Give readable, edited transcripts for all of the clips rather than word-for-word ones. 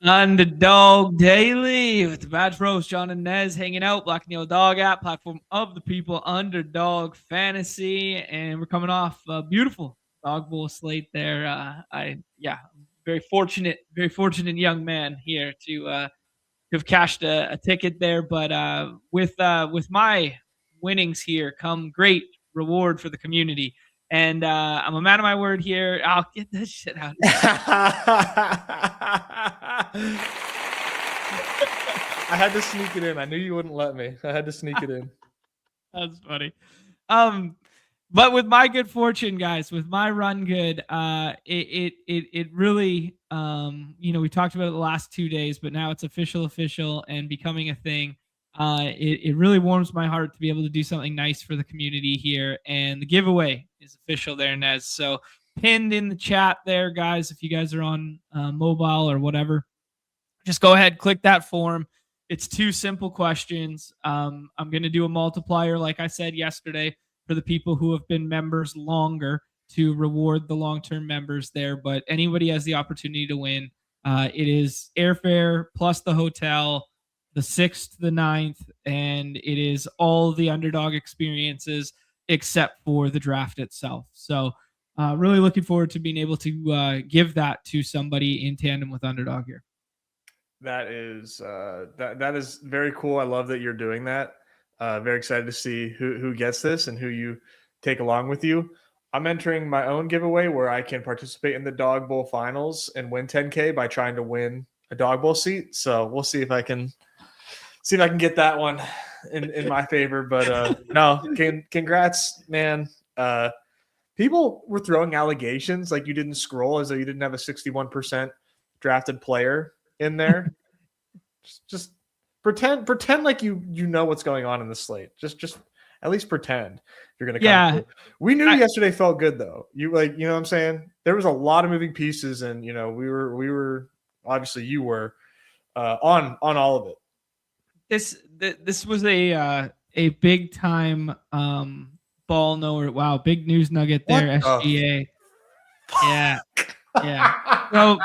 Underdog Daily with the Badge Bros, Jon and Nez hanging out, Black and Yellow Dog app, platform of the people, Underdog Fantasy. And we're coming off a beautiful Dog Bowl slate there. Very fortunate young man here to have cashed a ticket there. But with my winnings here come great reward for the community. And I'm a man of my word here. I'll get this shit out. I had to sneak it in. I knew you wouldn't let me. I had to sneak it in. That's funny. But with my good fortune, guys, with my run good, it really, we talked about it the last 2 days, but now it's official and becoming a thing. It really warms my heart to be able to do something nice for the community here, and the giveaway is official there, Nez. So pinned in the chat there, guys. If you guys are on mobile or whatever, just go ahead, click that form. It's 2 simple questions. I'm going to do a multiplier, like I said yesterday, for the people who have been members longer to reward the long-term members there. But anybody has the opportunity to win. It is airfare plus the hotel, the 6th to the 9th, and it is all the Underdog experiences except for the draft itself. So really looking forward to being able to give that to somebody in tandem with Underdog here. That is that is very cool. I love that you're doing that. Very excited to see who gets this and who you take along with you. I'm entering my own giveaway where I can participate in the Dog Bowl finals and win 10K by trying to win a Dog Bowl seat. So we'll see if I can get that one in my favor. But no, congrats, man. People were throwing allegations like you didn't scroll, as though you didn't have a 61% drafted player in there. just pretend like you know what's going on in the slate. Just at least pretend you're gonna come. Yeah. We knew yesterday felt good though. You know what I'm saying? There was a lot of moving pieces, and we were obviously you were on all of it. This was a big time ball knower. Wow, big news nugget there, SGA. Yeah. So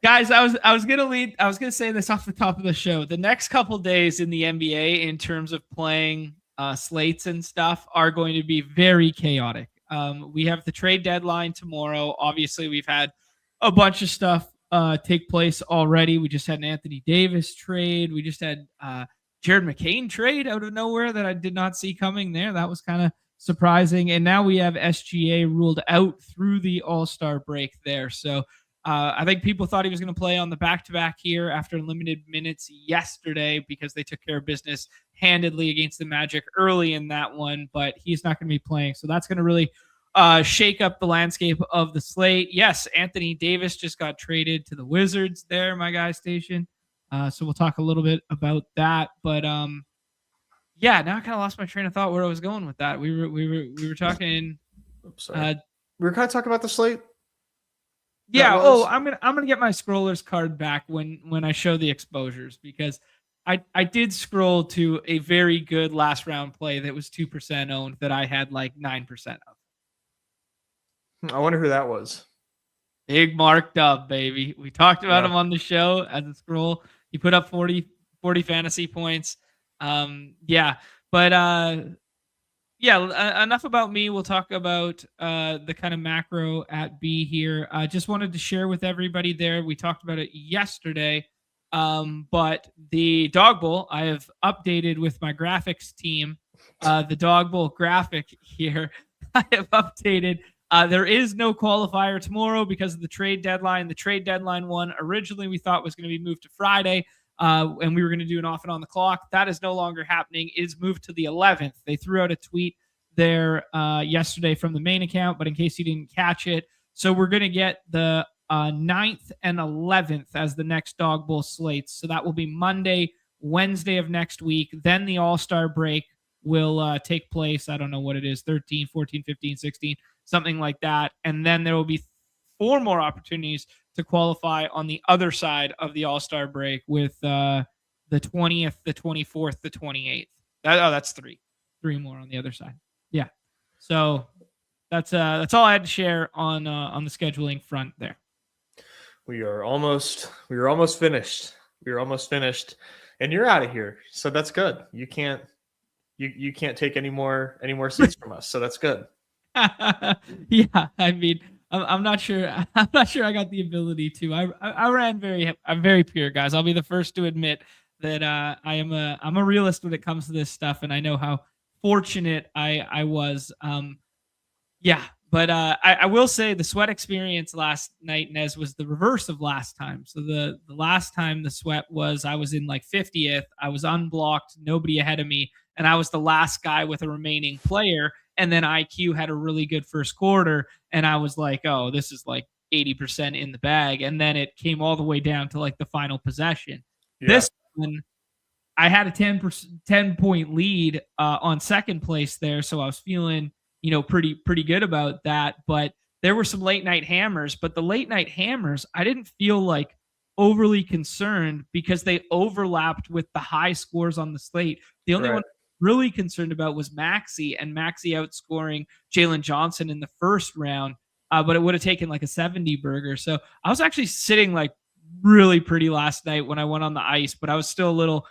guys, I was gonna say this off the top of the show. The next couple days in the NBA, in terms of playing slates and stuff, are going to be very chaotic. We have the trade deadline tomorrow. Obviously, we've had a bunch of stuff take place already. We just had an Anthony Davis trade. We just had Jared McCain trade out of nowhere that I did not see coming there. That was kind of surprising. And now we have SGA ruled out through the All-Star break there. So I think people thought he was going to play on the back-to-back here after limited minutes yesterday because they took care of business handedly against the Magic early in that one, but he's not going to be playing. So that's going to really shake up the landscape of the slate. Yes, Anthony Davis just got traded to the Wizards there, my guy station. So we'll talk a little bit about that. But yeah, now I kind of lost my train of thought where I was going with that. We were talking. We were kind of talking about the slate. Yeah. I'm gonna get my scrollers card back when I show the exposures, because I did scroll to a very good last round play that was 2% owned that I had like 9% of. I wonder who that was. Big Mark Dub, baby. We talked about him on the show as a scroll. He put up 40 fantasy points. Enough about me. We'll talk about the kind of macro at B here. I just wanted to share with everybody there. We talked about it yesterday, but the Dog Bowl, I have updated with my graphics team. The Dog Bowl graphic here, I have updated. There is no qualifier tomorrow because of the trade deadline. The trade deadline one originally we thought was going to be moved to Friday. And we were going to do an off and on the clock. That is no longer happening. It is moved to the 11th. They threw out a tweet there yesterday from the main account, but in case you didn't catch it, so we're going to get the 9th and 11th as the next Dog Bowl slates. So that will be Monday, Wednesday of next week. Then the All-Star break will take place. I don't know what it is, 13, 14, 15, 16, something like that. And then there will be 4 more opportunities to qualify on the other side of the All-Star break with the 20th, the 24th, the 28th. That's 3 more on the other side. Yeah. So that's all I had to share on the scheduling front there. We are almost finished. We are almost finished, and you're out of here. So that's good. You can't take any more seats from us. So that's good. Yeah, I mean, I'm not sure. I'm not sure I got the ability to. I ran I'm very pure, guys. I'll be the first to admit that I'm a realist when it comes to this stuff, and I know how fortunate I was. Yeah, but I will say the sweat experience last night, Nez, was the reverse of last time. So the last time the sweat was I was in like 50th, I was unblocked, nobody ahead of me, and I was the last guy with a remaining player. And then IQ had a really good first quarter, and I was like, oh, this is like 80% in the bag. And then it came all the way down to like the final possession. Yeah. This one, I had a 10-point lead on second place there, so I was feeling, pretty good about that. But there were some late night hammers, but the late night hammers, I didn't feel like overly concerned because they overlapped with the high scores on the slate. The only one really concerned about was Maxey, and Maxey outscoring Jalen Johnson in the first round. But it would have taken like a 70 burger. So I was actually sitting like really pretty last night when I went on the ice, but I was still a little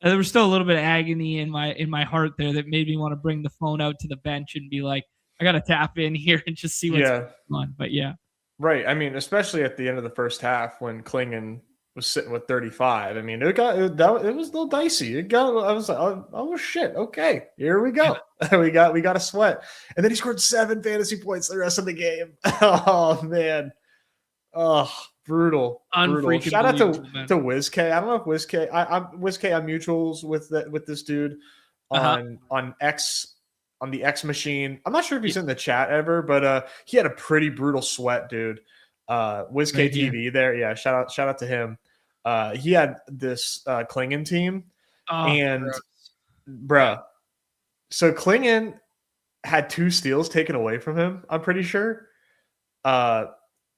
there was still a little bit of agony in my heart there that made me want to bring the phone out to the bench and be like, I got to tap in here and just see what's going on. But yeah. Right. I mean, especially at the end of the first half when Klingon was sitting with 35. I mean, it was a little dicey. I was like, oh shit. Okay, here we go. we got a sweat. And then he scored 7 fantasy points the rest of the game. Oh man. Oh, brutal. Shout out to WizK. I don't know if WizK. I'm WizK on mutuals with this dude on X, on the X machine. I'm not sure if he's in the chat ever, but he had a pretty brutal sweat, dude. WizK TV there. Yeah, shout out to him. He had this Klingon team, and bruh. So Klingon had 2 steals taken away from him, I'm pretty sure.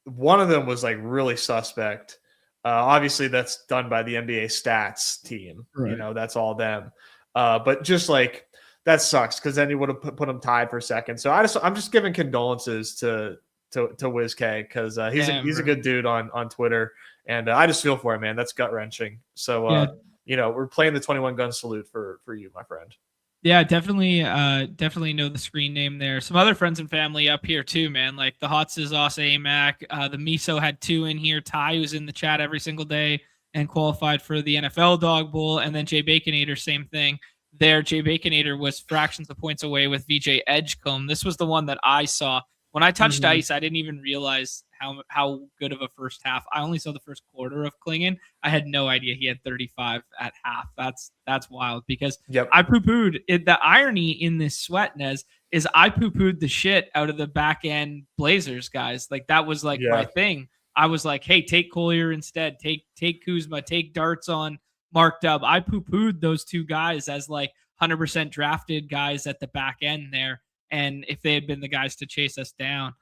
One of them was like really suspect. Obviously, that's done by the NBA stats team. Right. That's all them. But just like that sucks because then you would have put him tied for second. So I'm just giving condolences to WizK because he's a good dude on Twitter, and I just feel for him, man. That's gut wrenching. So we're playing the 21 gun salute for you, my friend. Yeah, definitely know the screen name there. Some other friends and family up here too, man. Like the Hot Sauce AMAC, the Miso had 2 in here. Ty, who's in the chat every single day and qualified for the NFL Dog Bowl, and then Jay Baconator, same thing. There, Jay Baconator was fractions of points away with VJ Edgecombe. This was the one that I saw. When I touched ice, I didn't even realize how good of a first half. I only saw the first quarter of Klingon. I had no idea he had 35 at half. That's wild because I poo-pooed it. The irony in this sweat, Nez, is I poo-pooed the shit out of the back end Blazers guys. Like that was like my thing. I was like, hey, take Collier instead. Take Kuzma. Take darts on Mark Dub. I poo-pooed those 2 guys as like 100% drafted guys at the back end there. And if they had been the guys to chase us down.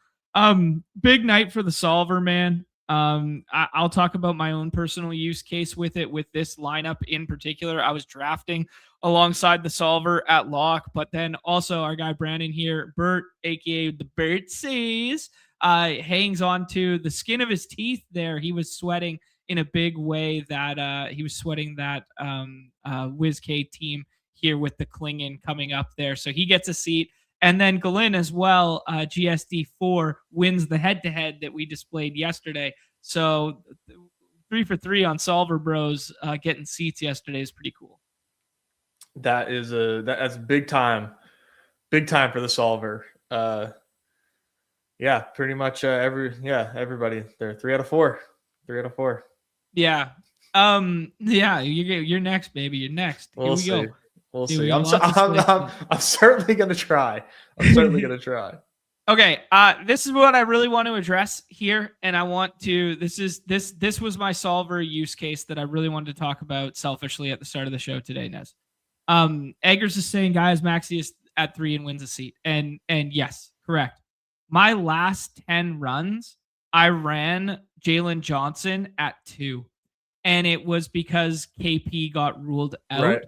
Big night for the solver, man. I'll talk about my own personal use case with this lineup in particular. I was drafting alongside the solver at lock, but then also our guy Brandon here, Bert, aka the Bertsies, hangs on to the skin of his teeth there. He was sweating in a big way that he was sweating that WizK team here with the Klingon coming up there. So he gets a seat. And then Glenn as well, GSD4 wins the head-to-head that we displayed yesterday. So 3 for 3 on Solver Bros getting seats yesterday is pretty cool. That's big time for the Solver. Yeah, pretty much everybody there. 3 out of 4. Yeah. You're next, baby. You're next. We'll see. Go. We'll see. I'm certainly going to try. Okay. This is what I really want to address here. And I want to, this was my solver use case that I really wanted to talk about selfishly at the start of the show today, Nez. Eggers is saying, guys, Maxey is at 3 and wins a seat. And yes, correct. My last 10 runs, I ran Jalen Johnson at 2. And it was because KP got ruled out. Right.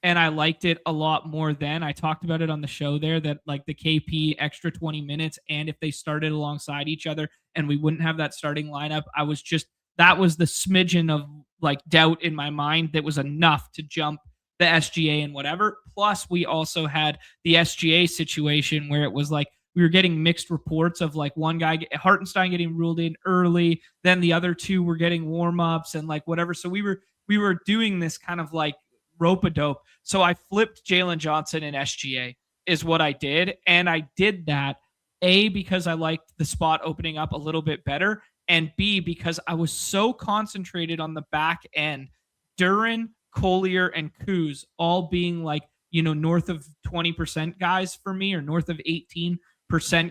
And I liked it a lot more then. I talked about it on the show there that like the KP extra 20 minutes, and if they started alongside each other and we wouldn't have that starting lineup, I was just that was the smidgen of like doubt in my mind that was enough to jump the SGA and whatever. Plus, we also had the SGA situation where it was like we were getting mixed reports of like one guy, Hartenstein, getting ruled in early, then the other two were getting warm ups and like whatever. So we were doing this kind of like rope a dope. So I flipped Jalen Johnson and SGA is what I did, and I did that A, because I liked the spot opening up a little bit better, and B, because I was so concentrated on the back end. Duran, Collier, and Kuz all being like, north of 20% guys for me, or north of 18%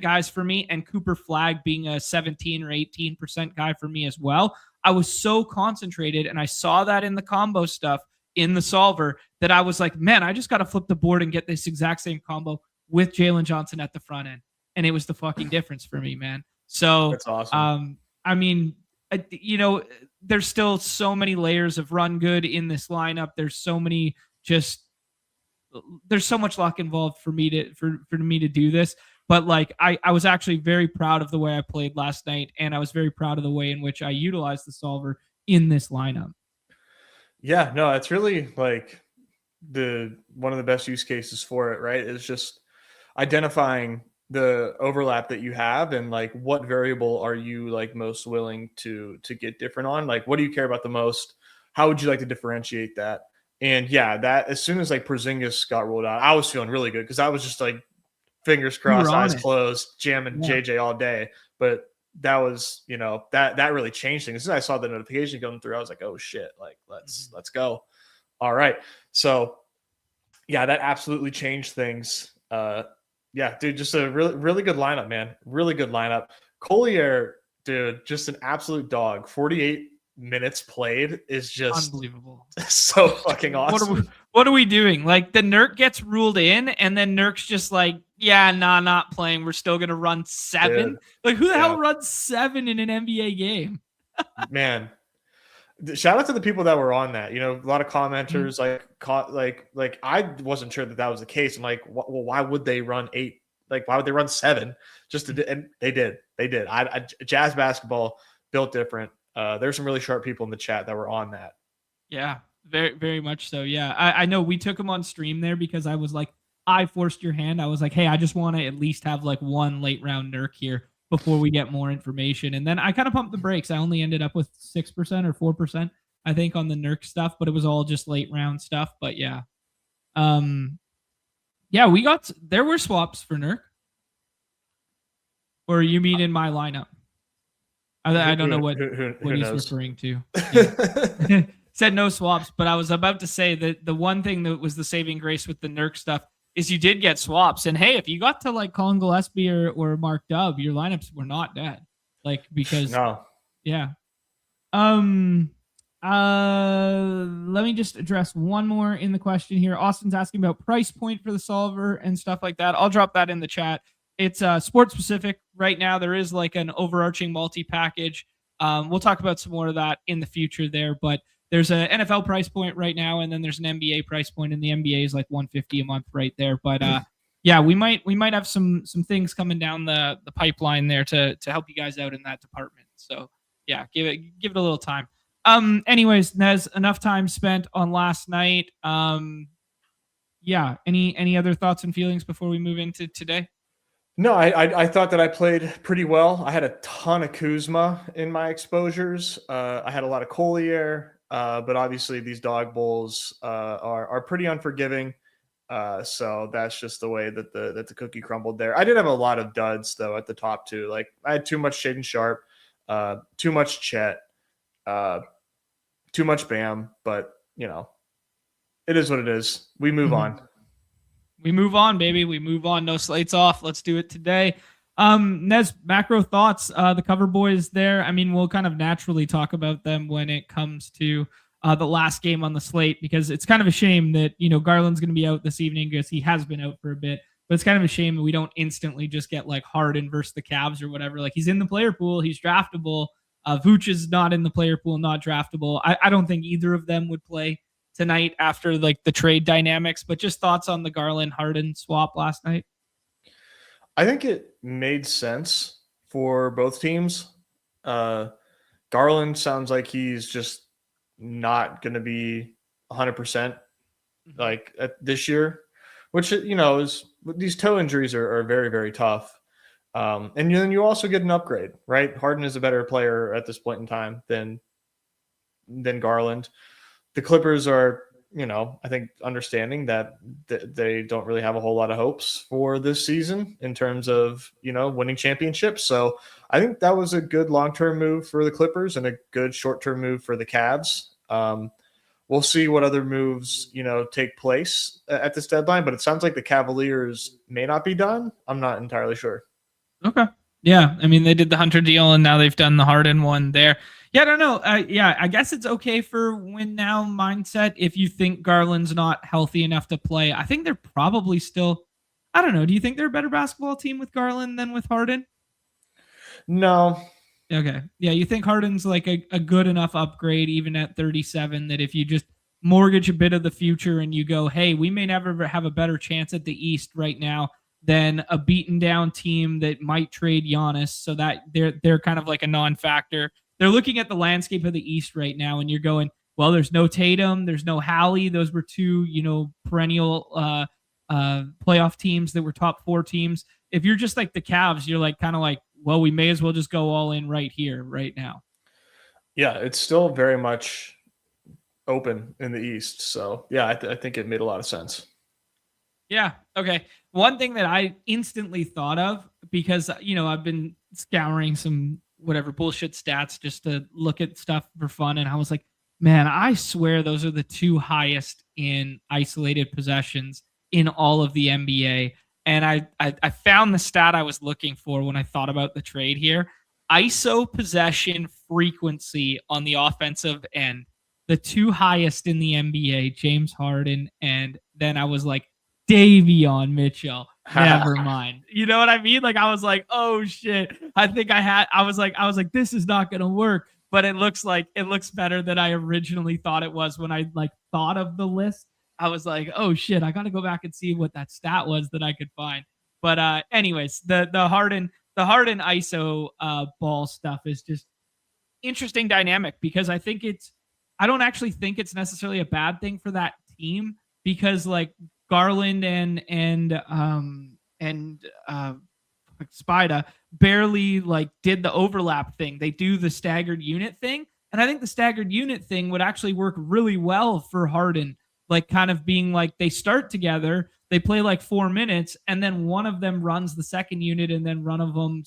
guys for me, and Cooper Flagg being a 17 or 18% guy for me as well. I was so concentrated, and I saw that in the combo stuff in the solver that I was like, man, I just got to flip the board and get this exact same combo with Jalen Johnson at the front end. And it was the fucking difference for me, man. So that's awesome. I mean, there's still so many layers of run good in this lineup. There's so much luck involved for me to do this. But like, I was actually very proud of the way I played last night, and I was very proud of the way in which I utilized the solver in this lineup. Yeah, no, it's really like one of the best use cases for it, right? Is just identifying the overlap that you have and like what variable are you like most willing to get different on? Like, what do you care about the most? How would you like to differentiate that? And yeah, that as soon as like Porzingis got rolled out, I was feeling really good because I was just like fingers crossed, eyes closed, jamming JJ all day. But that was, that really changed things. As soon as I saw the notification coming through, I was like, oh shit, like let's go. All right. So yeah, that absolutely changed things. Yeah, dude, just a really, really good lineup, man. Really good lineup. Collier, dude, just an absolute dog. 48 minutes played is just unbelievable. So fucking awesome. What are we doing? Like, the Nurk gets ruled in, and then Nurk's just like, yeah, nah, not playing. We're still gonna run 7. Dude, like, who the hell runs 7 in an NBA game? Man, shout out to the people that were on that. A lot of commenters like I wasn't sure that was the case. I'm like, well, why would they run 8? Like, why would they run 7? And they did. Jazz basketball built different. There's some really sharp people in the chat that were on that. Yeah, very, very much so. Yeah, I know we took them on stream there because I was like, I forced your hand. I was like, hey, I just want to at least have like one late round Nurk here before we get more information. And then I kind of pumped the brakes. I only ended up with 6% or 4%, I think, on the Nurk stuff, but it was all just late round stuff. But yeah. Yeah, there were swaps for Nurk. Or you mean in my lineup? I don't know what he's referring to. Yeah. Said no swaps, but I was about to say that the one thing that was the saving grace with the Nurk stuff is you did get swaps. And hey, if you got to like Colin Gillespie or Mark Dub, your lineups were not dead. Like, because yeah. Let me just address one more in the question here. Austin's asking about price point for the solver and stuff like that. I'll drop that in the chat. It's sports specific right now. There is like an overarching multi-package. We'll talk about some more of that in the future there, but there's an NFL price point right now, and then there's an NBA price point, and the NBA is like $150 a month right there. But yeah, we might have some things coming down the pipeline there to help you guys out in that department. So yeah, give it a little time. Anyways, Nez, enough time spent on last night. Yeah, any other thoughts and feelings before we move into today? No, I thought that I played pretty well. I had a ton of Kuzma in my exposures. I had a lot of Collier, but obviously these dog bowls are pretty unforgiving. So that's just the way that the cookie crumbled there. I did have a lot of duds though at the top too. Like, I had too much Shaedon Sharpe, too much Chet, too much Bam, but it is what it is. We move on. We move on, baby. We move on. No slates off. Let's do it today. Nez, macro thoughts. The cover boys there. I mean, we'll kind of naturally talk about them when it comes to the last game on the slate, because it's kind of a shame that, Garland's going to be out this evening because he has been out for a bit. But it's kind of a shame that we don't instantly just get like Harden versus the Cavs or whatever. Like, he's in the player pool. He's draftable. Vooch is not in the player pool, not draftable. I don't think either of them would play tonight after like the trade dynamics, but just thoughts on the Garland Harden swap last night. I think it made sense for both teams. Garland sounds like he's just not going to be 100% like this year, which, is these toe injuries are very, very tough. And then you also get an upgrade, right? Harden is a better player at this point in time than Garland. The Clippers are, I think understanding that they don't really have a whole lot of hopes for this season in terms of, winning championships. So I think that was a good long-term move for the Clippers and a good short-term move for the Cavs. We'll see what other moves, take place at this deadline, but it sounds like the Cavaliers may not be done. I'm not entirely sure. Okay. Yeah. I mean, they did the Hunter deal and now they've done the Harden one there. Yeah, I don't know. I guess it's okay for win now mindset if you think Garland's not healthy enough to play. I think they're probably still, I don't know. Do you think they're a better basketball team with Garland than with Harden? No. Okay. Yeah, you think Harden's like a good enough upgrade even at 37 that if you just mortgage a bit of the future and you go, hey, we may never have a better chance at the East right now than a beaten down team that might trade Giannis, so that they're kind of like a non-factor. They're looking at the landscape of the East right now, and you're going, well, there's no Tatum, there's no Hallie. Those were two, perennial playoff teams that were top 4 teams. If you're just like the Cavs, you're like kind of like, well, we may as well just go all in right here, right now. Yeah, it's still very much open in the East. So, yeah, I think it made a lot of sense. Yeah. Okay. One thing that I instantly thought of, because, I've been scouring some whatever bullshit stats just to look at stuff for fun. And I was like, man, I swear those are the 2 highest in isolated possessions in all of the NBA. And I found the stat I was looking for when I thought about the trade here. ISO possession frequency on the offensive end, the 2 highest in the NBA, James Harden, and then I was like, Davion Mitchell. Never mind. You know what I mean? Like I was like, oh shit. I was like, this is not gonna work. But it looks better than I originally thought it was when I like thought of the list. I was like, oh shit, I gotta go back and see what that stat was that I could find. But anyways, the Harden ISO ball stuff is just interesting dynamic because I don't actually think it's necessarily a bad thing for that team because like Garland and Spida barely like did the overlap thing. They do the staggered unit thing. And I think the staggered unit thing would actually work really well for Harden, like kind of being like they start together, they play like 4 minutes, and then one of them runs the second unit and then one of them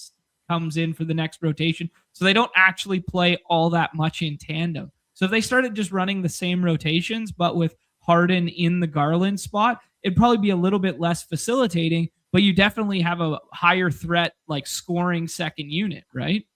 comes in for the next rotation. So they don't actually play all that much in tandem. So if they started just running the same rotations, but with Harden in the Garland spot, it'd probably be a little bit less facilitating, but you definitely have a higher threat, like scoring second unit, right?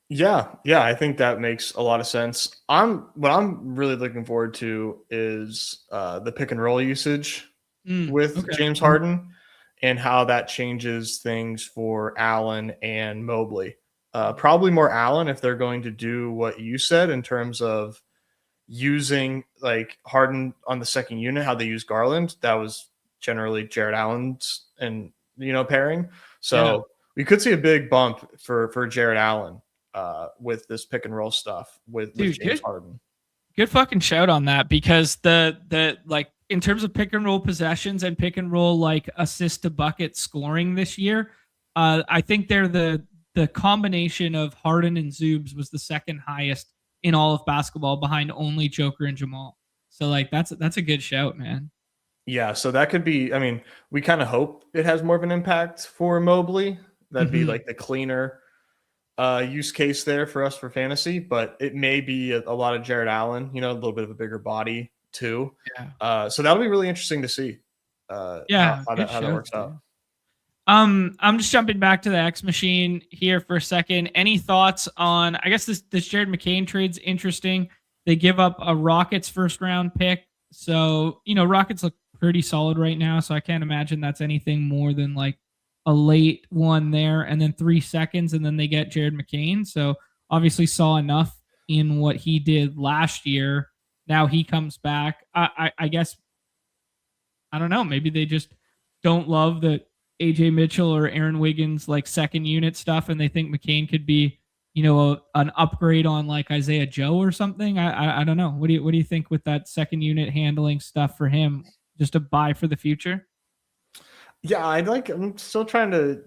Yeah, I think that makes a lot of sense. What I'm really looking forward to is the pick and roll usage with James Harden and how that changes things for Allen and Mobley. Probably more Allen if they're going to do what you said in terms of using like Harden on the second unit, how they use Garland. That was generally Jared Allen's and pairing. So we could see a big bump for Jared Allen with this pick and roll stuff with James Harden. Good fucking shout on that because the like in terms of pick and roll possessions and pick and roll like assist to bucket scoring this year, I think they're the combination of Harden and Zoobs was the second highest in all of basketball behind only Joker and Jamal. So like that's a good shout, man. Yeah, so that could be, I mean, we kind of hope it has more of an impact for Mobley. That'd be like the cleaner use case there for us for fantasy, but it may be a lot of Jared Allen, a little bit of a bigger body too. Yeah. So that'll be really interesting to see how that works out. I'm just jumping back to the X machine here for a second. Any thoughts on, I guess this Jared McCain trade's interesting. They give up a Rockets first round pick. So, Rockets look pretty solid right now. So I can't imagine that's anything more than like a late one there and then 3 seconds. And then they get Jared McCain. So obviously saw enough in what he did last year. Now he comes back. I guess, I don't know. Maybe they just don't love that AJ Mitchell or Aaron Wiggins like second unit stuff, and they think McCain could be, an upgrade on like Isaiah Joe or something. I don't know. What do you think with that second unit handling stuff for him? Just a buy for the future? Yeah, I'm still trying to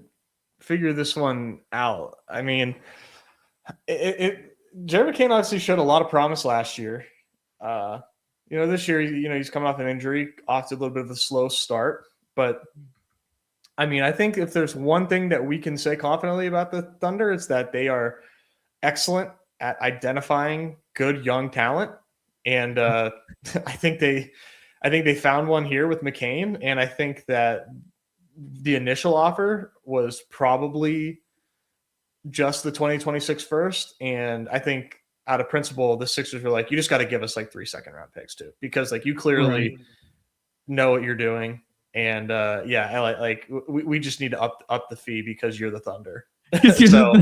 figure this one out. I mean, Jared McCain obviously showed a lot of promise last year. This year, he's coming off an injury, off to a little bit of a slow start. But I mean, I think if there's one thing that we can say confidently about the Thunder, it's that they are excellent at identifying good young talent, and I think they found one here with McCain, and I think that the initial offer was probably just the 2026 first, and I think out of principle, the Sixers were like, you just got to give us like 3 second-round picks too, because like you clearly know what you're doing, and we just need to up the fee because you're the Thunder. So,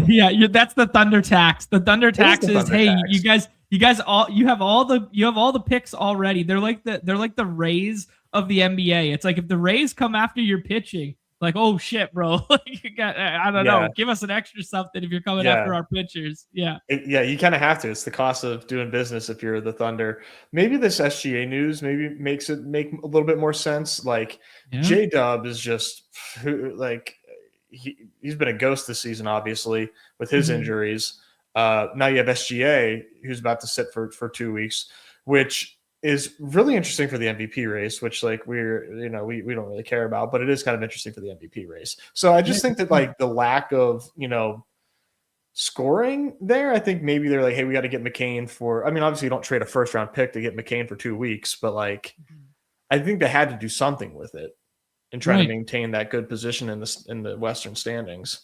that's the Thunder tax. The Thunder tax is tax. You guys you have all the picks already. They're like the Rays of the NBA. It's like if the Rays come after your pitching, like, oh shit, bro, I don't know, give us an extra something if you're coming after our pitchers. You kind of have to. It's the cost of doing business if you're the Thunder. Maybe this SGA news makes it make a little bit more sense. Like J-Dub is just like. He's been a ghost this season, obviously, with his injuries. Now you have SGA, who's about to sit for 2 weeks, which is really interesting for the MVP race, which like we don't really care about, but it is kind of interesting for the MVP race. So I just think that like the lack of, scoring there, I think maybe they're like, hey, we got to get McCain obviously you don't trade a first round pick to get McCain for 2 weeks, but like, I think they had to do something with it and trying to maintain that good position in the Western standings.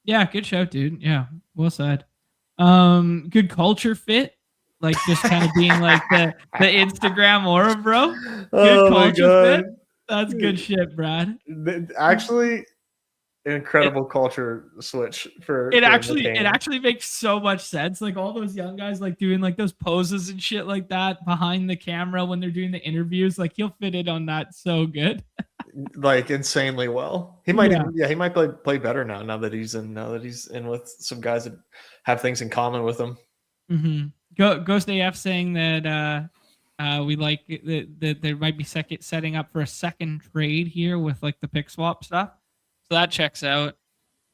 Yeah, good show, dude. Yeah, well said. Good culture fit, like just kind of being like the Instagram aura, bro. Good culture fit. That's good shit, Brad. Actually, an incredible culture switch for it actually makes so much sense. Like all those young guys like doing like those poses and shit like that behind the camera when they're doing the interviews. Like he'll fit in on that so good. Like insanely well. He might he might play better now that he's in with some guys that have things in common with him. Ghost AF saying that we like that there might be setting up for a second trade here with like the pick swap stuff. So that checks out.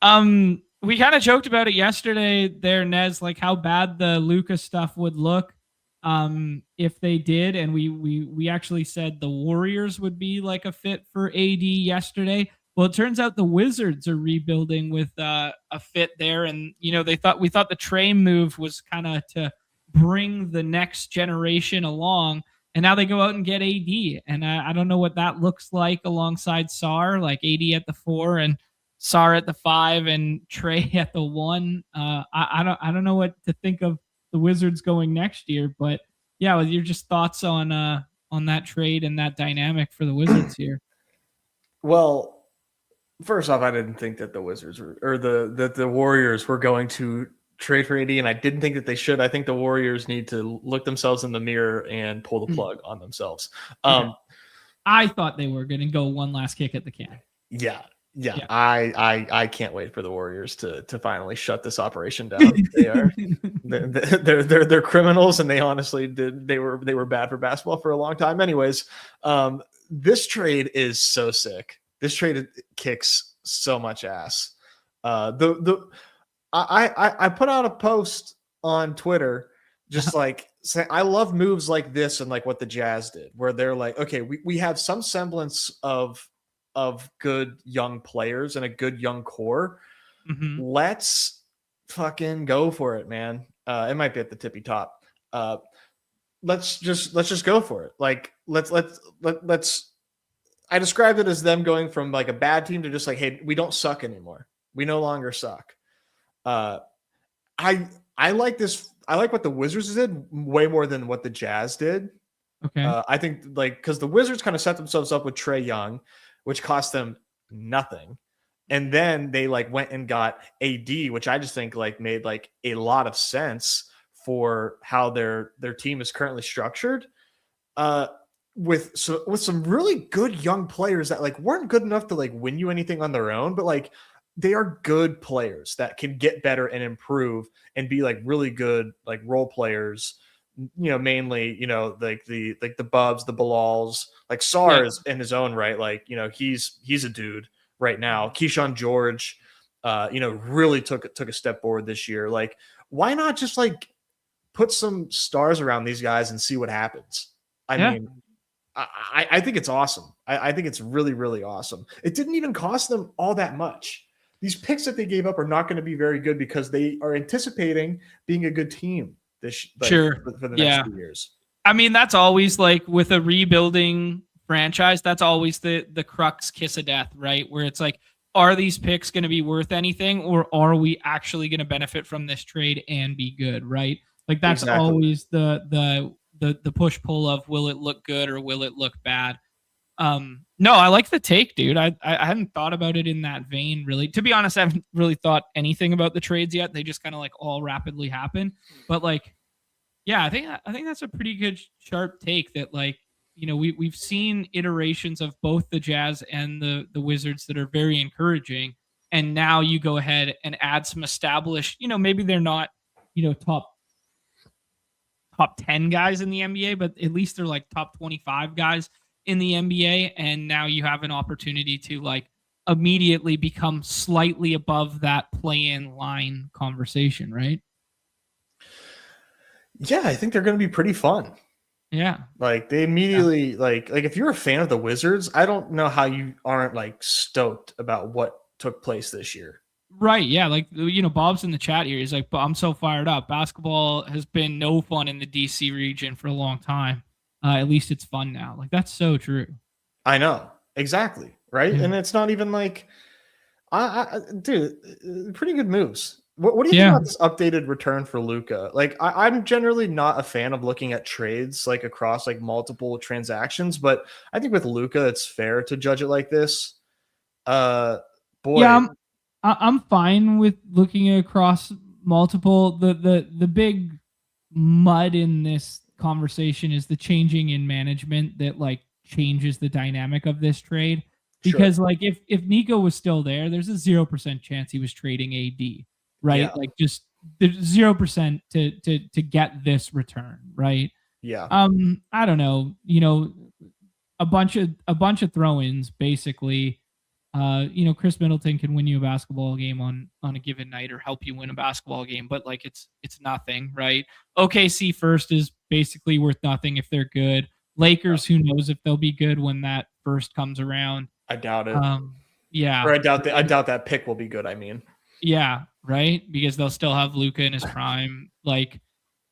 We kind of joked about it yesterday there, Nez, like how bad the Luka stuff would look if they did, and we actually said the Warriors would be like a fit for AD yesterday. Well, it turns out the Wizards are rebuilding with a fit there, and we thought the Trey move was kind of to bring the next generation along, and now they go out and get AD, and I don't know what that looks like alongside Sar, like AD at the 4 and Sar at the 5 and Trey at the 1. I don't know what to think of the Wizards going next year, but yeah, with your just thoughts on that trade and that dynamic for the Wizards here. Well, first off, I didn't think that the Wizards or the Warriors were going to trade for AD, and I didn't think that they should. I think the Warriors need to look themselves in the mirror and pull the plug on themselves. I thought they were going to go one last kick at the can. Yeah. I can't wait for the Warriors to finally shut this operation down. They're criminals, and they honestly they were bad for basketball for a long time. Anyways, this trade is so sick. This trade kicks so much ass. I put out a post on Twitter just like saying I love moves like this and like what the Jazz did, where they're like, okay, we have some semblance of good young players and a good young core. Let's fucking go for it, man. It might be at the tippy top. Let's just go for it. Like let's I described it as them going from like a bad team to just like, hey, we don't suck anymore. We no longer suck. I like this. I like what the Wizards did way more than what the Jazz did. Okay. I think like because the Wizards kind of set themselves up with Trae Young, which cost them nothing. And then they like went and got AD, which I just think like made like a lot of sense for how their team is currently structured. With some really good young players that like weren't good enough to like win you anything on their own, but like they are good players that can get better and improve and be like really good like role players. Mainly, like the Bubs, the Bilals, like SARS in his own right. Like, he's a dude right now. Keyshawn George, really took a step forward this year. Like, why not just like put some stars around these guys and see what happens? I mean, I think it's awesome. I think it's really, really awesome. It didn't even cost them all that much. These picks that they gave up are not going to be very good because they are anticipating being a good team for the next few years. I mean, that's always like with a rebuilding franchise, that's always the crux kiss of death, right? Where it's like, are these picks going to be worth anything, or are we actually going to benefit from this trade and be good, right? Like that's always the push pull of, will it look good or will it look bad? No, I like the take, dude. I hadn't thought about it in that vein, really. To be honest, I haven't really thought anything about the trades yet. They just kind of like all rapidly happen. But like, yeah, I think that's a pretty good sharp take that like, we've seen iterations of both the Jazz and the Wizards that are very encouraging. And now you go ahead and add some established, maybe they're not, top 10 guys in the NBA, but at least they're like top 25 guys in the NBA. And now you have an opportunity to like immediately become slightly above that play-in line conversation, right? Yeah, I think they're going to be pretty fun. Yeah. Like they immediately like if you're a fan of the Wizards, I don't know how you aren't like stoked about what took place this year. Right. Yeah. Like, Bob's in the chat here. He's like, I'm so fired up. Basketball has been no fun in the DC region for a long time. At least it's fun now. Like, that's so true. I know. Exactly. Right. Yeah. And it's not even like, dude, pretty good moves. What do you think about this updated return for Luka? Like, I'm generally not a fan of looking at trades like across like multiple transactions, but I think with Luka, it's fair to judge it like this. Yeah, I'm fine with looking across multiple. The big mud in this conversation is the changing in management that like changes the dynamic of this trade. Because like if Nico was still there, there's a 0% chance he was trading AD, right? Yeah. Like just there's 0% to get this return, right? Yeah. I don't know, a bunch of throw-ins basically. Chris Middleton can win you a basketball game on a given night or help you win a basketball game, but like it's nothing, right? OKC first is basically worth nothing if they're good. Lakers, who knows if they'll be good when that first comes around. I doubt it. Yeah. Or I doubt that pick will be good, I mean. Yeah, right? Because they'll still have Luka in his prime. Like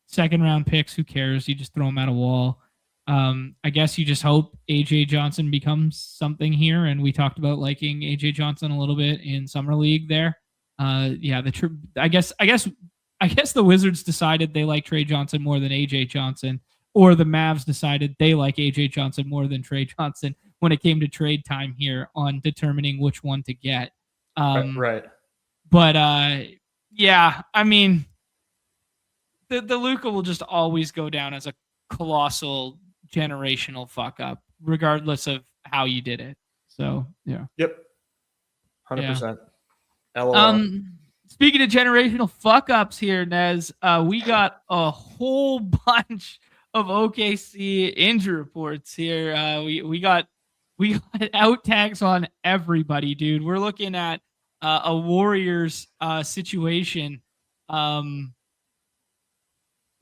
second round picks, who cares? You just throw them at a wall. I guess you just hope AJ Johnson becomes something here. And we talked about liking AJ Johnson a little bit in summer league there. I guess the Wizards decided they like Trey Johnson more than AJ Johnson, or the Mavs decided they like AJ Johnson more than Trey Johnson when it came to trade time here on determining which one to get. Right. But yeah, I mean, the Luka will just always go down as a colossal generational fuck up, regardless of how you did it. So yeah. Yep. 100%. Yeah. LOL. Speaking of generational fuck ups here, Nez, we got a whole bunch of OKC injury reports here. We got out tags on everybody, dude. We're looking at a Warriors situation, or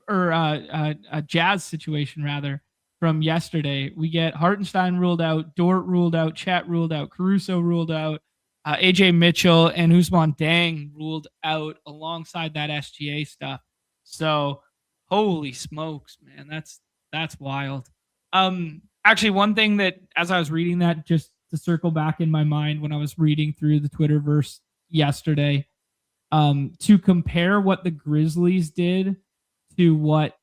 a Jazz situation rather, from yesterday. We get Hartenstein ruled out, Dort ruled out, Chet ruled out, Caruso ruled out, AJ Mitchell and Ousmane Deng ruled out alongside that SGA stuff. So holy smokes, man, that's wild. Actually, one thing that as I was reading that, just to circle back in my mind when I was reading through the Twitterverse yesterday, to compare what the Grizzlies did to what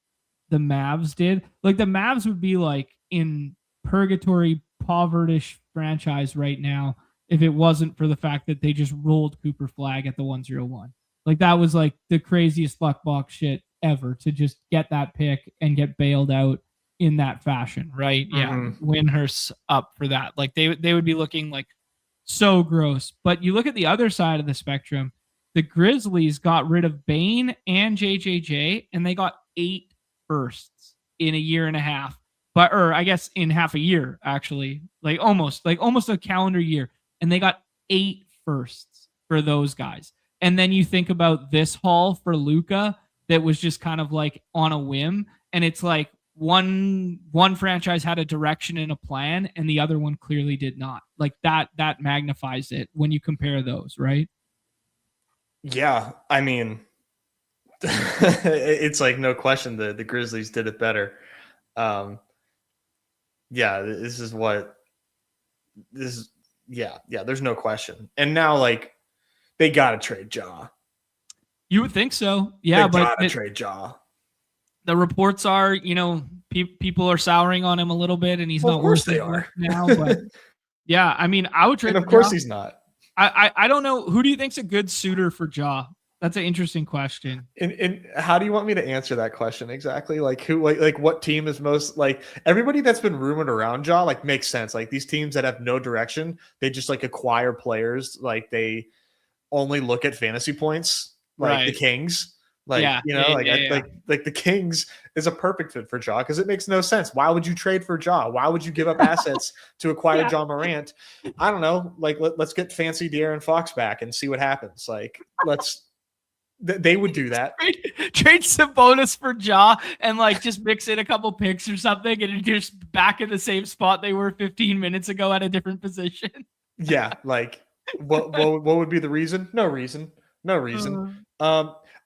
the Mavs did. Like the Mavs would be like in purgatory, povertish franchise right now if it wasn't for the fact that they just rolled Cooper Flag at the 101. Like that was like the craziest fuckbox shit ever to just get that pick and get bailed out in that fashion, right? Yeah, Windhurst's up for that. Like they would be looking like So gross. But you look at the other side of the spectrum, the Grizzlies got rid of Bane and JJJ, and they got 8 firsts in a year and a half. Or I guess in half a year, actually. Like almost a calendar year. And they got 8 firsts for those guys. And then you think about this haul for Luka that was just kind of like on a whim. And it's like one franchise had a direction and a plan, and the other one clearly did not. Like that magnifies it when you compare those, right? Yeah, I mean, it's like no question the Grizzlies did it better. Yeah, this is there's no question. And now like they gotta trade Ja. You would think so. Yeah, they gotta trade Ja. The reports are, people are souring on him a little bit, and he's not worth it now. But yeah, I mean, I would trade. And of course, he's not. I don't know. Who do you think's a good suitor for Ja? That's an interesting question. And how do you want me to answer that question exactly? Like who, like what team is most like everybody that's been rumored around Ja, like makes sense. Like these teams that have no direction, they just like acquire players. Like they only look at fantasy points, like the Kings. Like, like the Kings is a perfect fit for Ja because it makes no sense. Why would you trade for Ja? Why would you give up assets to acquire Ja Morant? I don't know. Like, let's get fancy De'Aaron Fox back and see what happens. Like, they would do that. Trade Sabonis for Ja and like just mix in a couple picks or something, and you're just back in the same spot they were 15 minutes ago at a different position. Yeah, like what would be the reason? No reason.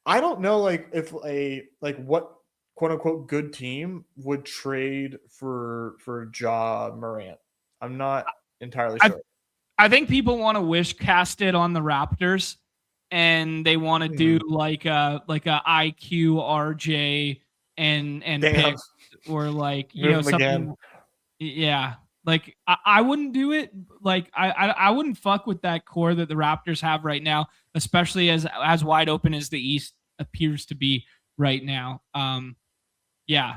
I don't know, like if what quote unquote good team would trade for Ja Morant. I'm not entirely sure. I think people want to wish cast it on the Raptors, and they want to do like a IQ RJ and picks, or like something. Again. Yeah. Like I wouldn't do it. Like I wouldn't fuck with that core that the Raptors have right now, especially as wide open as the East appears to be right now. Yeah.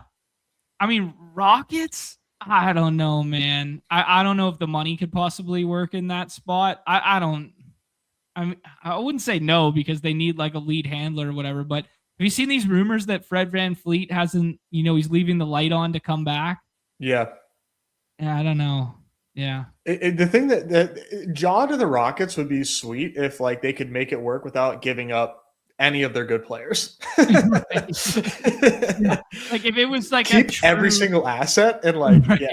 I mean, Rockets, I don't know, man. I don't know if the money could possibly work in that spot. I wouldn't say no because they need like a lead handler or whatever, but have you seen these rumors that Fred VanVleet hasn't, he's leaving the light on to come back? Yeah. Yeah, I don't know. Yeah. The thing that Ja to the Rockets would be sweet if like they could make it work without giving up any of their good players. Yeah. Like if it was like keep every single asset and like like,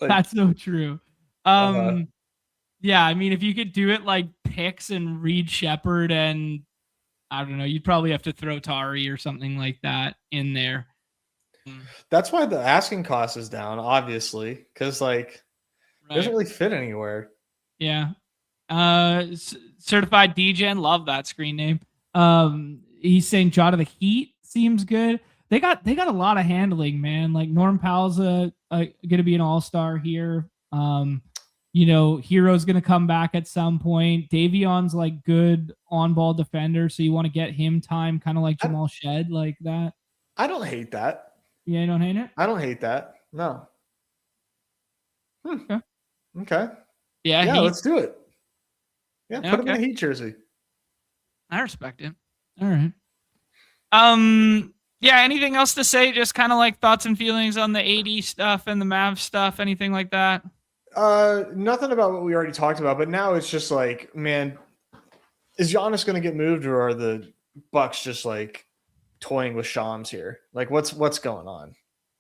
that's so true. Yeah, I mean if you could do it like picks and Reed Shepherd and I don't know, you'd probably have to throw Tari or something like that in there. That's why the asking cost is down, obviously, because like it doesn't really fit anywhere. Yeah. Certified DGen, love that screen name. He's saying Ja to the Heat seems good. They got a lot of handling, man. Like Norm Powell's gonna be an all-star here. Hero's gonna come back at some point. Davion's like good on-ball defender, so you want to get him time, kind of like Jamal Shed, like that. I don't hate that. Yeah, you don't hate it? I don't hate that. No. Okay. Yeah, let's do it. Yeah, put him in the Heat jersey. I respect it. All right. Yeah, anything else to say? Just kind of like thoughts and feelings on the AD stuff and the Mavs stuff, anything like that? Nothing about what we already talked about, but now it's just like, man, is Giannis going to get moved, or are the Bucks just like toying with Shams here? Like what's going on?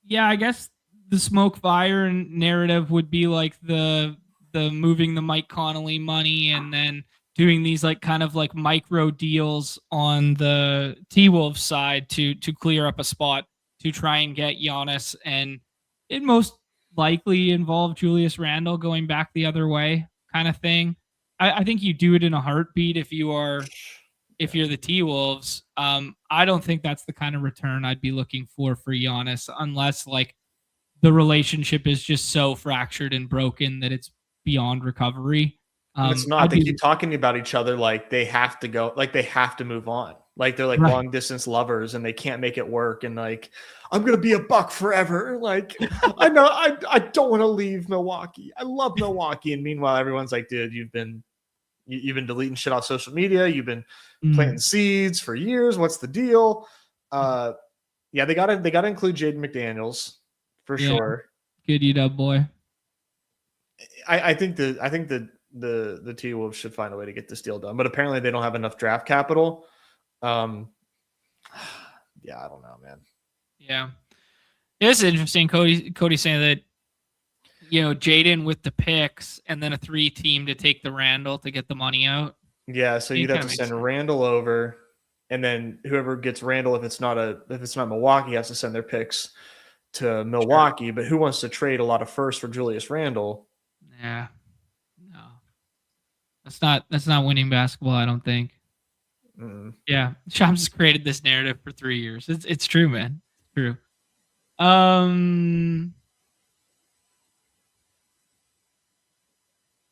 Yeah, I guess the smoke fire narrative would be like the moving the Mike Conley money and then doing these like kind of like micro deals on the T-Wolves side to clear up a spot to try and get Giannis, and it most likely involve Julius Randle going back the other way kind of thing. I think you do it in a heartbeat if you're the T-Wolves. I don't think that's the kind of return I'd be looking for Giannis, unless like the relationship is just so fractured and broken that it's beyond recovery. It's not. They keep talking about each other like they have to go, like they have to move on. Like they're like long distance lovers and they can't make it work. And like, I'm gonna be a Buck forever. Like, I know I don't want to leave Milwaukee. I love Milwaukee. And meanwhile, everyone's like, dude, you've been deleting shit off social media. You've been planting seeds for years. What's the deal? Yeah, they gotta include Jaden McDaniels for sure. Good UW boy. I think the T-Wolves should find a way to get this deal done, but apparently they don't have enough draft capital. Yeah, I don't know, man. Yeah, it's interesting. Cody saying that, Jaden with the picks and then a 3 team to take the Randall to get the money out. Yeah, so you'd have to send Randall over, and then whoever gets Randall, if it's not Milwaukee, has to send their picks to Milwaukee. Sure. But who wants to trade a lot of firsts for Julius Randle? Yeah, no, that's not winning basketball. I don't think. Yeah, Shams has created this narrative for 3 years. It's true, man. It's true.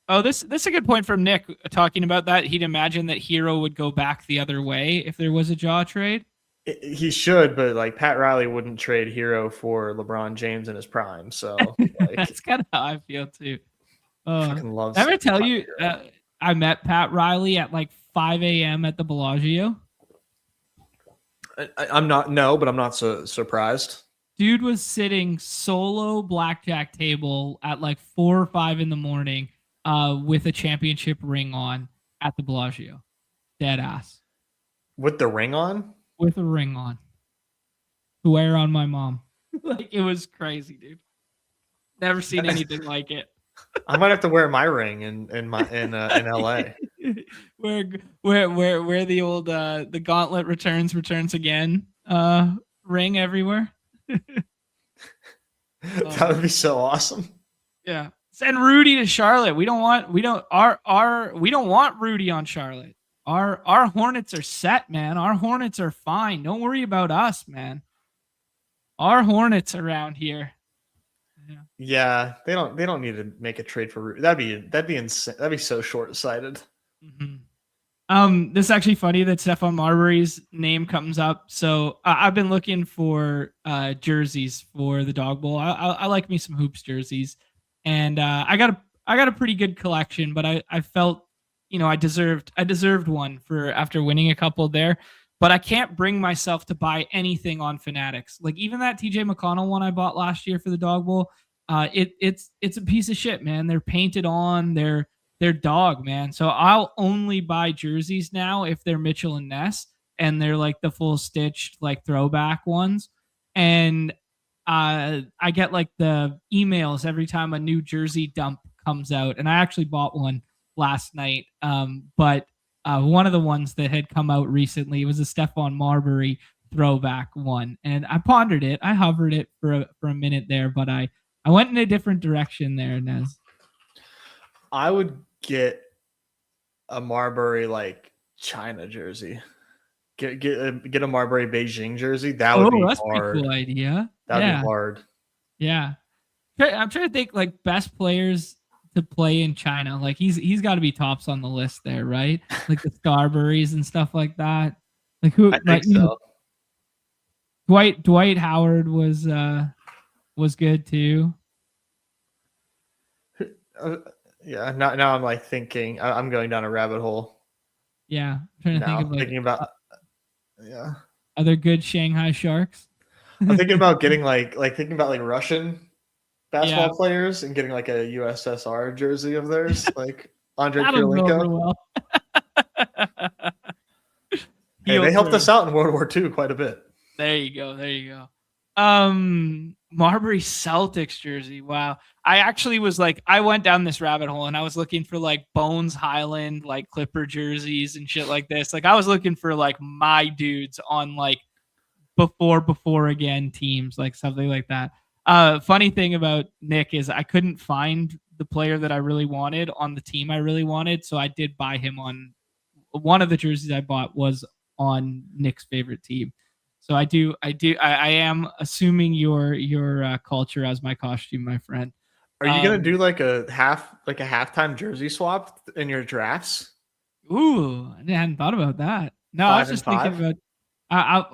Oh, this is a good point from Nick talking about that. He'd imagine that Hero would go back the other way if there was a Jaw trade. He should, but like Pat Riley wouldn't trade Hero for LeBron James in his prime. So like, that's kind of how I feel too. Fucking loves. Did I ever tell you I met Pat Riley at like 5 a.m. at the Bellagio? I'm not so surprised. Dude was sitting solo blackjack table at like 4 or 5 in the morning with a championship ring on at the Bellagio. Dead ass. With the ring on? With a ring on. To wear on my mom. Like, it was crazy, dude. Never seen anything like it. I might have to wear my ring in LA. where the old the gauntlet returns again ring everywhere. That would be so awesome. Yeah. Send Rudy to Charlotte. We don't want Rudy on Charlotte. Our Hornets are set, man. Our Hornets are fine. Don't worry about us, man. Our Hornets around here. Yeah, they don't need to make a trade for Rudy. That'd be insane. That'd be so short-sighted. Mm-hmm. This is actually funny that Stephon Marbury's name comes up. So I've been looking for jerseys for the Dog Bowl. I like me some hoops jerseys, and I got a pretty good collection. But I felt I deserved one for after winning a couple there. But I can't bring myself to buy anything on Fanatics. Like even that TJ McConnell one I bought last year for the Dog Bowl, it's a piece of shit, man. They're painted on, they're dog, man. So I'll only buy jerseys now if they're Mitchell and Ness and they're like the full stitched like throwback ones. And I get like the emails every time a new jersey dump comes out. And I actually bought one last night. But one of the ones that had come out recently was a Stephon Marbury throwback one. And I pondered it. I hovered it for a minute there, but I went in a different direction there, Nez. I would get a Marbury like China jersry. Get a Marbury Beijing jersey. That would be that's hard. Pretty cool idea. That'd be hard. Yeah. I'm trying to think like best players to play in China. Like he's got to be tops on the list there, right? Like the Starburys and stuff like that. Like who? I think so. Dwight Howard was good too. Yeah. Now I'm like thinking. I'm going down a rabbit hole. Yeah, I'm trying to think of thinking about. Yeah. Other good Shanghai Sharks. I'm thinking about getting like thinking about like Russian basketball players and getting like a USSR jersey of theirs, like Andrei Kirilenko. Hey, they helped us out in World War II quite a bit. There you go. Marbury Celtics jersey. Wow. I actually was like, I went down this rabbit hole and I was looking for like Bones Highland, like Clipper jerseys and shit like this. Like I was looking for like my dudes on like before again teams, like something like that. Funny thing about Nick is I couldn't find the player that I really wanted on the team I really wanted. So I did buy him on one of the jerseys I bought was on Nick's favorite team. So I am assuming your culture as my costume, my friend. Are you gonna do like a halftime jersey swap in your drafts? Ooh, I hadn't thought about that. No, I was 5 and just thinking 5? about.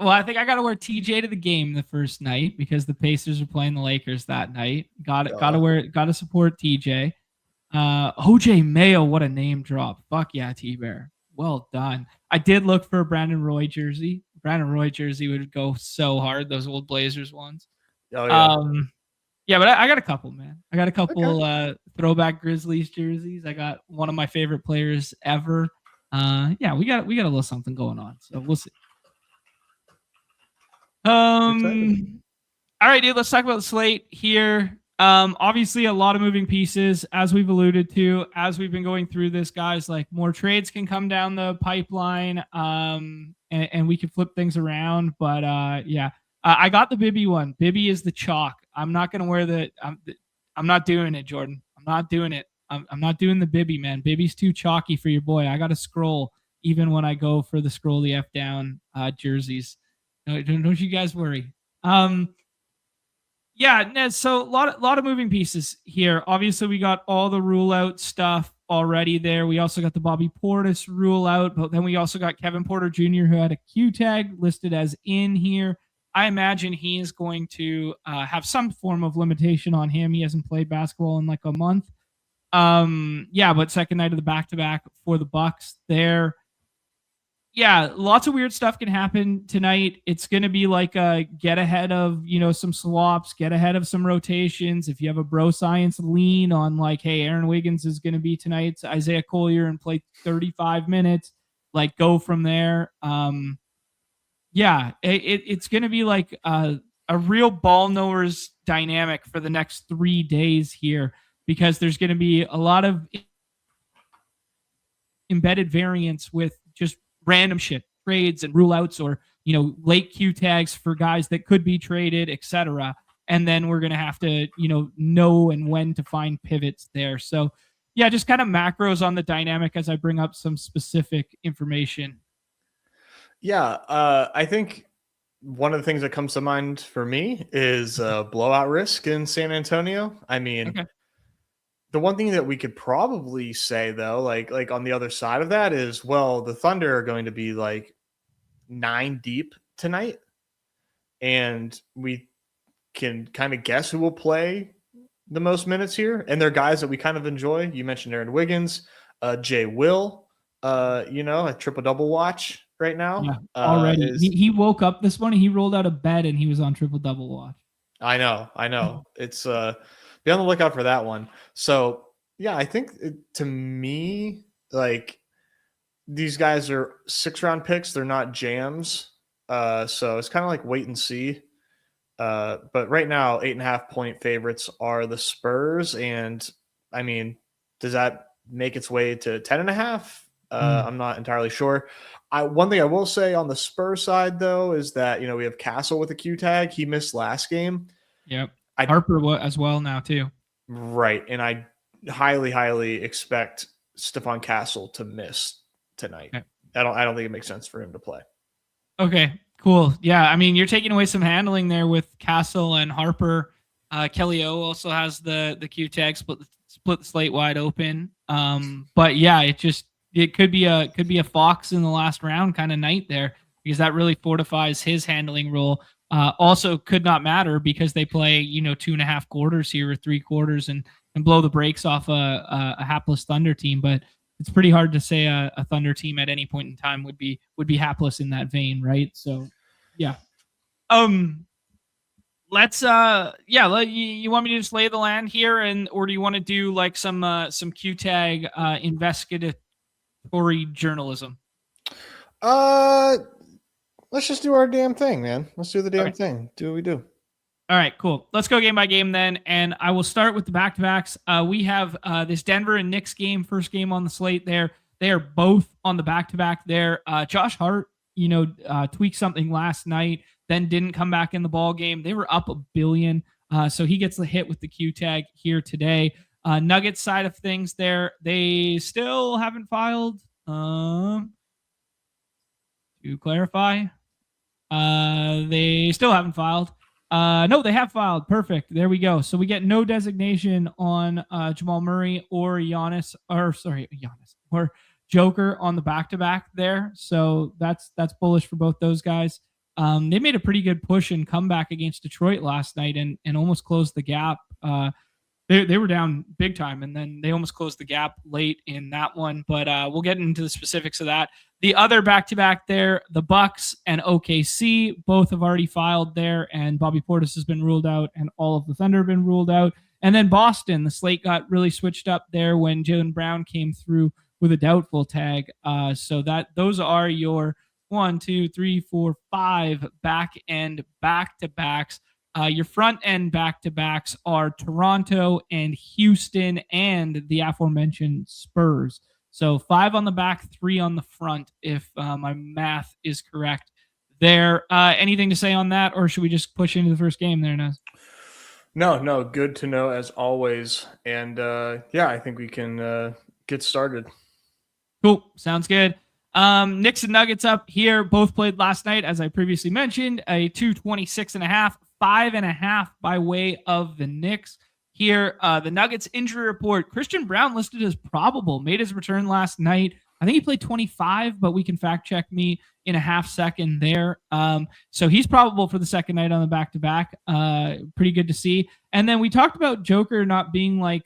I think I got to wear TJ to the game the first night because the Pacers are playing the Lakers that night. Got to wear. Got to support TJ. OJ Mayo, what a name drop! Fuck yeah, T Bear. Well done. I did look for a Brandon Roy jersey. Brandon Roy jersey would go so hard. Those old Blazers ones. Oh yeah. Yeah, but I got a couple, man. I got a couple Okay. throwback Grizzlies jerseys. I got one of my favorite players ever. Yeah, we got a little something going on. So we'll see. Exciting. All right, dude, let's talk about the slate here. Obviously a lot of moving pieces, as we've alluded to, as we've been going through this, guys. Like more trades can come down the pipeline, and we can flip things around. But yeah, I got the Bibby one. Bibby is the chalk. I'm not gonna wear the. I'm not doing it, Jordan. I'm not doing it. I'm not doing the Bibby, man. Bibby's too chalky for your boy. I got to scroll even when I go for the scroll the F down jerseys. No, don't you guys worry. Yeah, Nez, so a lot of moving pieces here. Obviously, we got all the rule out stuff already there. We also got the Bobby Portis rule out, but then we also got Kevin Porter Jr., who had a Q tag listed as in here. I imagine he is going to have some form of limitation on him. He hasn't played basketball in like a month. Yeah, but second night of the back-to-back for the Bucks there. Yeah, lots of weird stuff can happen tonight. It's going to be like a get ahead of, some swaps, get ahead of some rotations. If you have a bro science lean on like, hey, Aaron Wiggins is going to be tonight's Isaiah Collier and play 35 minutes, like go from there. Yeah, it's going to be like a real ball knowers dynamic for the next 3 days here because there's going to be a lot of embedded variance with just random shit, trades and rule outs or, late Q tags for guys that could be traded, etc. And then we're going to have to, know and when to find pivots there. So yeah, just kind of macros on the dynamic as I bring up some specific information. Yeah, I think one of the things that comes to mind for me is blowout risk in San Antonio. I mean, Okay. the one thing that we could probably say though, like on the other side of that is, well, the Thunder are going to be like 9 deep tonight, and we can kind of guess who will play the most minutes here, and they're guys that we kind of enjoy. You mentioned Aaron Wiggins, Jay Will, a triple double watch right now. Yeah, already. He woke up this morning, he rolled out of bed and he was on triple double watch. I know. It's be on the lookout for that one. So yeah, I think to me, like these guys are 6-round picks. They're not jams. So it's kind of like wait and see. But right now, 8.5-point favorites are the Spurs. And I mean, does that make its way to 10.5? I'm not entirely sure. One thing I will say on the Spurs side, though, is that, we have Castle with a Q tag. He missed last game. Yep. Harper as well now, too. Right. And I highly, highly expect Stephon Castle to miss tonight. Okay. I don't think it makes sense for him to play. Okay, cool. Yeah, I mean, you're taking away some handling there with Castle and Harper. Kelly O also has the Q tag, split the slate wide open. But yeah, it could be a Fox in the last round kind of night there because that really fortifies his handling role. Also could not matter because they play 2.5 quarters here or 3 quarters and blow the brakes off a hapless Thunder team. But it's pretty hard to say a Thunder team at any point in time would be hapless in that vein, right? So yeah. Let's you want me to just lay the land here or do you want to do like some Q tag investigatory journalism? Let's just do our damn thing, man. Let's do the damn thing. Do what we do. All right, cool. Let's go game by game then. And I will start with the back-to-backs. We have this Denver and Knicks game, first game on the slate there. They are both on the back-to-back there. Josh Hart, tweaked something last night, then didn't come back in the ball game. They were up $1 billion. So he gets the hit with the Q tag here today. Nuggets side of things there, they still haven't filed. To clarify, they still haven't filed. No, they have filed. Perfect. There we go. So we get no designation on Jamal Murray or Giannis, or Joker on the back-to-back there. So that's bullish for both those guys. They made a pretty good push and comeback against Detroit last night and almost closed the gap. They were down big time, and then they almost closed the gap late in that one. But we'll get into the specifics of that. The other back-to-back there, the Bucks and OKC, both have already filed there, and Bobby Portis has been ruled out, and all of the Thunder have been ruled out. And then Boston, the slate got really switched up there when Jaylen Brown came through with a doubtful tag. So those are your 1, 2, 3, 4, 5 back-end back-to-backs. Your front-end back-to-backs are Toronto and Houston and the aforementioned Spurs. So 5 on the back, 3 on the front, if my math is correct there. Anything to say on that, or should we just push into the first game there, Nez? No, good to know as always. And I think we can get started. Cool. Sounds good. Knicks and Nuggets up here. Both played last night, as I previously mentioned. A 226.5, 5.5 by way of the Knicks. Here, the Nuggets injury report. Christian Braun listed as probable. Made his return last night. I think he played 25, but we can fact check me in a half second there. So he's probable for the second night on the back-to-back. Pretty good to see. And then we talked about Joker not being like,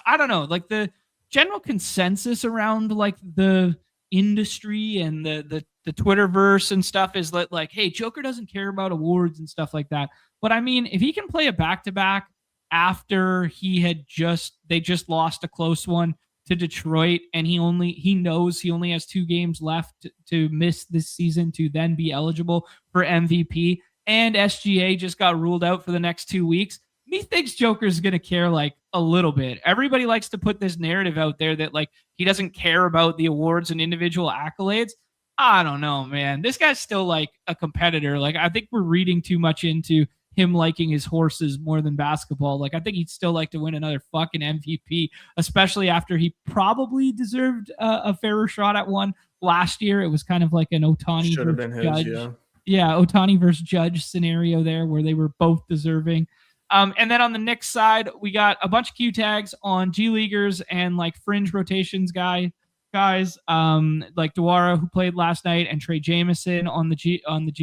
I don't know, like the general consensus around like the industry and the Twitterverse and stuff is like, hey, Joker doesn't care about awards and stuff like that. But I mean, if he can play a back-to-back after they just lost a close one to Detroit, and he knows he only has 2 games left to miss this season to then be eligible for MVP, and SGA just got ruled out for the next 2 weeks, he thinks Joker's going to care like a little bit. Everybody likes to put this narrative out there that like he doesn't care about the awards and individual accolades. I don't know, man. This guy's still like a competitor. Like, I think we're reading too much into him liking his horses more than basketball. Like, I think he'd still like to win another fucking MVP, especially after he probably deserved a fairer shot at one last year. It was kind of like an Ohtani versus Judge. Yeah, Ohtani versus Judge scenario there where they were both deserving. And then on the Knicks side, we got a bunch of Q tags on G Leaguers and like fringe rotations guys, like Dawara, who played last night, and Trey Jameson on the G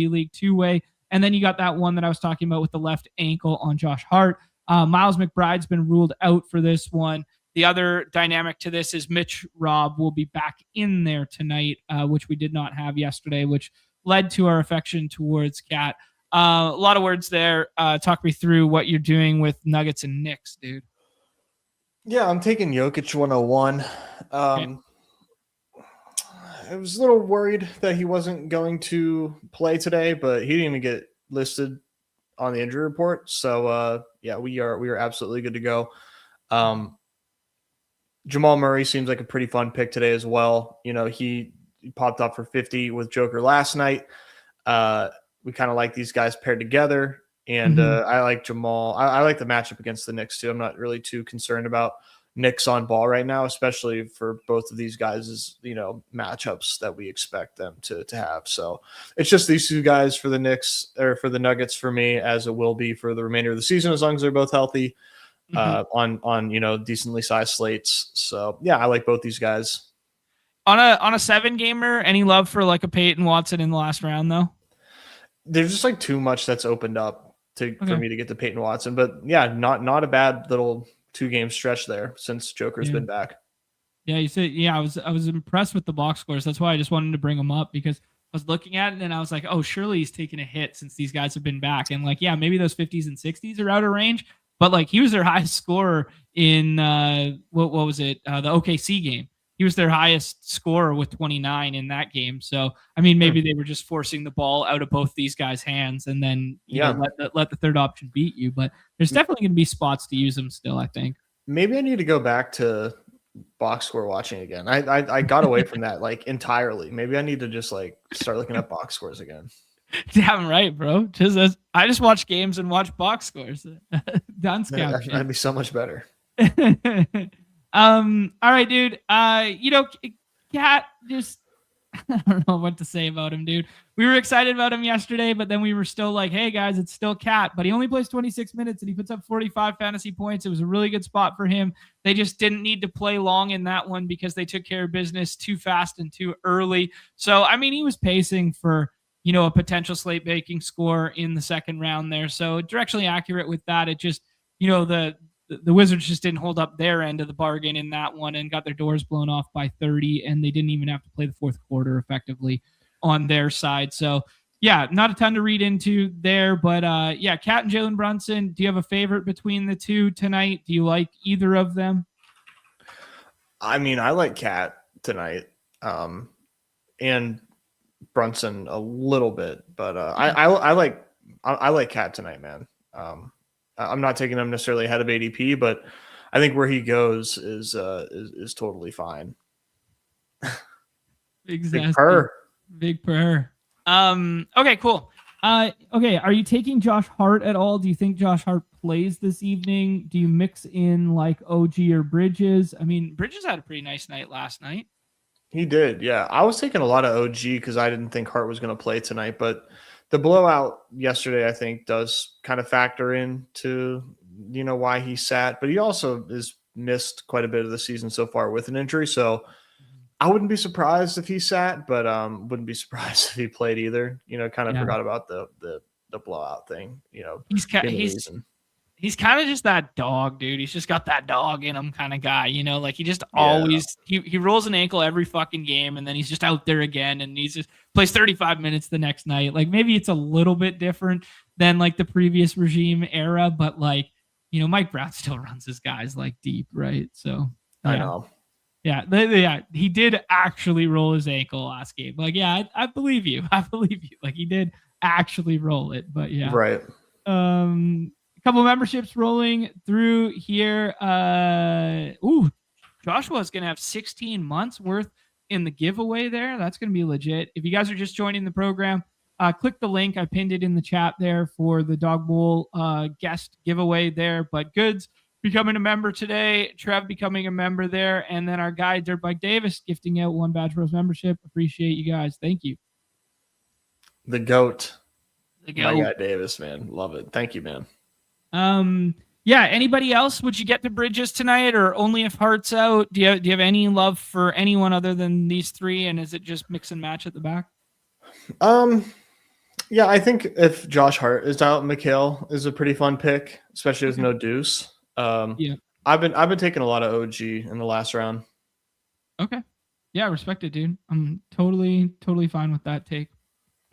League 2-way. And then you got that one that I was talking about with the left ankle on Josh Hart. Miles McBride's been ruled out for this one. The other dynamic to this is Mitch Robb will be back in there tonight, which we did not have yesterday, which led to our affection towards Cat. A lot of words there. Talk me through what you're doing with Nuggets and Knicks, dude. Yeah, I'm taking Jokic 101. Okay. I was a little worried that he wasn't going to play today, but he didn't even get listed on the injury report. So we are absolutely good to go. Jamal Murray seems like a pretty fun pick today as well. You know, he popped up for 50 with Joker last night. We kind of like these guys paired together, and I like Jamal. I like the matchup against the Knicks too. I'm not really too concerned about Knicks on ball right now, especially for both of these guys' matchups that we expect them to have. So it's just these 2 guys for the Knicks, or for the Nuggets for me, as it will be for the remainder of the season, as long as they're both healthy on decently sized slates. So yeah, I like both these guys. On a 7-gamer, any love for like a Peyton Watson in the last round though? There's just like too much that's opened up for me to get to Peyton Watson, but yeah, not a bad little 2-game stretch there since Joker's been back. Yeah, you said, I was impressed with the box scores. That's why I just wanted to bring them up, because I was looking at it and I was like, oh, surely he's taking a hit since these guys have been back. And like, yeah, maybe those 50s and 60s are out of range, but like he was their highest scorer in what was it? The OKC game. He was their highest scorer with 29 in that game. So, I mean, maybe they were just forcing the ball out of both these guys' hands and then let the third option beat you. But there's definitely going to be spots to use them still, I think. Maybe I need to go back to box score watching again. I got away from that like entirely. Maybe I need to just like start looking at box scores again. Damn right, bro. I just watch games and watch box scores. Done scout. That'd be so much better. All right, dude. Cat, just I don't know what to say about him, dude. We were excited about him yesterday, but then we were still like, hey, guys, it's still Cat. But he only plays 26 minutes, and he puts up 45 fantasy points. It was a really good spot for him. They just didn't need to play long in that one because they took care of business too fast and too early. So, I mean, he was pacing for, a potential slate baking score in the second round there. So directionally accurate with that. It just, the Wizards just didn't hold up their end of the bargain in that one and got their doors blown off by 30, and they didn't even have to play the fourth quarter effectively on their side. So, yeah, not a ton to read into there, but Cat and Jalen Brunson, do you have a favorite between the two tonight? Do you like either of them? I mean, I like Cat tonight, and Brunson a little bit, but I like Cat tonight, man. I'm not taking him necessarily ahead of ADP, but I think where he goes is totally fine. Exactly. Big purr. Okay, cool. Okay, are you taking Josh Hart at all? Do you think Josh Hart plays this evening? Do you mix in like OG or Bridges? I mean, Bridges had a pretty nice night last night. He did, yeah. I was taking a lot of OG because I didn't think Hart was going to play tonight, but the blowout yesterday, I think, does kind of factor into, why he sat. But he also has missed quite a bit of the season so far with an injury. So I wouldn't be surprised if he sat, but wouldn't be surprised if he played either. Forgot about the blowout thing. He's kind of just that dog, dude. He's just got that dog in him kind of guy, like he just always, he rolls an ankle every fucking game, and then he's just out there again, and he's just plays 35 minutes the next night. Like maybe it's a little bit different than like the previous regime era, but like, Mike Brown still runs his guys like deep, right? So I know. Yeah, he did actually roll his ankle last game. Like, yeah, I believe you. I believe you. Like he did actually roll it, but yeah. Right. Couple memberships rolling through here. Joshua's gonna have 16 months worth in the giveaway there. That's gonna be legit. If you guys are just joining the program, click the link. I pinned it in the chat there for the Dog Bowl guest giveaway there. But Goods becoming a member today, Trev becoming a member there, and then our guy Dirtbike Davis gifting out 1 Badge Bros membership. Appreciate you guys. Thank you. The GOAT. My guy Davis, man. Love it. Thank you, man. Anybody else? Would you get to Bridges tonight, or only if Hart's out? Do you have any love for anyone other than these three, and is it just mix and match at the back? Yeah, I think if Josh Hart is out, Mikhail is a pretty fun pick, especially with no deuce. I've been taking a lot of OG in the last round. Okay. Yeah, respect it, dude. I'm totally fine with that take.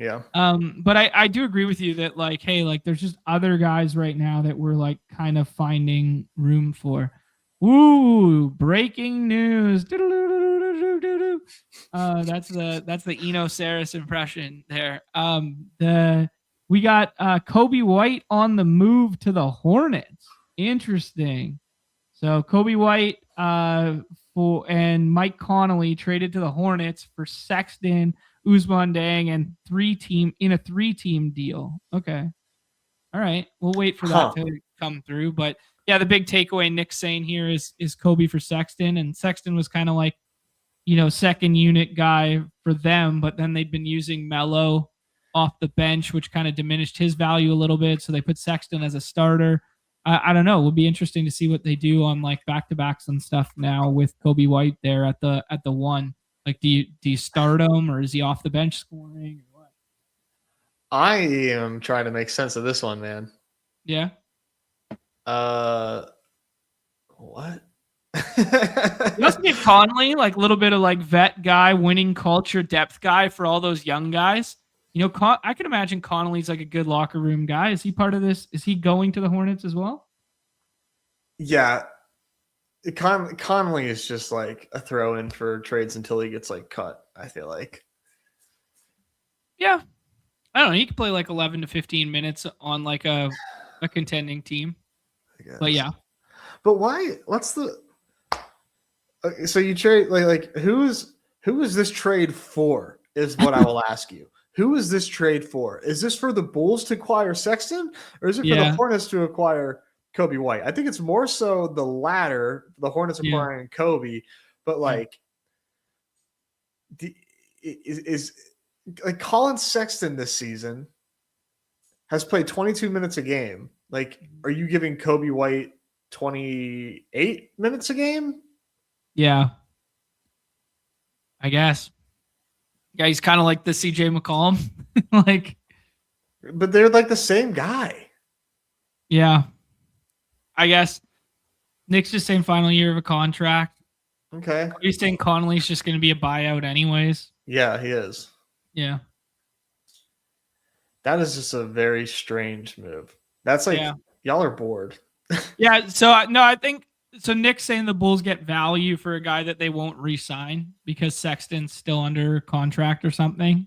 Yeah. But I do agree with you that like, hey, like there's just other guys right now that we're like kind of finding room for. Ooh, breaking news. That's the Eno Saris impression there. We got Kobe White on the move to the Hornets. Interesting. So Kobe White and Mike Connolly traded to the Hornets for Sexton, Ousmane Deng, and a three-team deal. Okay. All right. We'll wait for that to come through. But yeah, the big takeaway Nick's saying here is Kobe for Sexton. And Sexton was kind of like, second unit guy for them, but then they'd been using Melo off the bench, which kind of diminished his value a little bit. So they put Sexton as a starter. I don't know. It would be interesting to see what they do on like back-to-backs and stuff now with Kobe White there at the one. Like, do you start him, or is he off the bench scoring, or what? I am trying to make sense of this one, man. Yeah. What? You must be Conley, like a little bit of like vet guy, winning culture, depth guy for all those young guys. I can imagine Connolly's like a good locker room guy. Is he part of this? Is he going to the Hornets as well? Yeah. Conley is just like a throw in for trades until he gets like cut, I feel like. Yeah. I don't know. He could play like 11 to 15 minutes on like a contending team. But yeah. But why? What's the... So you trade like who is this trade for is what I will ask you. Who is this trade for? Is this for the Bulls to acquire Sexton, or is it for the Hornets to acquire Kobe White? I think it's more so the latter, the Hornets acquiring Kobe, but like is like Colin Sexton this season has played 22 minutes a game. Like, are you giving Kobe White 28 minutes a game? Yeah. I guess. Yeah, he's kind of like the CJ McCollum. Like, but they're like the same guy. Yeah. I guess Nick's just saying final year of a contract. Okay. Are you saying Connolly's just going to be a buyout anyways? Yeah, he is. Yeah. That is just a very strange move. That's like, y'all are bored. Yeah. So, no, I think so. Nick's saying the Bulls get value for a guy that they won't re-sign because Sexton's still under contract or something.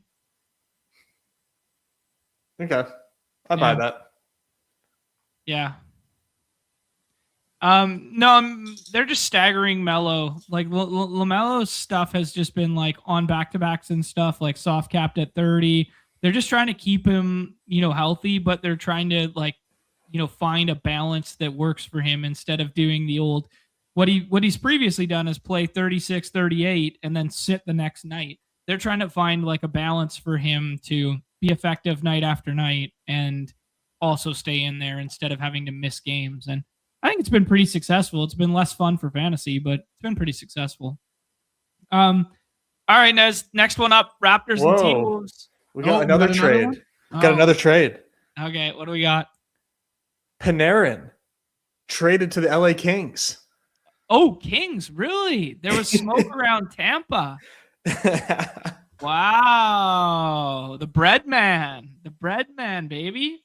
Okay. I buy that. Yeah. No, they're just staggering Melo. Like LaMelo's stuff has just been like on back-to-backs and stuff, like soft capped at 30. They're just trying to keep him, healthy, but they're trying to find a balance that works for him instead of doing the old what he's previously done is play 36, 38 and then sit the next night. They're trying to find like a balance for him to be effective night after night and also stay in there instead of having to miss games. And I think it's been pretty successful. It's been less fun for fantasy, but it's been pretty successful. All right, Nez, next one up, Raptors and T-Wolves. We got another trade. Got another trade. Okay, what do we got? Panarin traded to the LA Kings. Oh, Kings, really? There was smoke around Tampa. Wow. The bread man, baby.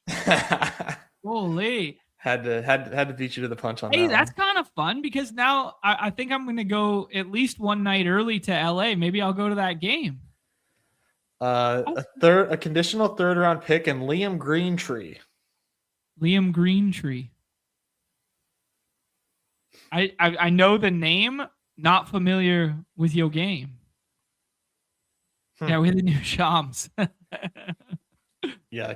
Holy. Had to beat you to the punch on that. Hey, that's kind of fun because now I think I'm going to go at least one night early to LA. Maybe I'll go to that game. A conditional third round pick and Liam Greentree. Liam Greentree. I know the name, not familiar with your game. Yeah, we're the new Shams. Yeah,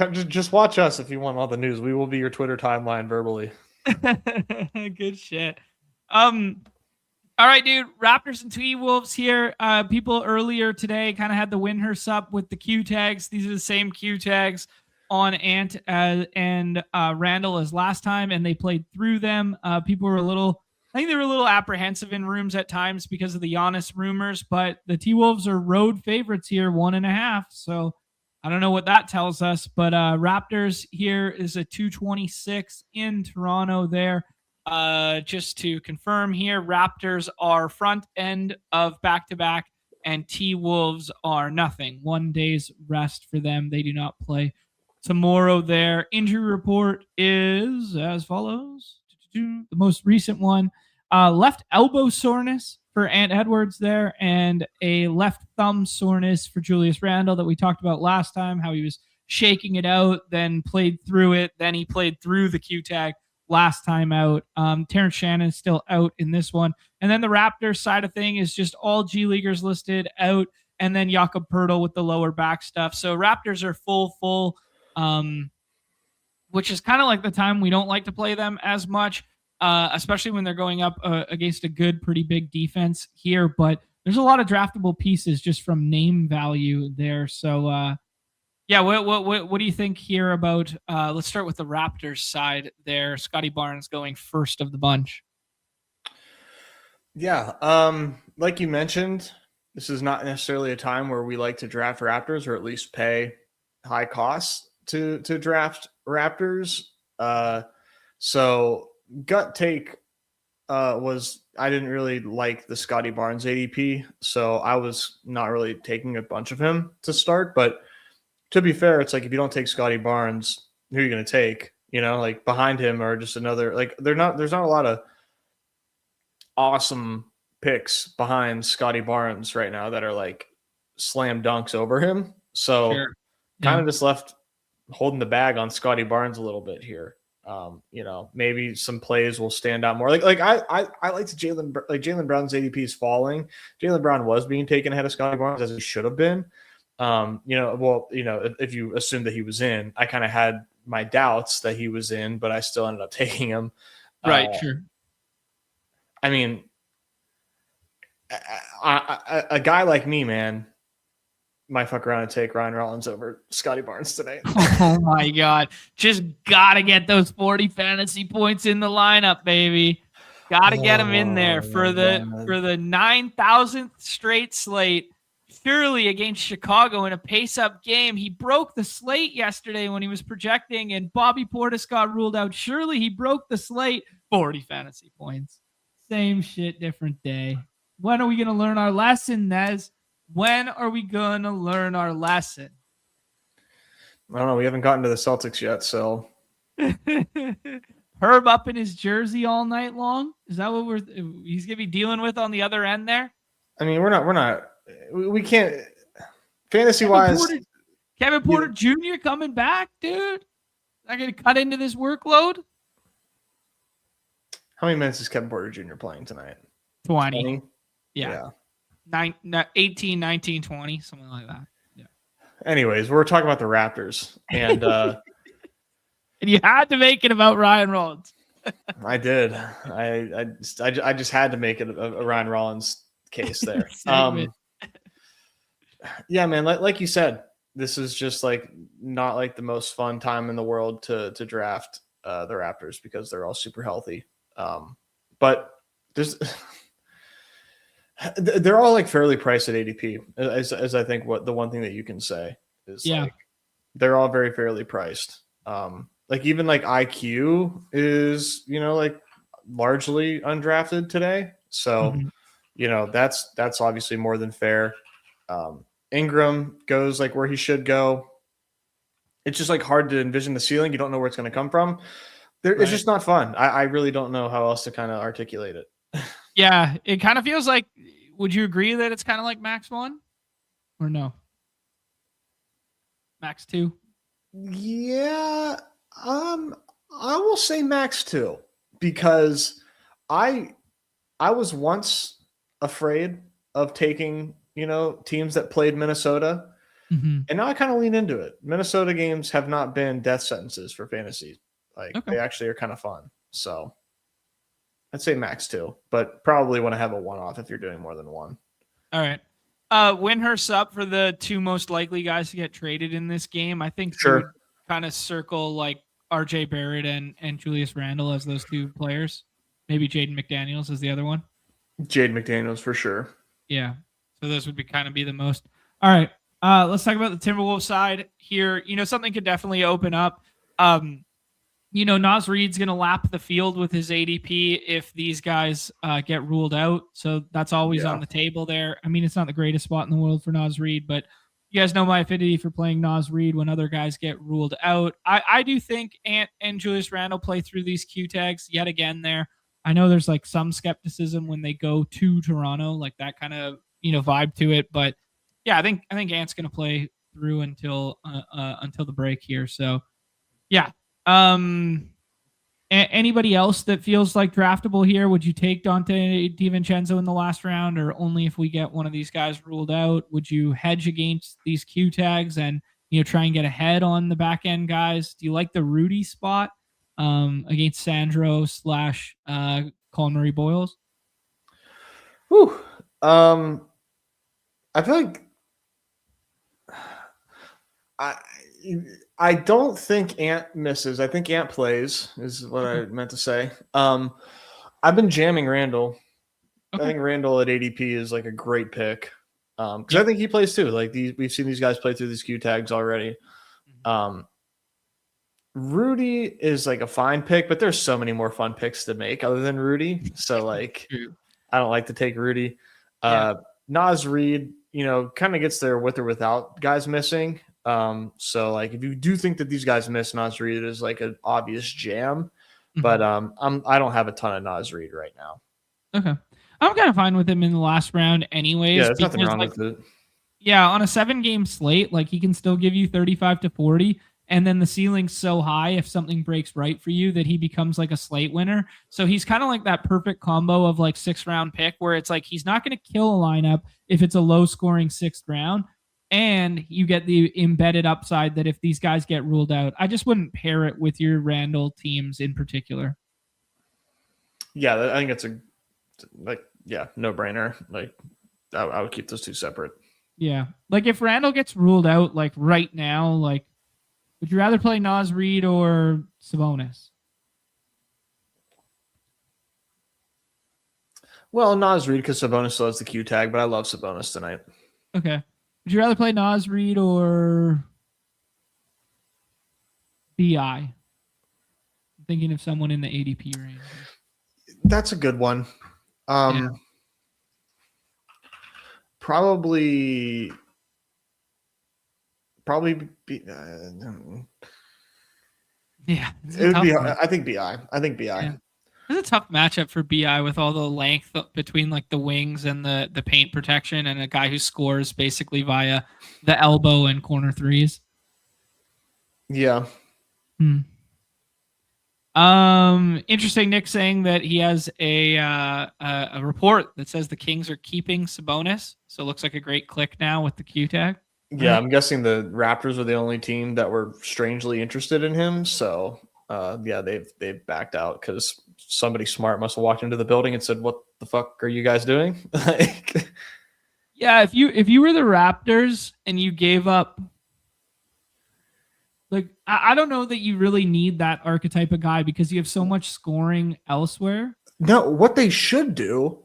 just watch us if you want all the news. We will be your Twitter timeline verbally. Good shit. All right, dude. Raptors and T-Wolves here. People earlier today kind of had the win her sup with the Q tags. These are the same Q tags on Ant and Randall as last time, and they played through them. People were I think they were a little apprehensive in rooms at times because of the Giannis rumors, but the T-Wolves are road favorites here, 1.5. So I don't know what that tells us, but Raptors here is a 226 in Toronto there. Just to confirm here, Raptors are front end of back-to-back and T-Wolves are nothing. 1 day's rest for them. They do not play tomorrow there. Injury report is as follows. The most recent one, left elbow soreness for Ant Edwards there and a left thumb soreness for Julius Randle that we talked about last time, how he was shaking it out, then played through it, then he played through the Q tag last time out. Terrence Shannon is still out in this one. And then the Raptors side of thing is just all G Leaguers listed out, and then Jakob Poeltl with the lower back stuff. So Raptors are full, which is kind of like the time we don't like to play them as much, especially when they're going up against a good, pretty big defense here. But there's a lot of draftable pieces just from name value there. So, yeah, what do you think here about? Let's start with the Raptors side there. Scotty Barnes going first of the bunch. Yeah, like you mentioned, this is not necessarily a time where we like to draft Raptors or at least pay high costs to draft Raptors. So gut take was I didn't really like the Scotty Barnes ADP, so I was not really taking a bunch of him to start. But to be fair, it's like if you don't take Scotty Barnes, who are you going to take? Like behind him or just another. Like there's not a lot of awesome picks behind Scotty Barnes right now that are like slam dunks over him. So kind of just left holding the bag on Scotty Barnes a little bit here. Maybe some plays will stand out more. Like I like Jaylen Brown's ADP is falling. Jaylen Brown was being taken ahead of Scotty Barnes as he should have been. If you assume that he was in, I kind of had my doubts that he was in, but I still ended up taking him. Right. Sure. I mean, a guy like me, man, might fuck around and take Ryan Rollins over Scotty Barnes tonight. Oh my God. Just got to get those 40 fantasy points in the lineup, baby. Got to get them in there for the 9,000th straight slate. Surely against Chicago in a pace-up game. He broke the slate yesterday when he was projecting, and Bobby Portis got ruled out. Surely he broke the slate. 40 fantasy points. Same shit, different day. When are we going to learn our lesson, Nez? When are we going to learn our lesson? I don't know. We haven't gotten to the Celtics yet, so. Herb up in his jersey all night long? Is that what he's going to be dealing with on the other end there? I mean, we can't, fantasy-wise. Kevin Porter Jr. coming back, dude? Not going to cut into this workload? How many minutes is Kevin Porter Jr. playing tonight? 20. Yeah. 18, 19, 20, something like that. Yeah. Anyways, we're talking about the Raptors. And and you had to make it about Ryan Rollins. I did. I just had to make it a Ryan Rollins case there. Yeah, man, like you said, this is just like not like the most fun time in the world to draft the Raptors because they're all super healthy. But they're all like fairly priced at ADP, as I think the one thing that you can say is like they're all very fairly priced. Like even like IQ is, like largely undrafted today. So, that's obviously more than fair. Ingram goes like where he should go. It's just like hard to envision the ceiling. You don't know where it's going to come from. It's just not fun. I really don't know how else to kind of articulate it. Yeah, it kind of feels like, would you agree that it's kind of like Max 1 or no? Max 2? Yeah, I will say Max 2 because I was once afraid of taking, teams that played Minnesota. Mm-hmm. And now I kind of lean into it. Minnesota games have not been death sentences for fantasy. They actually are kind of fun. So I'd say Max 2, but probably want to have a one-off if you're doing more than one. All right. Winhurst up for the two most likely guys to get traded in this game. I think sure. Kind of circle like RJ Barrett and Julius Randle as those two players. Maybe Jaden McDaniels is the other one. Jaden McDaniels for sure. Yeah. So those would be the most. All right. Let's talk about the Timberwolves side here. Something could definitely open up. Naz Reid's going to lap the field with his ADP if these guys get ruled out. So that's always on the table there. I mean, it's not the greatest spot in the world for Naz Reid, but you guys know my affinity for playing Naz Reid when other guys get ruled out. I do think Ant and Julius Randle play through these Q tags yet again there. I know there's like some skepticism when they go to Toronto, like that kind of, vibe to it. But yeah, I think Ant's going to play through until the break here. So yeah. Anybody else that feels like draftable here? Would you take Dante DiVincenzo in the last round, or only if we get one of these guys ruled out? Would you hedge against these Q tags and try and get ahead on the back end guys? Do you like the Rudy spot against Sandro / Colin Murray Boyles? Whew. I feel like I don't think Ant misses. I think Ant plays is what I meant to say. I've been jamming Randall. Okay. I think Randall at ADP is like a great pick because I think he plays too. Like we've seen these guys play through these Q tags already. Rudy is like a fine pick, but there's so many more fun picks to make other than Rudy. So like, I don't like to take Rudy. Naz Reid, kind of gets there with or without guys missing. So like if you do think that these guys miss, Naz Reid is like an obvious jam, but I don't have a ton of Naz Reid right now. Okay. I'm kind of fine with him in the last round anyways. Yeah, there's nothing wrong with it. Yeah, on a 7-game slate, like he can still give you 35 to 40, and then the ceiling's so high if something breaks right for you that he becomes like a slate winner. So he's kind of like that perfect combo of like 6th-round pick where it's like he's not going to kill a lineup if it's a low-scoring 6th round, and you get the embedded upside that if these guys get ruled out. I just wouldn't pair it with your Randall teams in particular. Yeah, I think it's no-brainer. Like I would keep those two separate. Yeah. Like if Randall gets ruled out like right now, like would you rather play Naz Reid or Sabonis? Well, Naz Reid because Sabonis still has the Q tag, but I love Sabonis tonight. Okay. Would you rather play Naz Reid or BI? I'm thinking of someone in the ADP range. That's a good one. Yeah. Probably be, Yeah. it would be. I think BI. Yeah. It's a tough matchup for BI with all the length between like the wings and the paint protection, and a guy who scores basically via the elbow and corner threes. Yeah. Interesting. Nick saying that he has a report that says the Kings are keeping Sabonis, so it looks like a great click now with the Q tag. Yeah, right? I'm guessing the Raptors were the only team that were strangely interested in him. So yeah, they've backed out because somebody smart must have walked into the building and said, "What the fuck are you guys doing?" Like, yeah, if you were the Raptors and you gave up. Like, I don't know that you really need that archetype of guy because you have so much scoring elsewhere. No, what they should do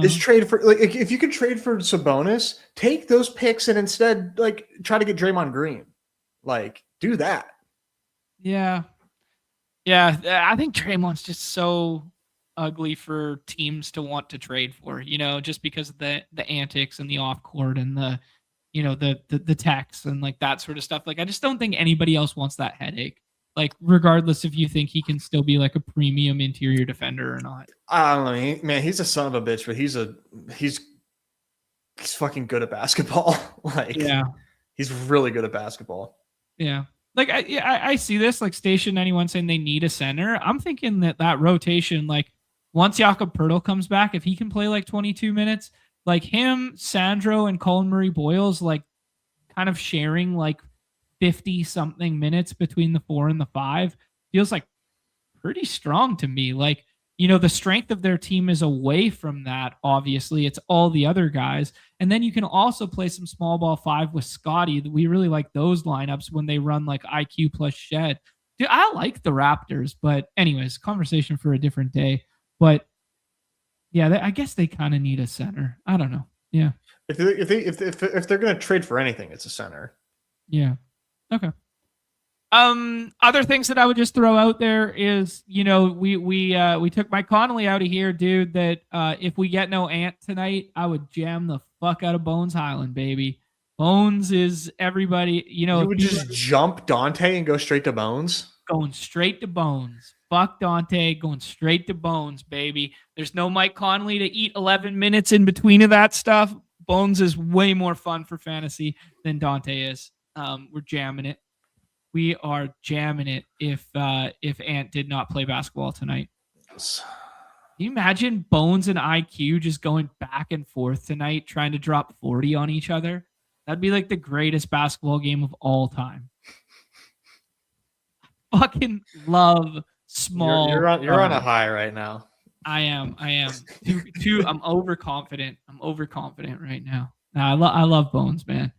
is trade for, like, if you could trade for Sabonis, take those picks and instead, like, try to get Draymond Green. Like, do that. Yeah. Yeah. I think Draymond's just so ugly for teams to want to trade for, just because of the antics and the off court and the text and like that sort of stuff. Like, I just don't think anybody else wants that headache. Like, regardless if you think he can still be like a premium interior defender or not. I don't know, man. He's a son of a bitch, but he's fucking good at basketball. Like, yeah, he's really good at basketball. Yeah. Like, I see this, like Station 91 saying they need a center. I'm thinking that rotation, like once Jakob Poeltl comes back, if he can play like 22 minutes, like him, Sandro, and Colin Murray-Boyles, like kind of sharing like 50 something minutes between the 4 and the 5 feels like pretty strong to me. Like, the strength of their team is away from that. Obviously, it's all the other guys. And then you can also play some small ball 5 with Scotty. We really like those lineups when they run like IQ plus Shed. Dude, I like the Raptors, but anyways, conversation for a different day. But yeah, I guess they kind of need a center. I don't know. Yeah. If they're gonna trade for anything, it's a center. Yeah. Okay. Other things that I would just throw out there is, we took Mike Connolly out of here, dude. That if we get no Ant tonight, I would jam the fuck out of Bones Highland, baby. Bones is everybody. You would just jump Dante and go straight to Bones. Going straight to Bones. Fuck Dante, going straight to Bones, baby. There's no Mike Conley to eat 11 minutes in between of that stuff. Bones is way more fun for fantasy than Dante is. We're jamming it. We are jamming it if Ant did not play basketball tonight. Yes. Can you imagine Bones and IQ just going back and forth tonight, trying to drop 40 on each other? That'd be like the greatest basketball game of all time. Fucking love small. You're on a high right now. I am. I'm overconfident. I'm overconfident right now. I love Bones, man.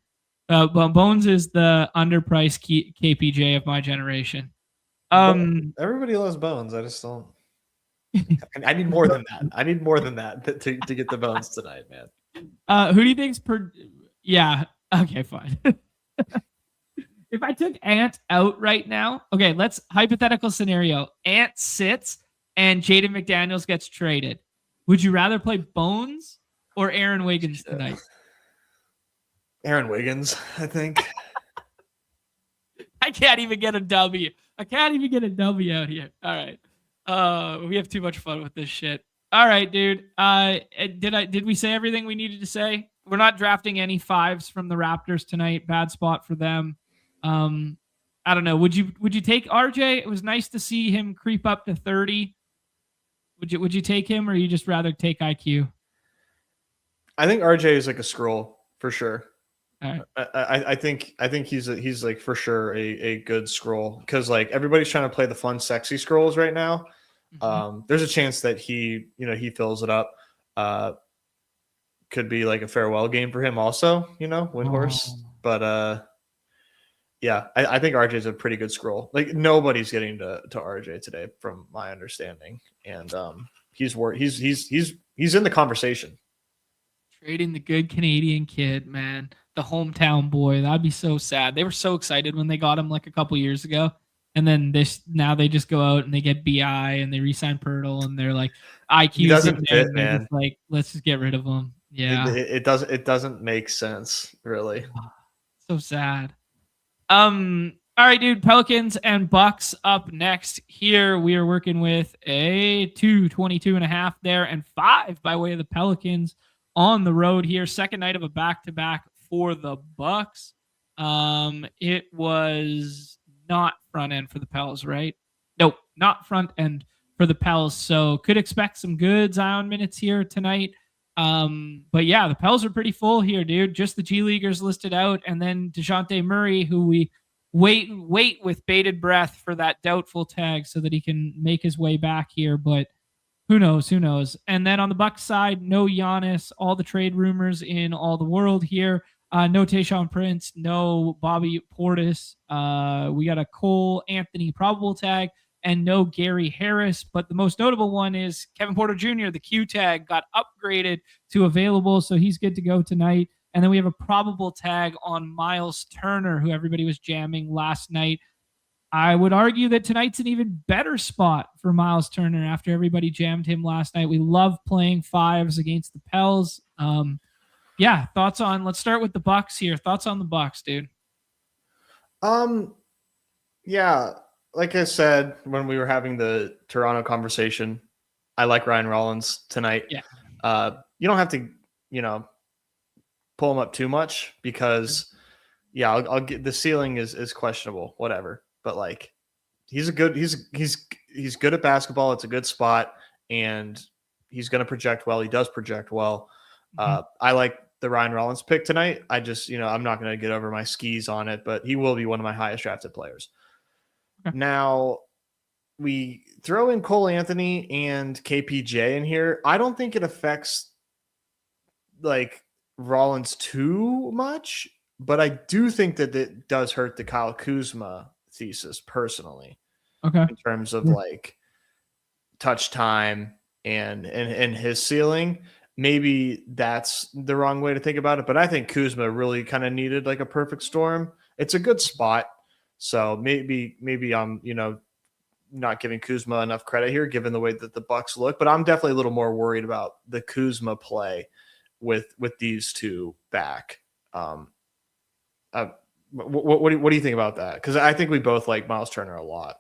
But Bones is the underpriced KPJ of my generation. Everybody loves Bones. I just don't. I need more than that. I need more than that to get the Bones tonight, man. Who do you think's per? Yeah. Okay. Fine. If I took Ant out right now, okay, let's hypothetical scenario. Ant sits and Jaden McDaniels gets traded. Would you rather play Bones or Aaron Wiggins tonight? Aaron Wiggins, I think. I can't even get a W. out here. All right. We have too much fun with this shit. All right, dude. Did we say everything we needed to say? We're not drafting any 5s from the Raptors tonight. Bad spot for them. I don't know. Would you take RJ? It was nice to see him creep up to 30. Would you take him, or you just rather take IQ? I think RJ is like a scroll for sure. Right. I think he's like for sure a good scroll, because like everybody's trying to play the fun, sexy scrolls right now. Mm-hmm. There's a chance that he fills it up. could be like a farewell game for him also, Windhorst. But yeah, I think RJ is a pretty good scroll. Like nobody's getting to RJ today, from my understanding, and he's in the conversation. Trading the good Canadian kid, man, the hometown boy. That'd be so sad. They were so excited when they got him like a couple years ago, and then now they just go out and they get Bi and they re-sign Pirtle, and they're like He doesn't fit, man. Just like, let's just get rid of him. Yeah, it doesn't make sense, really. So sad. All right, dude. Pelicans and Bucks up next. Here we are working with a 22.5 there and 5 by way of the Pelicans on the road here. Second night of a back-to-back for the Bucks. It was not front end for the Pels, right? Nope, not front end for the Pels. So could expect some good Zion minutes here tonight. But yeah, the Pels are pretty full here, dude. Just the G Leaguers listed out, and then DeJounte Murray, who we wait with bated breath for that doubtful tag so that he can make his way back here. But who knows? And then on the Bucks side, no Giannis, all the trade rumors in all the world here. No Tayshaun Prince, no Bobby Portis. We got a Cole Anthony probable tag, and no Gary Harris. But the most notable one is Kevin Porter Jr., the Q tag, got upgraded to available, so he's good to go tonight. And then we have a probable tag on Miles Turner, who everybody was jamming last night. I would argue that tonight's an even better spot for Miles Turner after everybody jammed him last night. We love playing fives against the Pels. Yeah, thoughts on, let's start with the Bucks here. Thoughts on the Bucks, dude? Yeah, like I said when we were having the Toronto conversation, I like Ryan Rollins tonight. Yeah. You don't have to, pull him up too much because, yeah, I'll get the ceiling is questionable, whatever. But like, he's good at basketball. It's a good spot, and he's going to project well. He does project well. I like the Ryan Rollins pick tonight. I just, I'm not going to get over my skis on it, but he will be one of my highest drafted players. Okay. Now, we throw in Cole Anthony and KPJ in here. I don't think it affects like Rollins too much, but I do think that it does hurt the Kyle Kuzma thesis personally. Okay. In terms of like touch time and his ceiling. Maybe that's the wrong way to think about it, but I think Kuzma really kind of needed like a perfect storm. It's a good spot. So maybe I'm, not giving Kuzma enough credit here, given the way that the Bucks look, but I'm definitely a little more worried about the Kuzma play with these two back. What do you think about that? Because I think we both like Miles Turner a lot.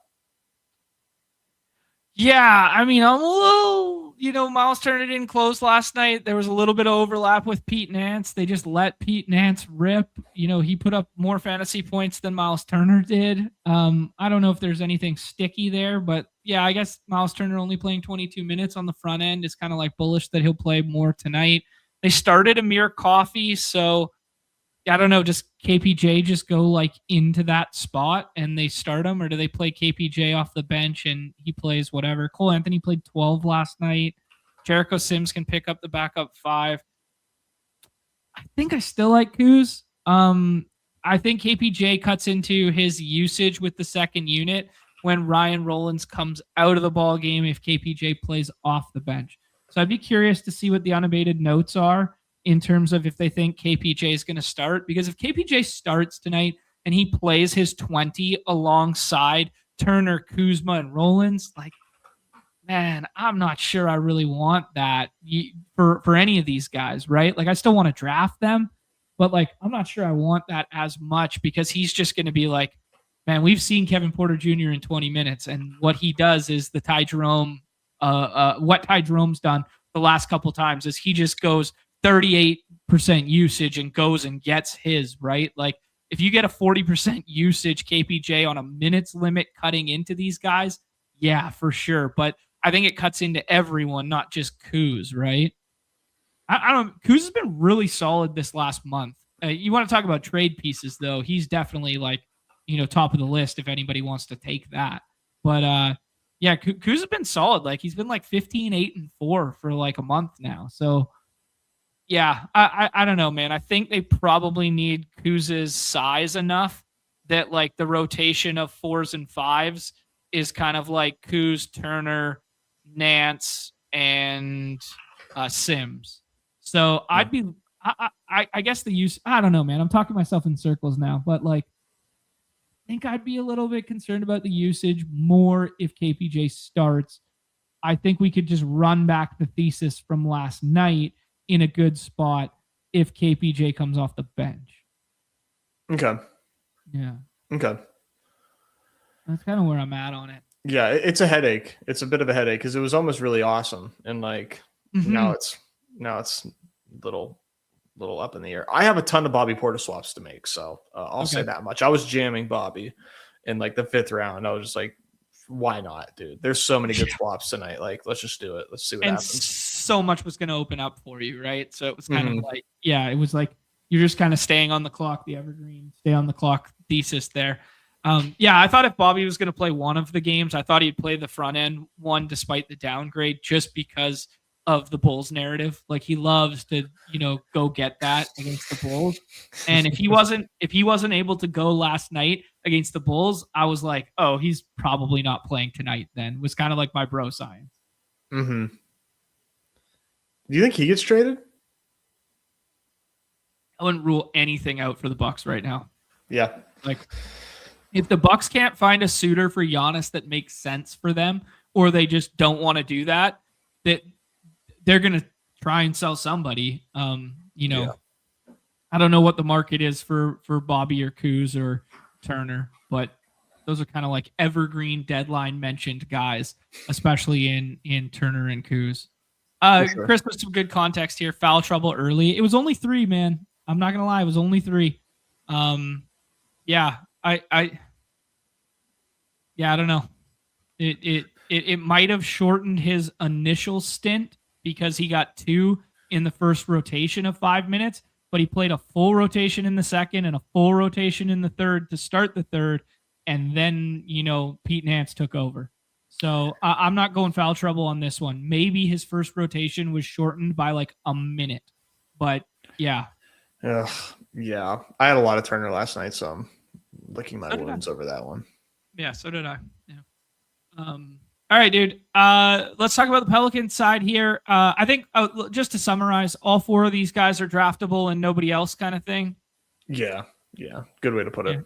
Yeah, I mean, I'm a little, Miles Turner didn't close last night. There was a little bit of overlap with Pete Nance. They just let Pete Nance rip. He put up more fantasy points than Miles Turner did. I don't know if there's anything sticky there, but yeah, I guess Miles Turner only playing 22 minutes on the front end is kind of like bullish that he'll play more tonight. They started Amir Coffey, so I don't know, does KPJ just go like into that spot and they start him, or do they play KPJ off the bench and he plays whatever? Cole Anthony played 12 last night. Jericho Sims can pick up the backup 5. I think I still like Kuz. I think KPJ cuts into his usage with the second unit when Ryan Rollins comes out of the ball game if KPJ plays off the bench. So I'd be curious to see what the unabated notes are in terms of if they think KPJ is going to start. Because if KPJ starts tonight and he plays his 20 alongside Turner, Kuzma, and Rollins, like, man, I'm not sure I really want that for any of these guys, right? Like, I still want to draft them, but like, I'm not sure I want that as much because he's just going to be like, man, we've seen Kevin Porter Jr. in 20 minutes, and what he does is the Ty Jerome, what Ty Jerome's done the last couple times is he just goes 38% usage and goes and gets his, right? Like, if you get a 40% usage KPJ on a minutes limit cutting into these guys, yeah, for sure. But I think it cuts into everyone, not just Kuz, right? I don't. Kuz has been really solid this last month. You want to talk about trade pieces, though? He's definitely like, top of the list if anybody wants to take that. But yeah, Kuz has been solid. Like, he's been like 15, 8, and 4 for like a month now. So Yeah, I don't know, man. I think they probably need Kuz's size enough that like the rotation of 4s and 5s is kind of like Kuz, Turner, Nance, and Sims. So I'd be, I guess the use. I don't know, man. I'm talking myself in circles now, but like, I think I'd be a little bit concerned about the usage more if KPJ starts. I think we could just run back the thesis from last night in a good spot if KPJ comes off the bench. Okay. Yeah. Okay. That's kind of where I'm at on it. Yeah, it's a headache. It's a bit of a headache because it was almost really awesome, and like now it's little up in the air. I have a ton of Bobby Portis swaps to make, so I'll say that much. I was jamming Bobby in like the 5th round. I was just like, why not, dude? There's so many good swaps tonight. Like, let's just do it. Let's see what happens. So much was going to open up for you, right? So it was kind of like, it was like you're just kind of staying on the clock, the evergreen, stay on the clock thesis there. I thought if Bobby was going to play one of the games, I thought he'd play the front end one despite the downgrade, just because of the Bulls narrative. Like he loves to, go get that against the Bulls. And if he wasn't able to go last night against the Bulls, I was like, oh, he's probably not playing tonight then. It was kind of like my bro science. Mm-hmm. Do you think he gets traded? I wouldn't rule anything out for the Bucks right now. Yeah. Like if the Bucks can't find a suitor for Giannis that makes sense for them, or they just don't want to do that, that they're going to try and sell somebody. I don't know what the market is for Bobby or Kuz or Turner, but those are kind of like evergreen deadline mentioned guys, especially in Turner and Kuz. Sure. Chris, with some good context here. Foul trouble early. It was only 3, man. I'm not gonna lie. It was only 3. I don't know. It might have shortened his initial stint because he got 2 in the first rotation of 5 minutes, but he played a full rotation in the second and a full rotation in the third to start the third. And then, Pete Nance took over. So I'm not going foul trouble on this one. Maybe his first rotation was shortened by like a minute, but yeah. Yeah. I had a lot of Turner last night, so I'm licking my wounds over that one. Yeah, so did I. Yeah. All right, dude. Let's talk about the Pelicans side here. I think just to summarize, all 4 of these guys are draftable and nobody else kind of thing. Yeah. Good way to put it.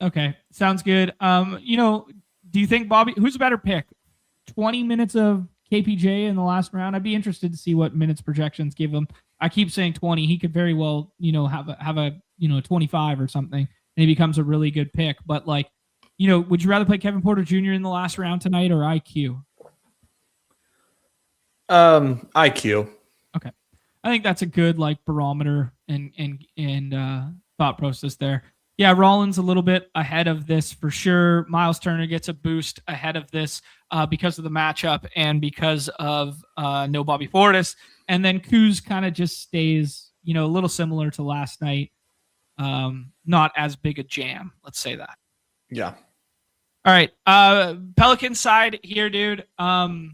Okay, sounds good. Do you think Bobby, who's a better pick? 20 minutes of KPJ in the last round? I'd be interested to see what minutes projections give him. I keep saying 20. He could very well, have a 25 or something, and he becomes a really good pick. But like, would you rather play Kevin Porter Jr. in the last round tonight or IQ? IQ. Okay, I think that's a good like barometer and thought process there. Yeah, Rollins a little bit ahead of this for sure. Miles Turner gets a boost ahead of this because of the matchup and because of no Bobby Portis. And then Kuz kind of just stays, a little similar to last night. Not as big a jam, let's say that. Yeah. All right. Pelican side here, dude. So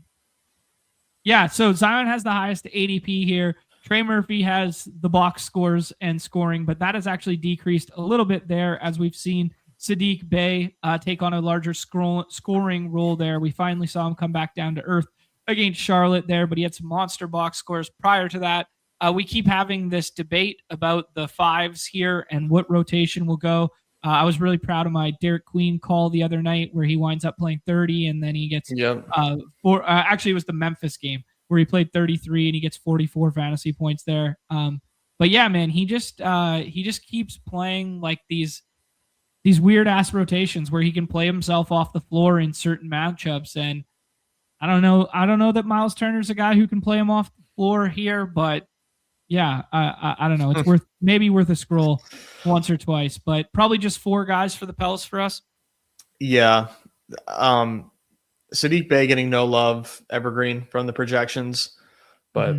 Zion has the highest ADP here. Trey Murphy has the box scores and scoring, but that has actually decreased a little bit there as we've seen Saddiq Bey take on a larger scoring role there. We finally saw him come back down to earth against Charlotte there, but he had some monster box scores prior to that. We keep having this debate about the 5s here and what rotation will go. I was really proud of my Derek Queen call the other night where he winds up playing 30 and then he gets actually it was the Memphis game where he played 33 and he gets 44 fantasy points there. But yeah, man, he just keeps playing like these weird ass rotations where he can play himself off the floor in certain matchups. And I don't know that Miles Turner's a guy who can play him off the floor here, but yeah, I don't know. It's worth a scroll once or twice, but probably just 4 guys for the Pels for us. Yeah. Saddiq Bey getting no love, evergreen from the projections, but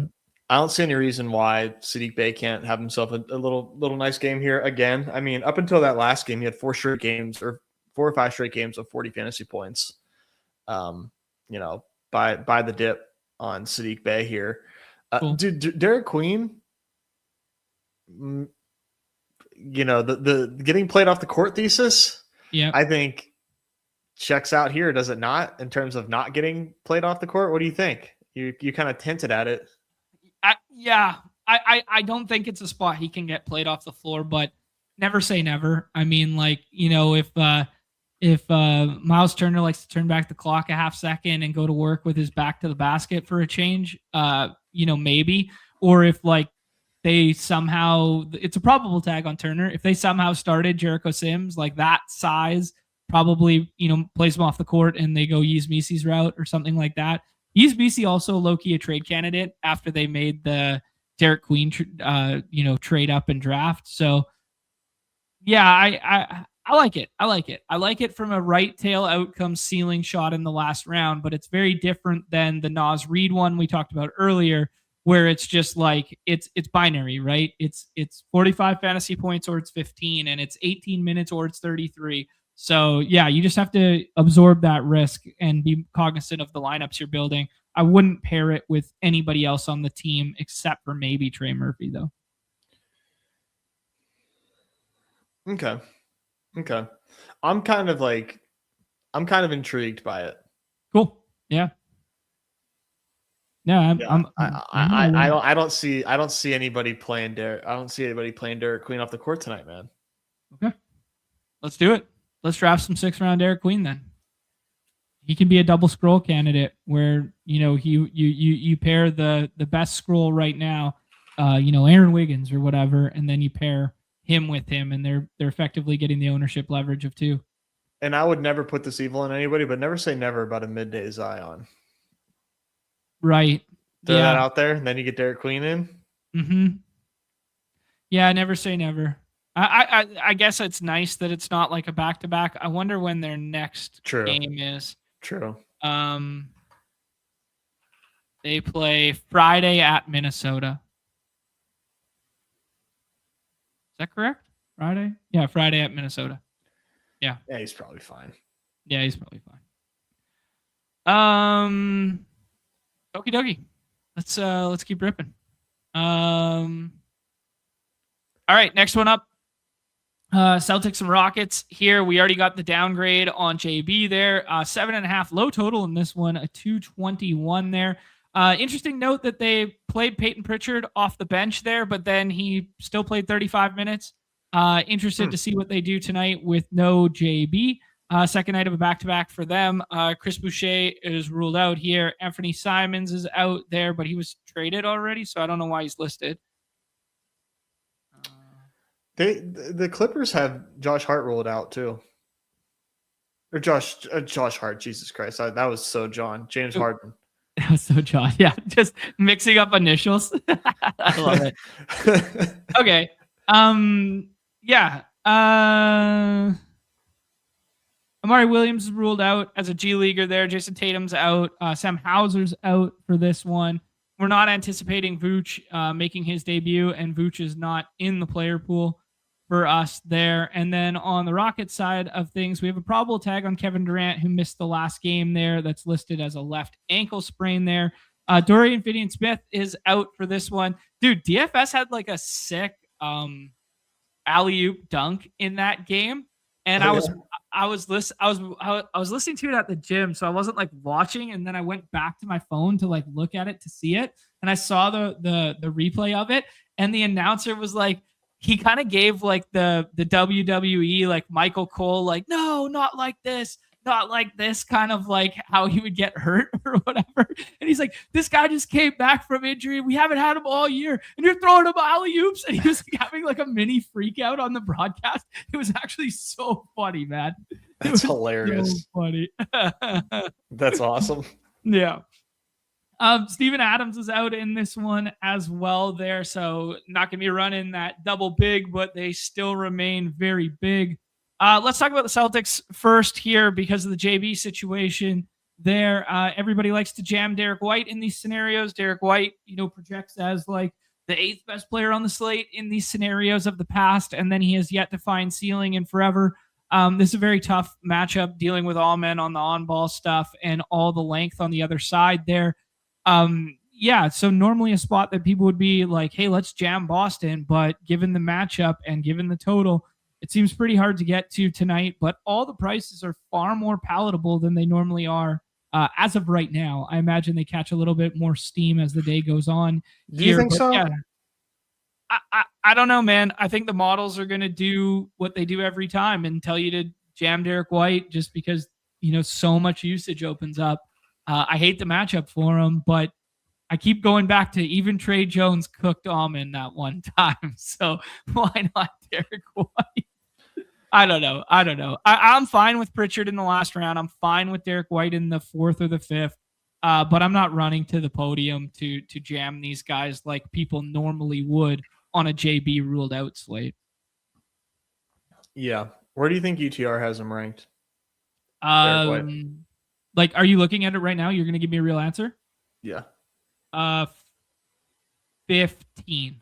I don't see any reason why Saddiq Bey can't have himself a little nice game here again. I mean, up until that last game, he had 4 or 5 straight games of 40 fantasy points. By the dip on Saddiq Bey here. Cool. Dude, Derek Queen the getting played off the court thesis, I think checks out here, does it not, in terms of not getting played off the court? What do you think? You kind of hinted at it. I don't think it's a spot he can get played off the floor, but never say never. I mean, like, if Miles Turner likes to turn back the clock a half second and go to work with his back to the basket for a change, maybe. Or if like they somehow, it's a probable tag on Turner, if they somehow started Jericho Sims, like that size, probably, plays him off the court and they go Yves Missy's route or something like that. Yves Missy also low-key a trade candidate after they made the Derek Queen, trade up and draft. So yeah, I like it. I like it from a right tail outcome ceiling shot in the last round, but it's very different than the Naz Reid one we talked about earlier, where it's just like it's binary, right? It's 45 fantasy points or it's 15, and it's 18 minutes or it's 33. So yeah, you just have to absorb that risk and be cognizant of the lineups you're building. I wouldn't pair it with anybody else on the team except for maybe Trey Murphy, though. Okay. I'm kind of intrigued by it. Cool. Yeah. Yeah. I don't see anybody playing Derek. I don't see anybody playing Derek Queen off the court tonight, man. Okay. Let's do it. Let's draft some 6th round Derek Queen then. He can be a double scroll candidate where, you pair the best scroll right now, Aaron Wiggins or whatever, and then you pair him with him, and they're effectively getting the ownership leverage of 2. And I would never put this evil on anybody, but never say never about a midday Zion. Right. Throw that out there, and then you get Derek Queen in. Mm-hmm. Yeah, never say never. I guess it's nice that it's not like a back-to-back. I wonder when their next game is. True. They play Friday at Minnesota. Is that correct? Friday? Yeah, Friday at Minnesota. Yeah. Yeah, he's probably fine. Yeah, he's probably fine. Okie dokie. Let's keep ripping. All right, next one up. Celtics and Rockets here. We already got the downgrade on JB there. 7.5 low total in this one, a 221 there. Interesting note that they played Peyton Pritchard off the bench there, but then he still played 35 minutes. Interested to see what they do tonight with no JB. Second night of a back-to-back for them. Chris Boucher is ruled out here. Anthony Simons is out there, but he was traded already, so I don't know why he's listed. The Clippers have Josh Hart ruled out too. Or Josh Hart, Jesus Christ. That was so John. James Harden. That was so John. Yeah, just mixing up initials. I love it. Okay. Yeah. Amari Williams is ruled out as a G Leaguer there. Jason Tatum's out. Sam Hauser's out for this one. We're not anticipating Vooch making his debut, and Vooch is not in the player pool for us there. And then on the Rockets side of things, we have a probable tag on Kevin Durant, who missed the last game there. That's listed as a left ankle sprain there. Dorian Finney-Smith is out for this one. Dude, DFS had like a sick alley-oop dunk in that game. And I was listening to it at the gym, so I wasn't like watching, and then I went back to my phone to like look at it to see it, and I saw the replay of it, and the announcer was like, he kind of gave like the WWE like Michael Cole, like, no, not like this, kind of like how he would get hurt or whatever. And he's like, this guy just came back from injury. We haven't had him all year, and you're throwing him alley-oops. And he was like, having like a mini freak out on the broadcast. It was actually so funny, man. That's hilarious. So funny. That's awesome. Yeah. Steven Adams is out in this one as well there. So not going to be running that double big, but they still remain very big. Let's talk about the Celtics first here because of the JB situation there. Everybody likes to jam Derek White in these scenarios. Derek White, projects as like the 8th best player on the slate in these scenarios of the past, and then he has yet to find ceiling in forever. This is a very tough matchup dealing with all men on the on-ball stuff and all the length on the other side there. yeah, so normally a spot that people would be like, hey, let's jam Boston. But given the matchup and given the total, it seems pretty hard to get to tonight. But all the prices are far more palatable than they normally are as of right now. I imagine they catch a little bit more steam as the day goes on. Do you think so? Yeah, I don't know, man. I think the models are going to do what they do every time and tell you to jam Derek White just because, so much usage opens up. I hate the matchup for him, but I keep going back to even Trey Jones cooked Almond that one time. So why not Derek White? I don't know. I'm fine with Pritchard in the last round. I'm fine with Derek White in the 4th or the 5th. But I'm not running to the podium to jam these guys like people normally would on a JB ruled out slate. Yeah. Where do you think UTR has him ranked? Like, are you looking at it right now? You're going to give me a real answer? Yeah. 15.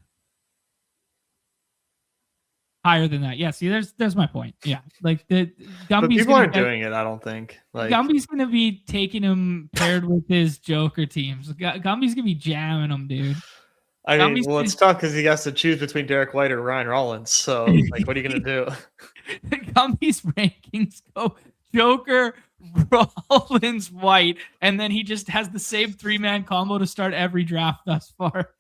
Higher than that. Yeah, see, there's my point. Yeah. Like the Gumby's, but people aren't doing it, I don't think. Like Gumby's gonna be taking him paired with his Joker teams. Gumby's gonna be jamming him, dude. I mean, well, it's tough because he has to choose between Derek White or Ryan Rollins. So, like, what are you gonna do? Gumby's rankings go Joker, Rollins, White, and then he just has the same 3-man combo to start every draft thus far.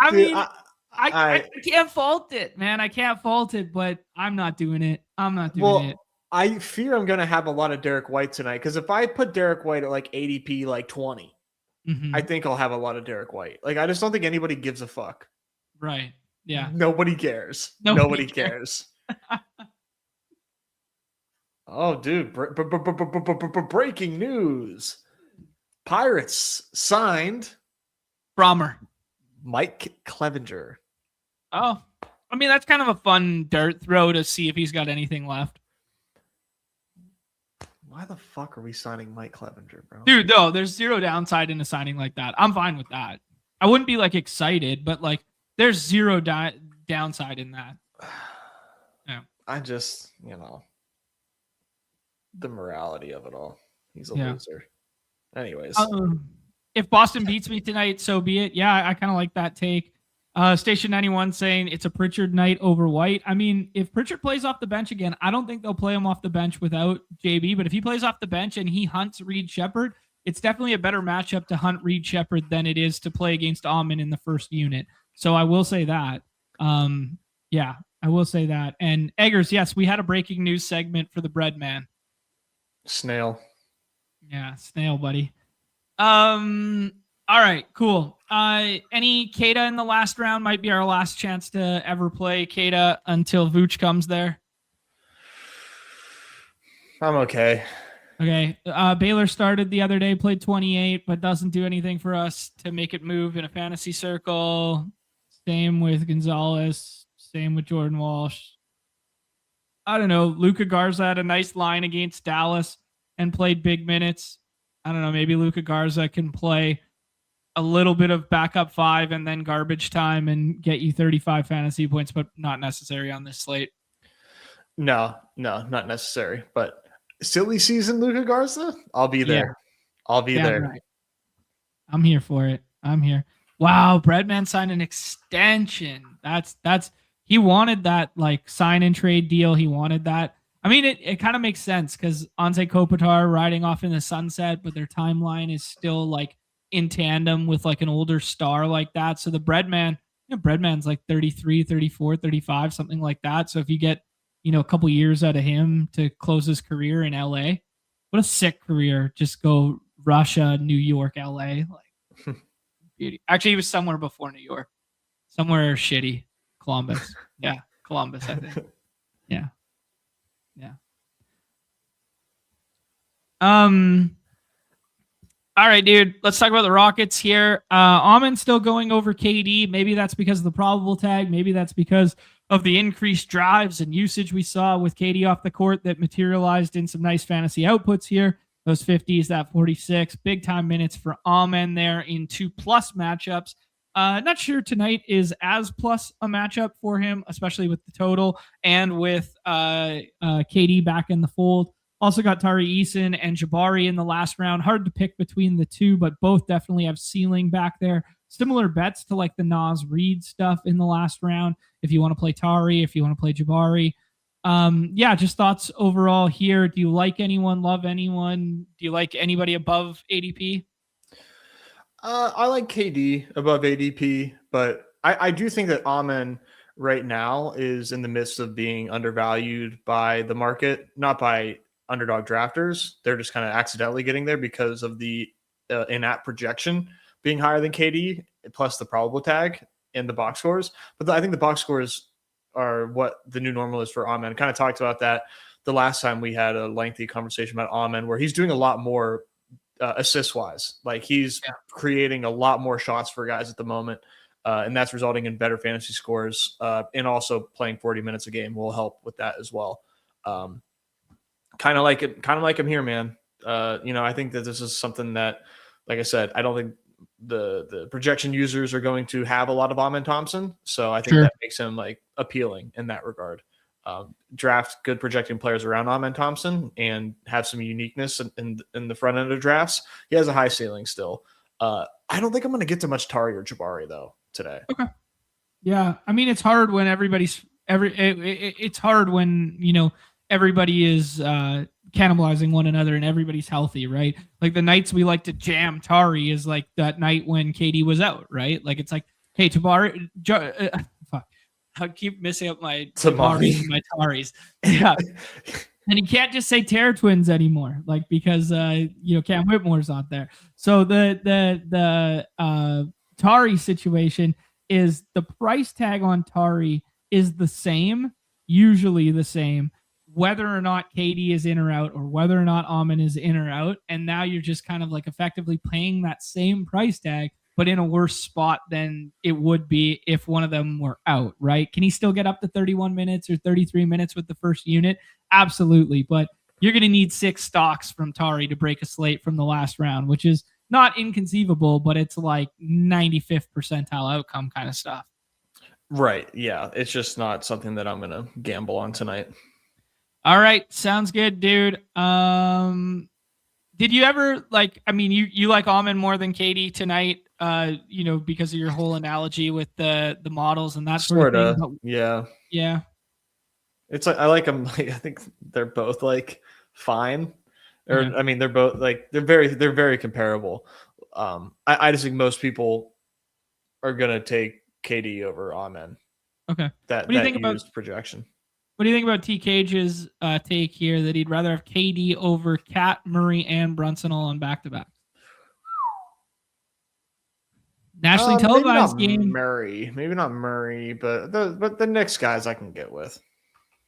I mean, I can't fault it, man. I can't fault it, but I'm not doing it. It. I fear I'm going to have a lot of Derek White tonight because if I put Derek White at like ADP like 20, I think I'll have a lot of Derek White. Like, I just don't think anybody gives a fuck. Right. Yeah. Nobody cares. Nobody cares. Oh, dude. Breaking news. Pirates signed Brommer. Mike Clevenger. Oh, I mean, that's kind of a fun dart throw to see if he's got anything left. Why the fuck are we signing Mike Clevenger, bro? Dude, no, there's zero downside in a signing like that. I'm fine with that. I wouldn't be like excited, but like there's zero downside in that. Yeah. I just, the morality of it all. He's a loser. Anyways. If Boston beats me tonight, so be it. Yeah, I kind of like that take. Station 91 saying it's a Pritchard night over White. I mean, if Pritchard plays off the bench again, I don't think they'll play him off the bench without JB. But if he plays off the bench and he hunts Reed Shepherd, it's definitely a better matchup to hunt Reed Shepherd than it is to play against Almond in the first unit. So I will say that. Yeah, I will say that. And Eggers, yes, we had a breaking news segment for the bread man. Snail. Yeah, snail, buddy. All right, cool. Any Kada in the last round might be our last chance to ever play Kada until Vooch comes there. I'm okay. Okay. Baylor started the other day, played 28, but doesn't do anything for us to make it move in a fantasy circle. Same with Gonzalez. Same with Jordan Walsh. I don't know. Luka Garza had a nice line against Dallas and played big minutes. I don't know. Maybe Luka Garza can play a little bit of backup 5 and then garbage time and get you 35 fantasy points, but not necessary on this slate. No, not necessary. But silly season Luka Garza, I'll be there. Yeah. I'll be there. Right. I'm here for it. I'm here. Wow, Breadman signed an extension. That's he wanted that like sign and trade deal. He wanted that. I mean, it kind of makes sense because Anze Kopitar riding off in the sunset, but their timeline is still like in tandem with like an older star like that. So the Breadman, Breadman's like 33, 34, 35, something like that. So if you get, a couple years out of him to close his career in LA, what a sick career. Just go Russia, New York, LA. Like beauty. Actually, he was somewhere before New York. Somewhere shitty. Columbus. Yeah, Columbus, I think. Yeah. All right, dude. Let's talk about the Rockets here. Amon still going over KD. Maybe that's because of the probable tag. Maybe that's because of the increased drives and usage we saw with KD off the court that materialized in some nice fantasy outputs here. Those 50s, that 46. Big time minutes for Amon there in 2+ matchups. Not sure tonight is as plus a matchup for him, especially with the total and with KD back in the fold. Also got Tari Eason and Jabari in the last round. Hard to pick between the two, but both definitely have ceiling back there. Similar bets to like the Nas Reed stuff in the last round. If you want to play Tari, if you want to play Jabari. Just thoughts overall here. Do you like anyone? Love anyone? Do you like anybody above ADP? I like KD above ADP, but I do think that Amen right now is in the midst of being undervalued by the market, not by underdog drafters. They're just kind of accidentally getting there because of the in-app projection being higher than KD, plus the probable tag and the box scores. But I think the box scores are what the new normal is for Amen. Kind of talked about that the last time we had a lengthy conversation about Amen, where he's doing a lot more assist wise. Like he's creating a lot more shots for guys at the moment. And that's resulting in better fantasy scores. And also playing 40 minutes a game will help with that as well. Kind of like him here, man. I think that this is something that, like I said, I don't think the projection users are going to have a lot of Amen Thompson. So I think that makes him like appealing in that regard. Draft good projecting players around Amen Thompson and have some uniqueness in the front end of drafts. He has a high ceiling still. I don't think I'm going to get to much Tari or Jabari though today. Okay. Yeah. I mean, it's hard when it's hard when, everybody is cannibalizing one another and everybody's healthy, right? Like the nights we like to jam Tari is like that night when KD was out, right? Like it's like, hey, Jabari, fuck. I keep missing up my Jabari and my Taris. Yeah. And you can't just say Terror Twins anymore, like because Cam Whitmore's not there. So the Tari situation is the price tag on Tari is usually the same, whether or not KD is in or out, or whether or not Amen is in or out. And now you're just kind of like effectively paying that same price tag, but in a worse spot than it would be if one of them were out, right? Can he still get up to 31 minutes or 33 minutes with the first unit? Absolutely. But you're going to need 6 stocks from Tari to break a slate from the last round, which is not inconceivable, but it's like 95th percentile outcome kind of stuff. Right. Yeah. It's just not something that I'm going to gamble on tonight. All right. Sounds good, dude. Did you ever you like Amen more than KD tonight, because of your whole analogy with the models and that sort of thing? Yeah. Yeah. It's like, I like them. Like, I think they're both like fine. They're both like, they're very comparable. I just think most people are going to take KD over Amen. Okay. What do you think about projection? What do you think about T. Cage's take here that he'd rather have KD over Cat, Murray, and Brunson all on back-to-back? Nationally televised game. Maybe not Murray, but the next guys I can get with.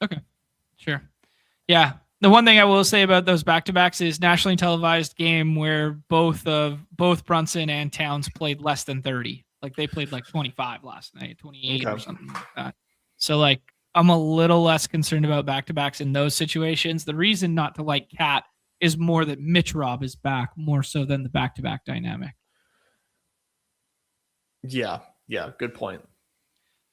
Okay, sure. Yeah, the one thing I will say about those back-to-backs is nationally televised game where both Brunson and Towns played less than 30. Like they played like 25 last night, 28 or something like that. So like, I'm a little less concerned about back-to-backs in those situations. The reason not to like Cat is more that Mitch Rob is back more so than the back-to-back dynamic. Yeah, good point.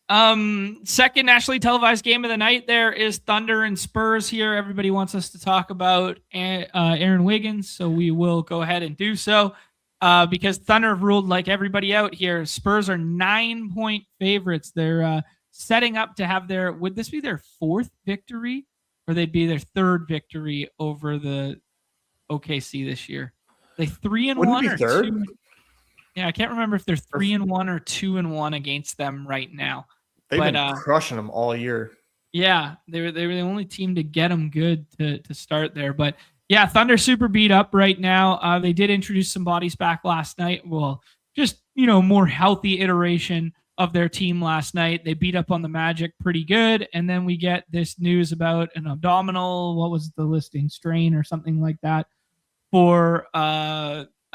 Second nationally televised game of the night there is Thunder and Spurs here. Everybody wants us to talk about Aaron Wiggins, so we will go ahead and do so because Thunder have ruled like everybody out here. Spurs are 9-point favorites. They're setting up to have would this be their 4th victory, or they'd be their 3rd victory over the OKC this year? They 3-1 or 2? Yeah, I can't remember if they're 3-1 or 2-1 against them right now. They've been crushing them all year. Yeah, they were the only team to get them good to start there. But yeah, Thunder super beat up right now. They did introduce some bodies back last night. Well, just more healthy iteration of their team last night. They beat up on the Magic pretty good. And then we get this news about an abdominal, what was the listing, strain or something like that for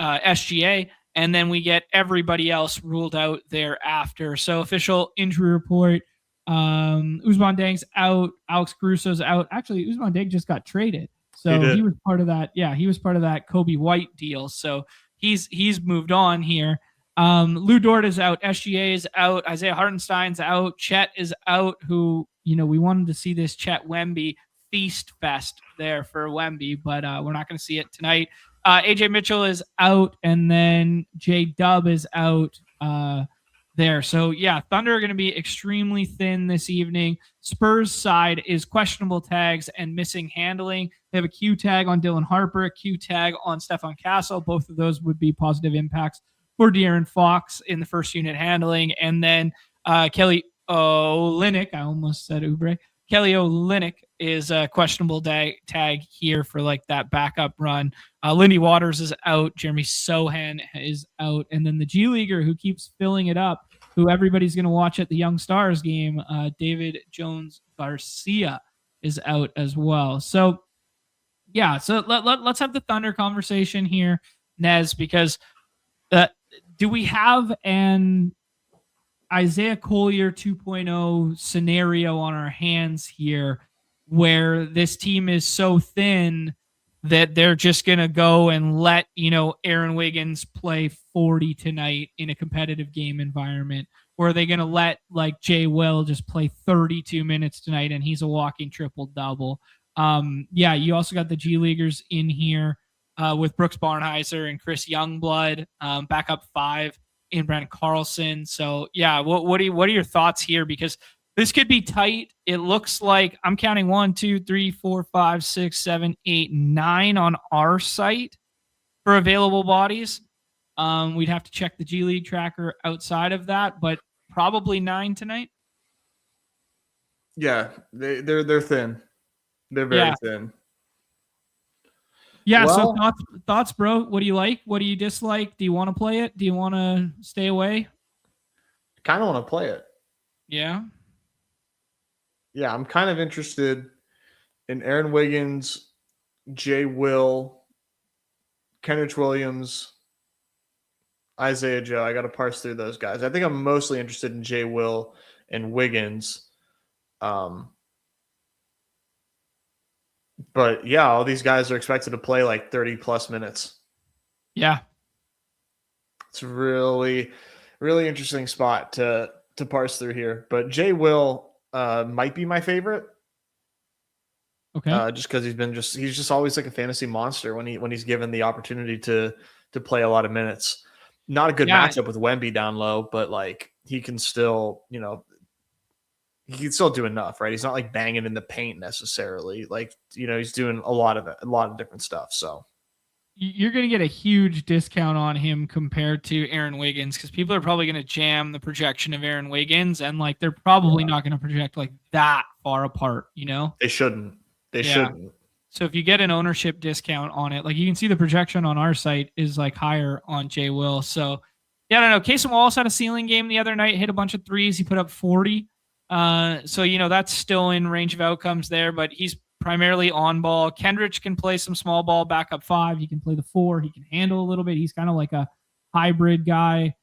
SGA. And then we get everybody else ruled out thereafter. So official injury report, Ousmane Dieng's out, Alex Caruso's out. Actually, Ousmane Dieng just got traded. So he was part of that. Yeah, he was part of that Kobe White deal. So he's moved on here. Lou Dort is out. SGA is out. Isaiah Hartenstein's out. Chet is out, who, we wanted to see this Chet Wemby feast fest there for Wemby, but we're not going to see it tonight. AJ Mitchell is out, and then J Dub is out there. So yeah, Thunder are going to be extremely thin this evening. Spurs side is questionable tags and missing handling. They have a Q tag on Dylan Harper, a Q tag on Stefan Castle. Both of those would be positive impacts for De'Aaron Fox in the first unit handling. And then Kelly Olynyk, I almost said Oubre. Kelly Olynyk is a questionable tag here for like that backup run. Lindy Waters is out. Jeremy Sohan is out. And then the G Leaguer who keeps filling it up, who everybody's going to watch at the Young Stars game, David Jones Garcia is out as well. So, yeah, so let's have the Thunder conversation here, Nez, because do we have an Isaiah Collier 2.0 scenario on our hands here where this team is so thin that they're just going to go and let, Aaron Wiggins play 40 tonight in a competitive game environment? Or are they going to let like Jay Will just play 32 minutes tonight and he's a walking triple double? You also got the G Leaguers in here with Brooks Barnhizer and Chris Youngblood, backup 5 in Brent Carlson. So yeah, what are your thoughts here? Because this could be tight. It looks like I'm counting 1, 2, 3, 4, 5, 6, 7, 8, 9 on our site for available bodies. We'd have to check the G League tracker outside of that, but probably 9 tonight. Yeah, they're thin. They're very thin. Yeah. Well, so thoughts, bro. What do you like? What do you dislike? Do you want to play it? Do you want to stay away? Kind of want to play it. Yeah. Yeah, I'm kind of interested in Aaron Wiggins, Jay Will, Kenrich Williams, Isaiah Joe. I got to parse through those guys. I think I'm mostly interested in Jay Will and Wiggins. But yeah, all these guys are expected to play like 30 plus minutes. Yeah. It's a really, really interesting spot to parse through here. But Jay Will might be my favorite. Okay. Just because he's just always like a fantasy monster when he's given the opportunity to play a lot of minutes. Not a good matchup with Wemby down low, but like he can still, he can still do enough, right? He's not like banging in the paint necessarily. Like, he's doing a lot of different stuff. So you're going to get a huge discount on him compared to Aaron Wiggins because people are probably going to jam the projection of Aaron Wiggins and like they're probably not going to project like that far apart, They shouldn't. So if you get an ownership discount on it, like you can see the projection on our site is like higher on Jay Will. So yeah, I don't know. Casey Wallace had a ceiling game the other night, hit a bunch of threes. He put up 40. So that's still in range of outcomes there, but he's primarily on ball. Kendrick can play some small ball, backup 5. He can play the 4. He can handle a little bit. He's kind of like a hybrid guy.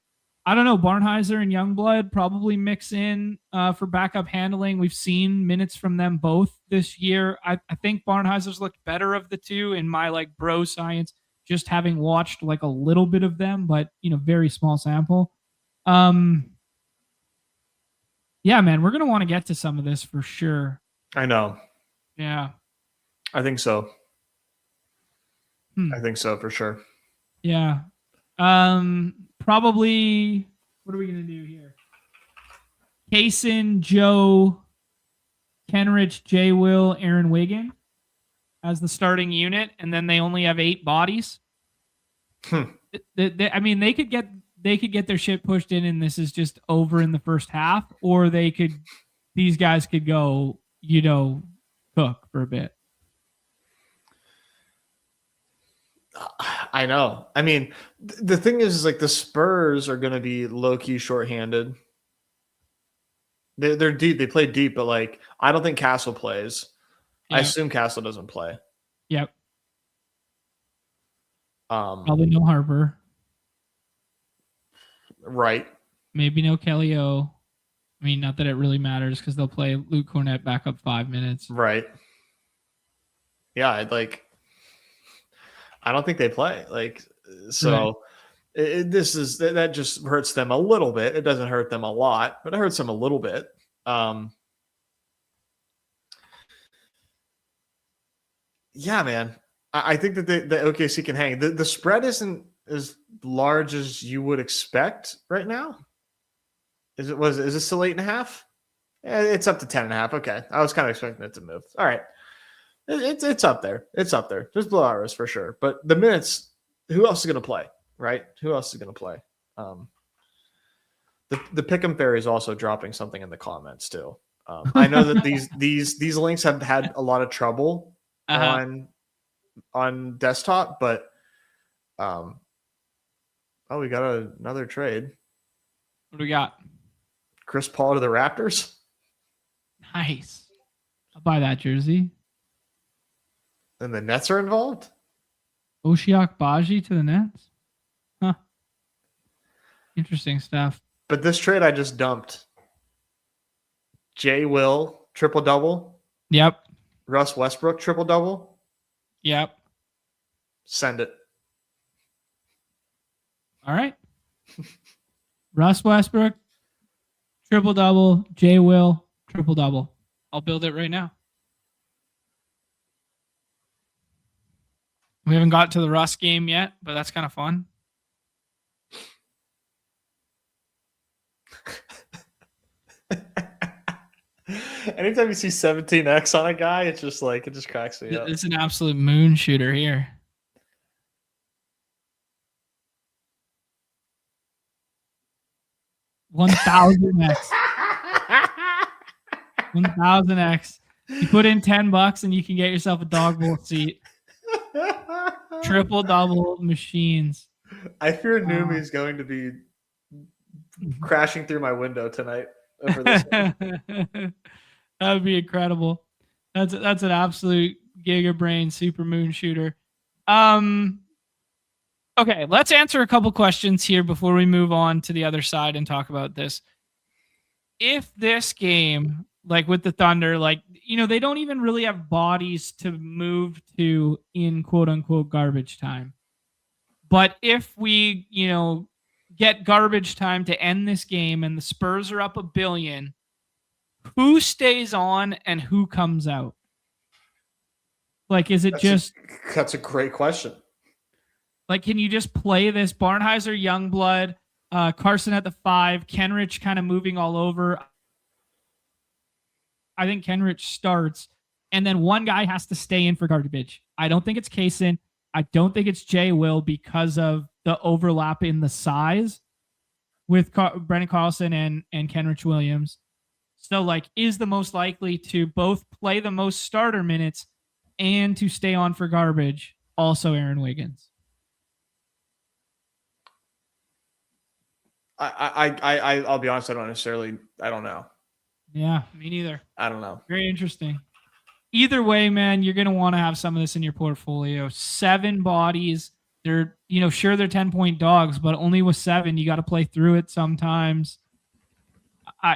I don't know. Barnhizer and Youngblood probably mix in for backup handling. We've seen minutes from them both this year. I think Barnhizer's looked better of the two in my like bro science, just having watched like a little bit of them, but very small sample. Yeah, man, we're going to want to get to some of this for sure. I know. Yeah. I think so. I think so for sure. Yeah. Probably, what are we going to do here? Kaysen, Joe, Kenrich, Jay Will, Aaron Wiggins as the starting unit, and then they only have 8 bodies. They could get their shit pushed in and this is just over in the first half, or these guys could go, cook for a bit. I know. I mean, the thing is like the Spurs are going to be low-key shorthanded. They're deep. They play deep, but like I don't think Castle plays. Yeah. I assume Castle doesn't play. Yep. Probably no Harper. Right. Maybe no Kelly O. I mean, not that it really matters because they'll play Luke Cornett back up 5 minutes. Right. Yeah, I don't think they play. Like, so right. That just hurts them a little bit. It doesn't hurt them a lot, but it hurts them a little bit. Yeah, man. I think that the OKC can hang. The spread isn't as large as you would expect right now. Is it still 8.5? Yeah, it's up to 10.5. Okay. I was kind of expecting it to move. All right. It's up there. It's up there. There's blowouts for sure. But the minutes, who else is going to play? Right? Who else is going to play? The Pick'em Fairy is also dropping something in the comments too. I know that these links have had a lot of trouble on desktop, but we got another trade. What do we got? Chris Paul to the Raptors. Nice. I'll buy that jersey. And the Nets are involved. Oshiak Baji to the Nets. Huh. Interesting stuff. But this trade I just dumped. Jay Will triple double. Yep. Russ Westbrook triple double. Yep. Send it. All right. Russ Westbrook triple double. Jay Will triple double. I'll build it right now. We haven't got to the Russ game yet, but that's kind of fun. Anytime you see 17x on a guy, it just cracks me up. It's an absolute moon shooter here. $1,000x. 1,000x. You put in $10 and you can get yourself a dog bowl seat. Triple double machines. I fear Numi is going to be crashing through my window tonight over this. That would be incredible. That's an absolute giga brain super moon shooter. Okay, let's answer a couple questions here before we move on to the other side and talk about this. If this game, like with the Thunder, they don't even really have bodies to move to in quote unquote garbage time. But if we, get garbage time to end this game and the Spurs are up $1 billion, who stays on and who comes out? Is it that's a great question. Can you just play this Barnhizer, Youngblood, Carson at the 5, Kenrich kind of moving all over? I think Kenrich starts, and then one guy has to stay in for garbage. I don't think it's Kaysen. I don't think it's Jay Will because of the overlap in the size with Brendan Carlson and Kenrich Williams. So, is the most likely to both play the most starter minutes and to stay on for garbage also Aaron Wiggins? I'll be honest, I don't know. Yeah, me neither. I don't know. Very interesting. Either way, man, you're going to want to have some of this in your portfolio. 7 bodies. They're, sure they're 10-point dogs, but only with 7, you got to play through it sometimes.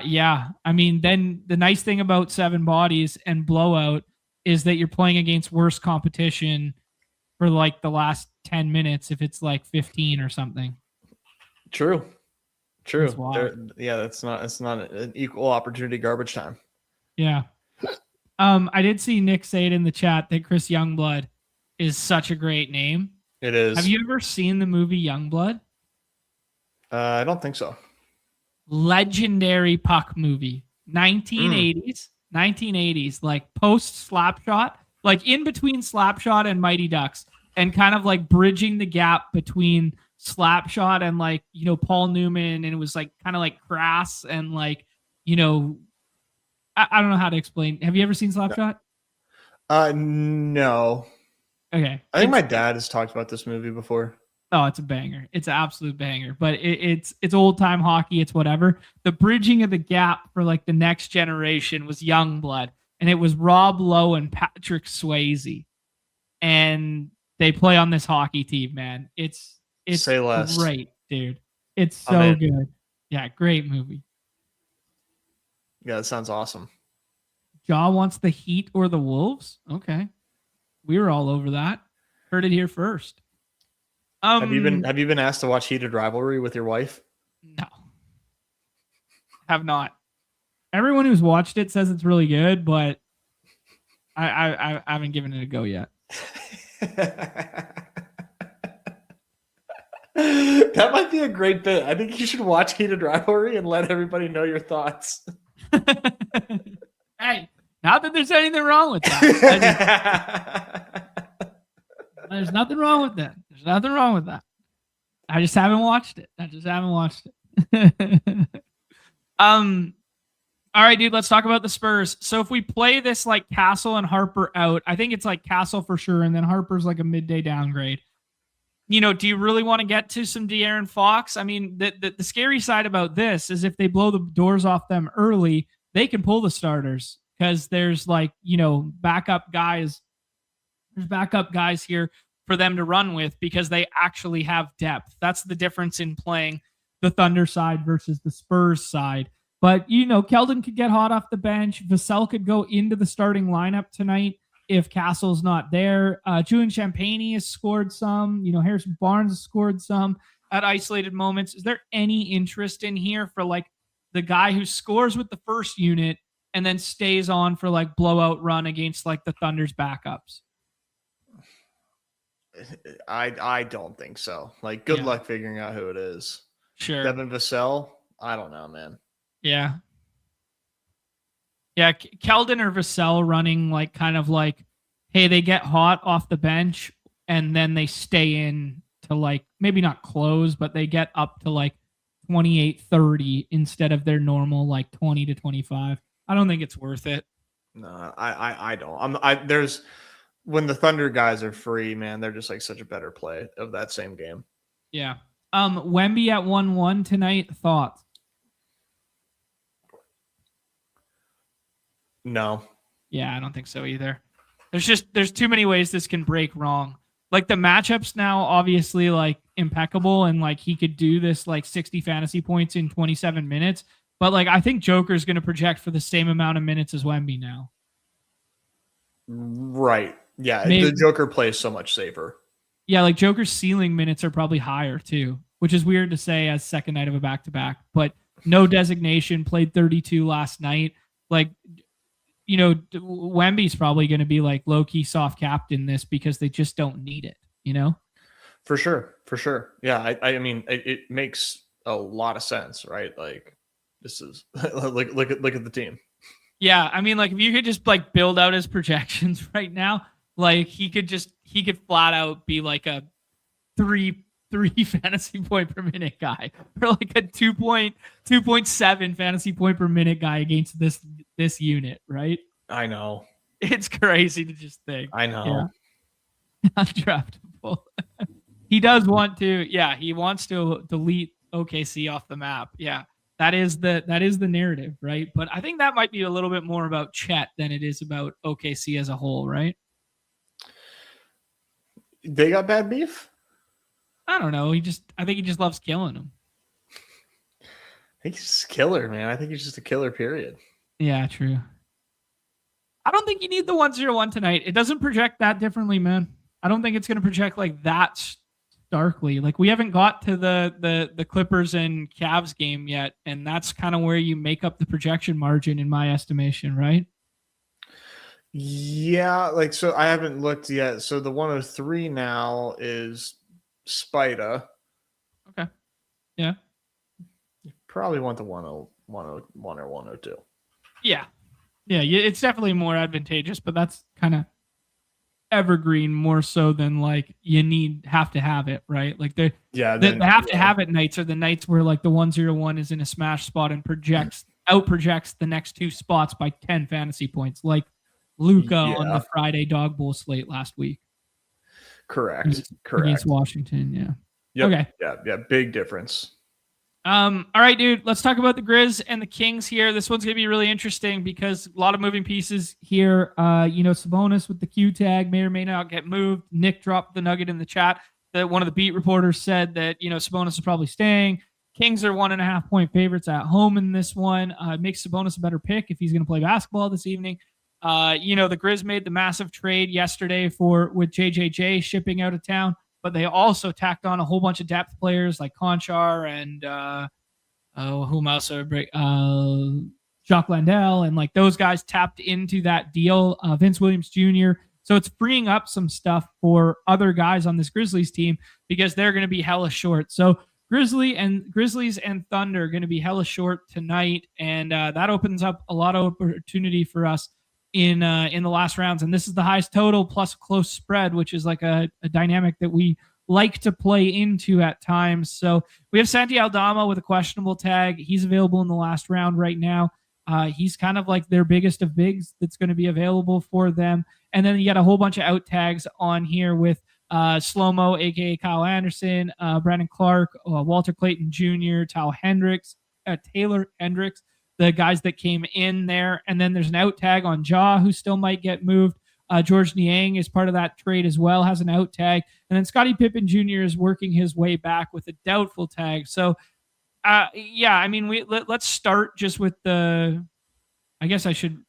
Yeah. I mean, then the nice thing about 7 bodies and blowout is that you're playing against worse competition for the last 10 minutes if it's 15 or something. True. It's not an equal opportunity garbage time. Yeah. I did see Nick say it in the chat that Chris Youngblood is such a great name. It is. Have you ever seen the movie Youngblood? I don't think so. Legendary puck movie. 1980s, post Slapshot, in between Slapshot and Mighty Ducks, and kind of bridging the gap between Slapshot and Paul Newman, and it was kind of crass and I don't know how to explain. Have you ever seen Slapshot? No. Okay. I think my dad has talked about this movie before. Oh, it's a banger. It's an absolute banger. But it's old time hockey. It's whatever. The bridging of the gap for the next generation was Youngblood, and it was Rob Lowe and Patrick Swayze, and they play on this hockey team. Man, it's Say less. Great, dude. It's so good. Yeah, great movie. Yeah, that sounds awesome. Jaw wants the Heat or the Wolves. Okay, we were all over that. Heard it here first. Have you been asked to watch Heated Rivalry with your wife? No, have not. Everyone who's watched it says it's really good, but I haven't given it a go yet. That might be a great bit. I think you should watch Heated Rivalry and let everybody know your thoughts. Hey, not that there's anything wrong with that. There's nothing wrong with that. There's nothing wrong with that. I just haven't watched it. All right, dude, let's talk about the Spurs. So if we play this like Castle and Harper out, I think it's like Castle for sure, and then Harper's like a midday downgrade. Do you really want to get to some De'Aaron Fox? I mean, the scary side about this is if they blow the doors off them early, they can pull the starters because there's like, backup guys. There's backup guys here for them to run with because they actually have depth. That's the difference in playing the Thunder side versus the Spurs side. But, Keldon could get hot off the bench. Vassell could go into the starting lineup tonight if Castle's not there. Julian Champagnie has scored some. Harrison Barnes has scored some at isolated moments. Is there any interest in here for, like, the guy who scores with the first unit and then stays on for, like, blowout run against, like, the Thunder's backups? I don't think so. Like, good luck figuring out who it is. Sure. Devin Vassell? I don't know, man. Yeah. Yeah, Keldon or Vassell running like kind of like, hey, they get hot off the bench and then they stay in to like, maybe not close, but they get up to like 28-30 instead of their normal like 20 to 25. I don't think it's worth it. No, I don't. There's when the Thunder guys are free, man, they're just like such a better play of that same game. Yeah. Wemby at 1-1 tonight. Thoughts? No. Yeah, I don't think so either. There's too many ways this can break wrong. Like the matchups now, obviously, like impeccable, and like he could do this like 60 fantasy points in 27 minutes. But like I think Joker's going to project for the same amount of minutes as Wemby now. Right. Yeah, maybe. The Joker plays so much safer. Yeah, like Joker's ceiling minutes are probably higher too, which is weird to say as second night of a back-to-back. But no designation, played 32 last night. Like, Wemby's probably going to be like low-key soft captain this because they just don't need it, For sure. Yeah, I mean, it makes a lot of sense, right? Like, this is look at the team. Yeah, I mean, like if you could just like build out his projections right now, like he could flat out be like a three fantasy point per minute guy, or like a 2.7 fantasy point per minute guy against this unit, right? I know. It's crazy to just think. I know. Yeah. Undraftable. He does want to, he wants to delete OKC off the map. Yeah. That is the narrative, right? But I think that might be a little bit more about Chet than it is about OKC as a whole, right? They got bad beef? I don't know. I think he just loves killing him. I think he's just a killer, man. I think he's just a killer, period. Yeah, true. I don't think you need the 1-0-1 tonight. It doesn't project that differently, man. I don't think it's going to project like that starkly. Like we haven't got to the Clippers and Cavs game yet, and that's kind of where you make up the projection margin in my estimation, right? Yeah, like so I haven't looked yet. So the 103 now is Spida. Okay. Yeah. You probably want the 101 or 102. Yeah. Yeah, it's definitely more advantageous, but that's kind of evergreen more so than like you have to have it, right? Like the have to have it nights are the nights where like the 1-0-1 is in a smash spot and out projects the next two spots by 10 fantasy points, like Luka on the Friday Dog Bowl slate last week. Correct. Against Washington, yeah. Yep. Okay. Yeah, big difference. All right, dude, let's talk about the Grizz and the Kings here. This one's going to be really interesting because a lot of moving pieces here. Sabonis with the Q tag may or may not get moved. Nick dropped the nugget in the chat that one of the beat reporters said that, Sabonis is probably staying. Kings are 1.5 point favorites at home in this one. Makes Sabonis a better pick if he's going to play basketball this evening. The Grizz made the massive trade yesterday with JJJ shipping out of town. But they also tacked on a whole bunch of depth players like Conchar and whom else? Jacques Landale, and like those guys tapped into that deal. Vince Williams Jr. So it's freeing up some stuff for other guys on this Grizzlies team because they're going to be hella short. So Grizzlies and Thunder are going to be hella short tonight, and that opens up a lot of opportunity for us in the last rounds. And this is the highest total plus close spread, which is like a dynamic that we like to play into at times. So we have Santi Aldama with a questionable tag. He's available in the last round right now. He's kind of like their biggest of bigs that's going to be available for them. And then you got a whole bunch of out tags on here with Slow-Mo, aka Kyle Anderson, Brandon Clark, Walter Clayton Jr., Taylor Hendricks, the guys that came in there. And then there's an out tag on Ja, who still might get moved. George Niang is part of that trade as well, has an out tag. And then Scottie Pippen Jr. is working his way back with a doubtful tag. So, I mean, let's start just with I guess I should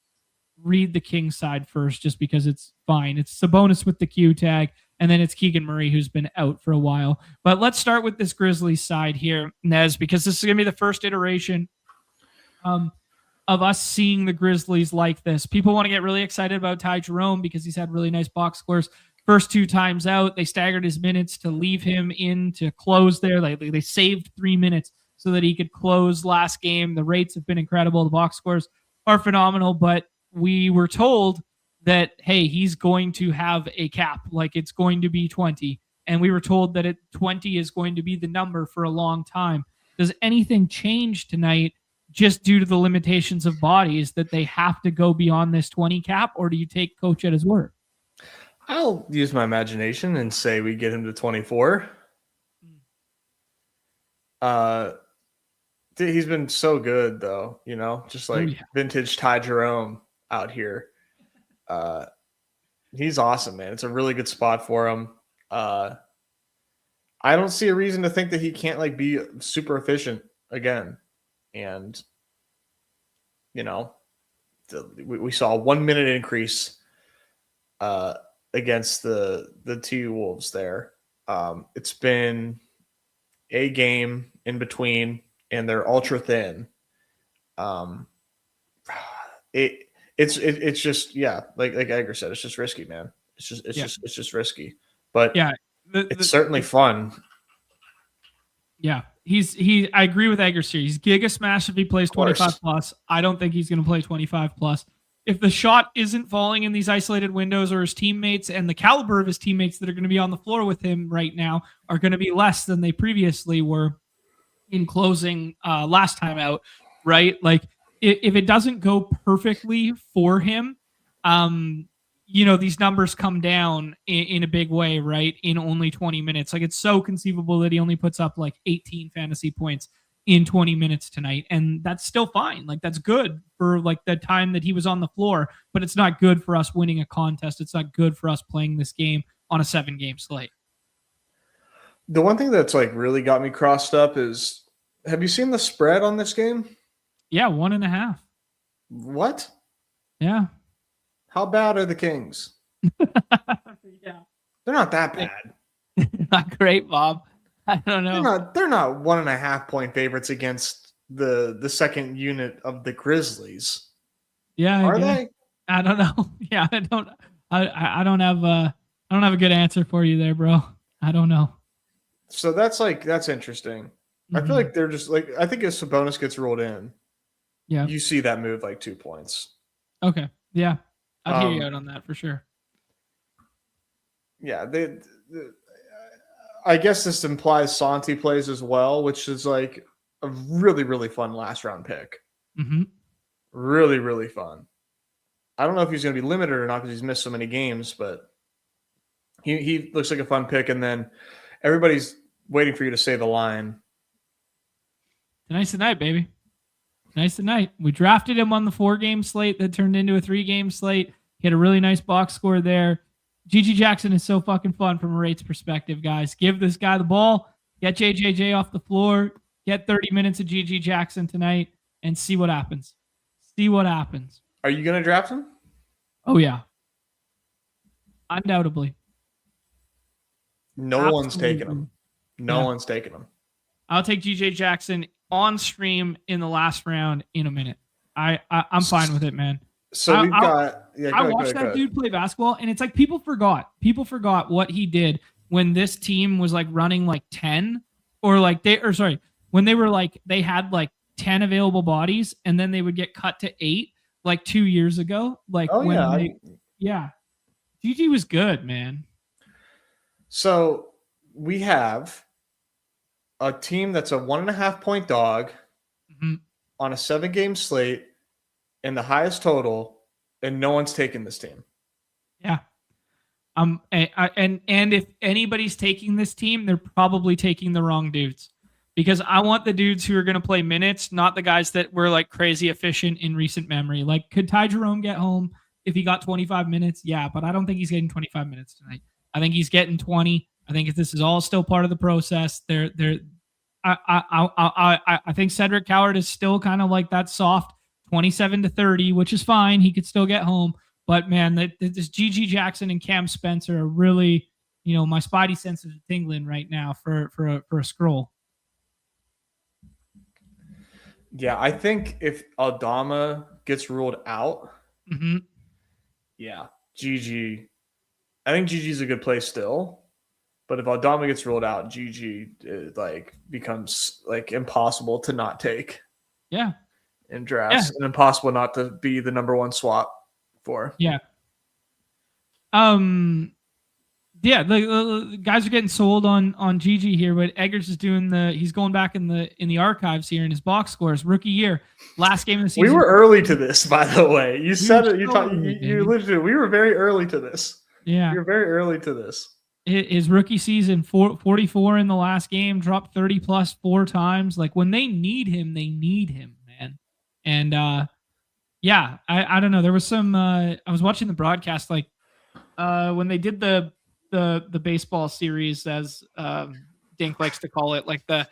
read the Kings side first just because it's fine. It's Sabonis with the Q tag, and then it's Keegan Murray, who's been out for a while. But let's start with this Grizzlies side here, Nez, because this is going to be the first iteration of us seeing the Grizzlies like this. People want to get really excited about Ty Jerome because he's had really nice box scores. First 2 times out, they staggered his minutes to leave him in to close there. They saved 3 minutes so that he could close last game. The rates have been incredible. The box scores are phenomenal, but we were told that, hey, he's going to have a cap. Like, it's going to be 20. And we were told that 20 is going to be the number for a long time. Does anything change tonight just due to the limitations of bodies that they have to go beyond this 20 cap, or do you take Coach at his word? I'll use my imagination and say we get him to 24. He's been so good, though, just like vintage Ty Jerome out here. He's awesome, man. It's a really good spot for him. I don't see a reason to think that he can't be super efficient again. And, we saw a 1 minute increase against the T-Wolves there. It's been a game in between, and they're ultra thin. It's just, like Edgar said, it's just risky, man. It's just risky. But it's certainly fun. Yeah, I agree with Edgar here. He's Giga Smash if he plays 25 plus. I don't think he's going to play 25 plus. If the shot isn't falling in these isolated windows, or his teammates and the caliber of his teammates that are going to be on the floor with him right now are going to be less than they previously were in closing last time out, right? Like, if it doesn't go perfectly for him, these numbers come down in a big way, right? In only 20 minutes. Like, it's so conceivable that he only puts up 18 fantasy points in 20 minutes tonight. And that's still fine. Like, that's good for the time that he was on the floor, but it's not good for us winning a contest. It's not good for us playing this game on a 7-game slate. The one thing that's really got me crossed up is, have you seen the spread on this game? Yeah, 1.5. What? Yeah. How bad are the Kings? Yeah. They're not that bad. Not great, Bob. I don't know. They're not 1.5 point favorites against the second unit of the Grizzlies. Yeah. Are they? I don't know. Yeah, I don't have a good answer for you there, bro. I don't know. So that's interesting. Mm-hmm. I feel like they're just I think if Sabonis gets rolled in, you see that move 2 points. Okay. Yeah. I'd hear you out on that for sure. Yeah, I guess this implies Santi plays as well, which is a really, really fun last round pick. Mm-hmm. Really, really fun. I don't know if he's going to be limited or not because he's missed so many games, but he looks like a fun pick. And then everybody's waiting for you to say the line. Tonight's the night, baby. Nice tonight. We drafted him on the 4-game slate that turned into a 3-game slate. He had a really nice box score there. GG Jackson is so fucking fun from a rates perspective, guys. Give this guy the ball. Get JJJ off the floor. Get 30 minutes of GG Jackson tonight and see what happens. See what happens. Are you going to draft him? Oh, yeah. Undoubtedly. No one's taking him. No one's taking him. I'll take GJ Jackson on stream in the last round in a minute. I'm fine with it, man. So we've got. Yeah, I watched that dude play basketball, and it's like people forgot what he did when this team was like running like 10, or like when they were like they had like 10 available bodies, and then they would get cut to 8 like 2 years ago. Like GG was good, man. So we have a team that's a 1.5 point dog on a 7-game slate and the highest total, and no one's taking this team. Yeah. And if anybody's taking this team, they're probably taking the wrong dudes, because I want the dudes who are going to play minutes, not the guys that were like crazy efficient in recent memory. Like, could Ty Jerome get home if he got 25 minutes? Yeah, but I don't think he's getting 25 minutes tonight. I think he's getting 20. I think if this is all still part of the process, I think Cedric Coward is still kind of like that soft 27 to 30, which is fine. He could still get home. But man, this GG Jackson and Cam Spencer are really, my spidey senses are tingling right now for a scroll. Yeah, I think if Aldama gets ruled out, yeah, GG. I think GG's a good play still, but if Aldama gets ruled out, GG like becomes like impossible to not take. Yeah. In drafts, and impossible not to be the number one swap for. Yeah. The guys are getting sold on GG here, but Eggers is he's going back in the archives here in his box scores. Rookie year, last game of the season. We were early to this, by the way. You said it. You literally. We were very early to this. Yeah, we were very early to this. His rookie season, 44 in the last game, dropped 30 plus 4 times. Like, when they need him, man. And I don't know. There was some. I was watching the broadcast, like when they did the baseball series, as Dink likes to call it, like the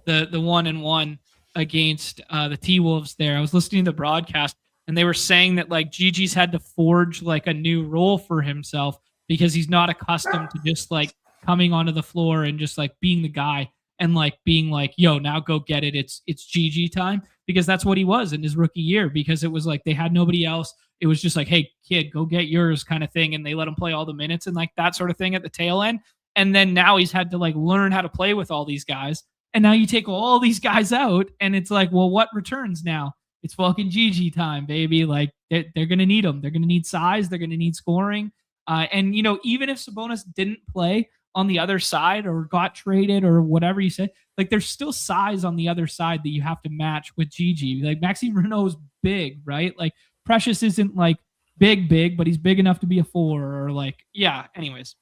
1-1 against the T-Wolves there. I was listening to the broadcast, and they were saying that like Gigi's had to forge like a new role for himself, because he's not accustomed to just like coming onto the floor and just like being the guy and like being like, yo, now go get it. It's GG time, because that's what he was in his rookie year, because it was like they had nobody else. It was just like, hey, kid, go get yours kind of thing. And they let him play all the minutes and like that sort of thing at the tail end. And then now he's had to like learn how to play with all these guys. And now you take all these guys out, and it's like, well, what returns now? It's fucking GG time, baby. Like they're going to need them. They're going to need size. They're going to need scoring. And, even if Sabonis didn't play on the other side or got traded or whatever you said, like there's still size on the other side that you have to match with GG. Like Maxime Renault's big, right? Like Precious isn't like big, but he's big enough to be a 4 or like, yeah, anyways.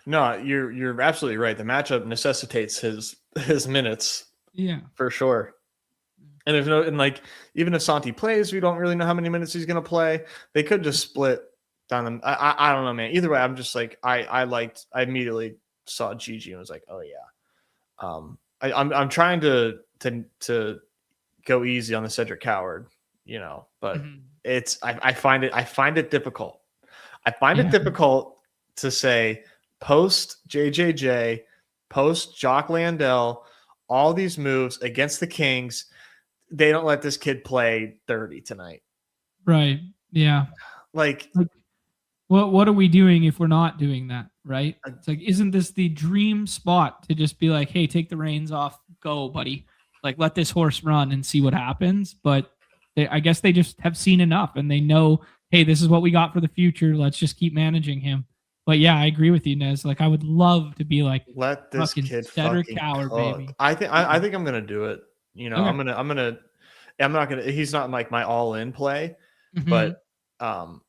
No, you're absolutely right. The matchup necessitates his minutes. Yeah, for sure. And there's no, and like, even if Santi plays, we don't really know how many minutes he's going to play. They could just split down them. I don't know, man. Either way, I'm just like, I immediately saw GG and was like, oh yeah. I'm trying to go easy on the Cedric Coward, but it's, I find it difficult. I find it difficult to say post JJJ, post Jock Landell, all these moves against the Kings. They don't let this kid play 30 tonight. Right. Yeah. Like what are we doing if we're not doing that? Right. It's like, isn't this the dream spot to just be like, hey, take the reins off, go, buddy. Like, let this horse run and see what happens. But I guess they just have seen enough and they know, hey, this is what we got for the future. Let's just keep managing him. But yeah, I agree with you, Nez. Like, I would love to be like, let this kid Cedric fucking Coward, baby. I think I'm gonna do it. Okay. I'm not gonna. He's not like my all-in play, but I'm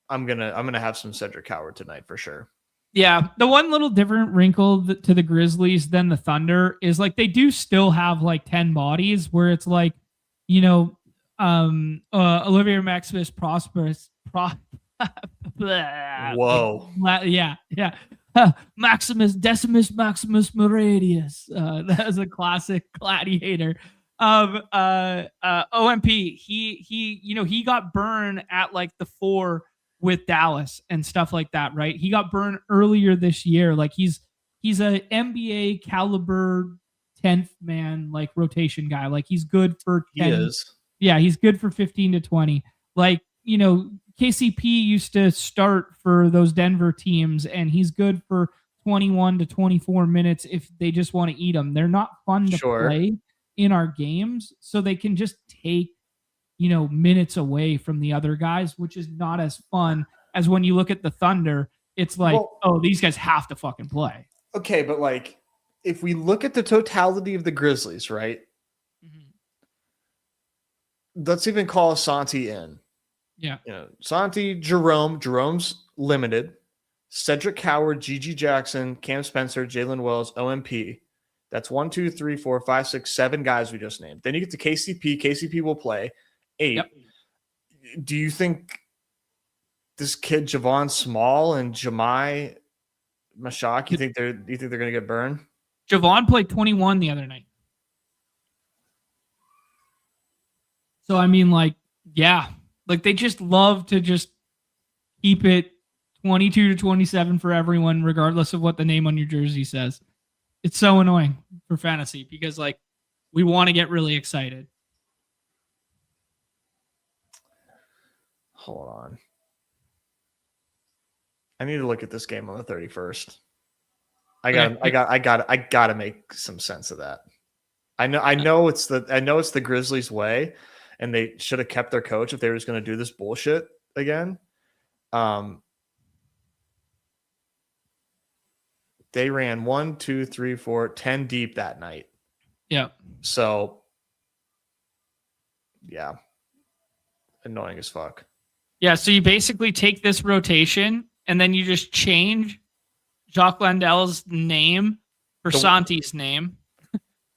gonna have some Cedric Coward tonight for sure. Yeah, the one little different wrinkle to the Grizzlies than the Thunder is like they do still have like 10 bodies, where it's like, Olivier Maximus Prosperous. Whoa. Yeah. Maximus Decimus Maximus Meridius. That was a classic gladiator. OMP. He got burned at like the 4 with Dallas and stuff like that, right? He got burned earlier this year. Like he's a NBA caliber 10th man, like rotation guy. Like he's good for 10. He is. Yeah, he's good for 15 to 20. Like, KCP used to start for those Denver teams, and he's good for 21 to 24 minutes if they just want to eat him. They're not fun to play in our games, so they can just take, minutes away from the other guys, which is not as fun as when you look at the Thunder. It's like, these guys have to fucking play. Okay, but like, if we look at the totality of the Grizzlies, right? Mm-hmm. Let's even call Santi in. Yeah. Santi, Jerome's limited. Cedric Howard, Gigi Jackson, Cam Spencer, Jalen Wells, OMP. That's 1, 2, 3, 4, 5, 6, 7 guys we just named. Then you get to KCP. KCP will play 8. Yep. Do you think this kid Javon Small and Jahmai Mashak, you think they're going to get burned? Javon played 21 the other night. So I mean, they just love to just keep it 22 to 27 for everyone, regardless of what the name on your jersey says. It's so annoying for fantasy because we want to get really excited. Hold on. I need to look at this game on the 31st. I gotta make some sense of that. I know it's the Grizzlies way, and they should have kept their coach if they were just going to do this bullshit again. They ran 1, 2, 3, 4, 10 deep that night. Yeah. So, yeah, annoying as fuck. Yeah, so you basically take this rotation and then you just change Jacques Landell's name for Santi's name.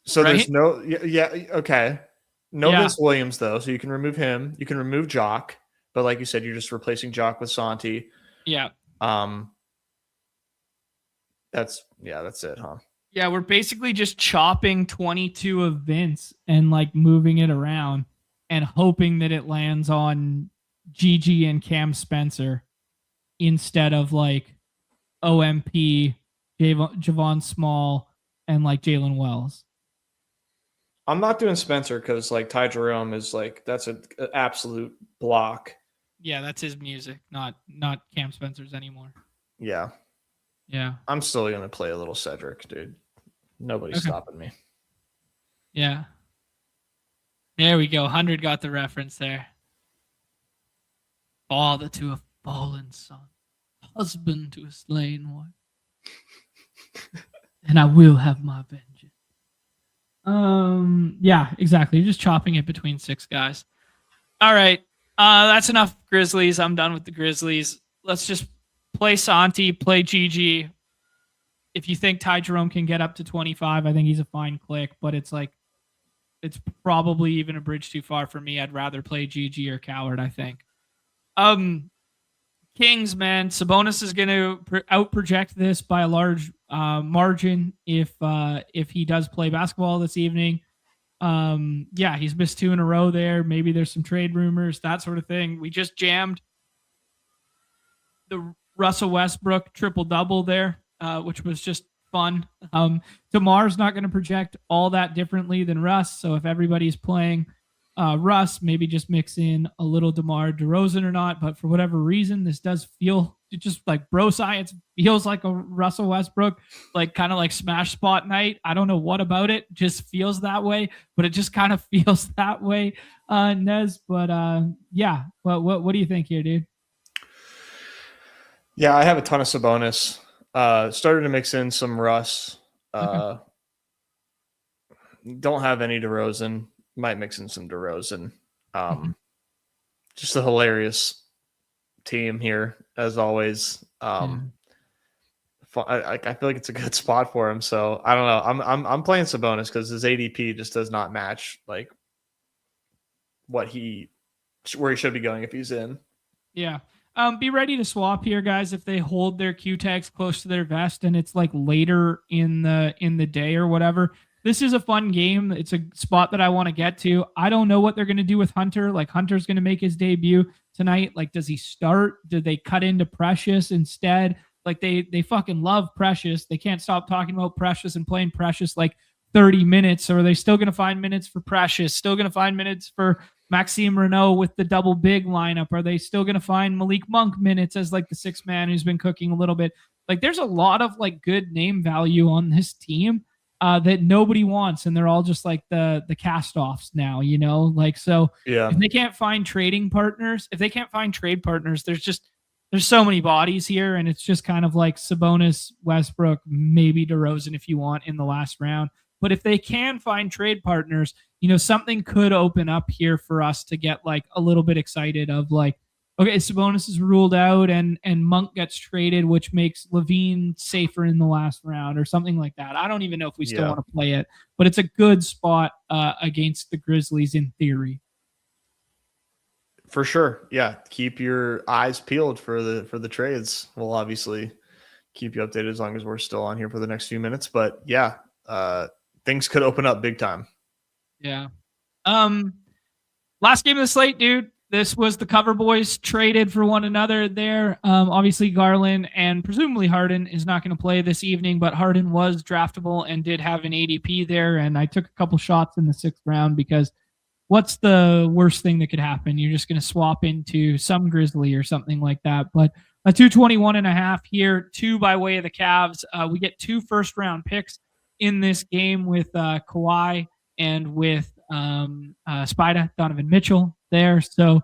So right? There's no, okay. No Vince Williams, though, so you can remove him. You can remove Jock, but like you said, you're just replacing Jock with Santi. Yeah. That's it, huh? Yeah, we're basically just chopping 22 of Vince and moving it around and hoping that it lands on Gigi and Cam Spencer instead of OMP, Javon Small, and Jalen Wells. I'm not doing Spencer because Ty Jerome is that's an absolute block. Yeah, that's his music, not Cam Spencer's anymore. Yeah. Yeah. I'm still going to play a little Cedric, dude. Nobody's stopping me. Yeah. There we go. 100 got the reference there. Father to a fallen son. Husband to a slain wife. And I will have my vengeance. Yeah, exactly. You're just chopping it between 6 guys. All right. That's enough Grizzlies. I'm done with the Grizzlies. Let's just play Santi, play Gigi. If you think Ty Jerome can get up to 25, I think he's a fine click, but it's probably even a bridge too far for me. I'd rather play Gigi or Coward, I think. Kings, man, Sabonis is going to out-project this by a large margin if he does play basketball this evening. He's missed 2 in a row there. Maybe there's some trade rumors, that sort of thing. We just jammed the Russell Westbrook triple-double there, which was just fun. DeMar's not going to project all that differently than Russ, so if everybody's playing Russ, maybe just mix in a little DeMar DeRozan or not, but for whatever reason, this does feel just bro science feels like a Russell Westbrook, kind of smash spot night. I don't know what about it, just feels that way, but it just kind of feels that way, Nez. But what do you think here, dude? Yeah, I have a ton of Sabonis. Started to mix in some Russ. Don't have any DeRozan. Might mix in some DeRozan. Just a hilarious team here, as always. I feel like it's a good spot for him. So I don't know. I'm playing Sabonis because his ADP just does not match where he should be going if he's in. Yeah. Be ready to swap here, guys, if they hold their Q tags close to their vest and it's later in the day or whatever. This is a fun game. It's a spot that I want to get to. I don't know what they're going to do with Hunter. Hunter's going to make his debut tonight. Does he start? Do they cut into Precious instead? They fucking love Precious. They can't stop talking about Precious and playing Precious 30 minutes. Or are they still going to find minutes for Precious? Still going to find minutes for Maxime Renault with the double big lineup? Are they still going to find Malik Monk minutes as like the sixth man who's been cooking a little bit? Like there's a lot of like good name value on this team that nobody wants, and they're all just like the cast-offs now, you know? Like, so if they can't find trading partners, if they can't find trade partners, there's so many bodies here, and it's just kind of like Sabonis, Westbrook, maybe DeRozan if you want in the last round. But if they can find trade partners, you know, something could open up here for us to get like a little bit excited of like, okay, Sabonis is ruled out and Monk gets traded, which makes Levine safer in the last round or something like that. I don't even know if we still want to play it, but it's a good spot against the Grizzlies in theory. For sure. Yeah. Keep your eyes peeled for the trades. We'll obviously keep you updated as long as we're still on here for the next few minutes. But yeah, things could open up big time. Yeah. Last game of the slate, dude. This was the cover boys traded for one another there. Obviously, Garland and presumably Harden is not going to play this evening, but Harden was draftable and did have an ADP there. And I took a couple shots in the 6th round because what's the worst thing that could happen? You're just going to swap into some Grizzly or something like that. But a 221.5 here, 2 by way of the Cavs. We get 2 first-round picks in this game with Kawhi and with Spida, Donovan Mitchell there. So,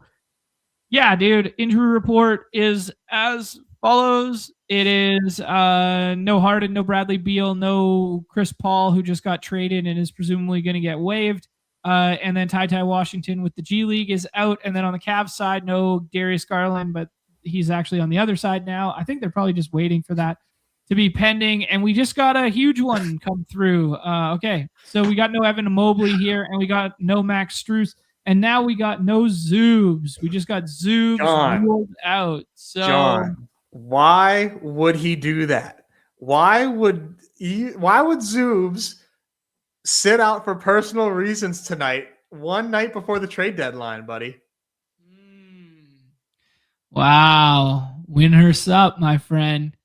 yeah, dude, injury report is as follows. It is no Harden, no Bradley Beal, no Chris Paul, who just got traded and is presumably going to get waived. And then Ty Washington with the G League is out. And then on the Cavs side, no Darius Garland, but he's actually on the other side now. I think they're probably just waiting for that to be pending. And we just got a huge one come through. Okay, so we got no Evan Mobley here, and we got no Max Strus, and now we got no Zoobs. We just got Zoobs ruled out. So, John, why would he do that? Why would Zoobs sit out for personal reasons tonight, one night before the trade deadline, buddy? Wow. Winhurst up, my friend.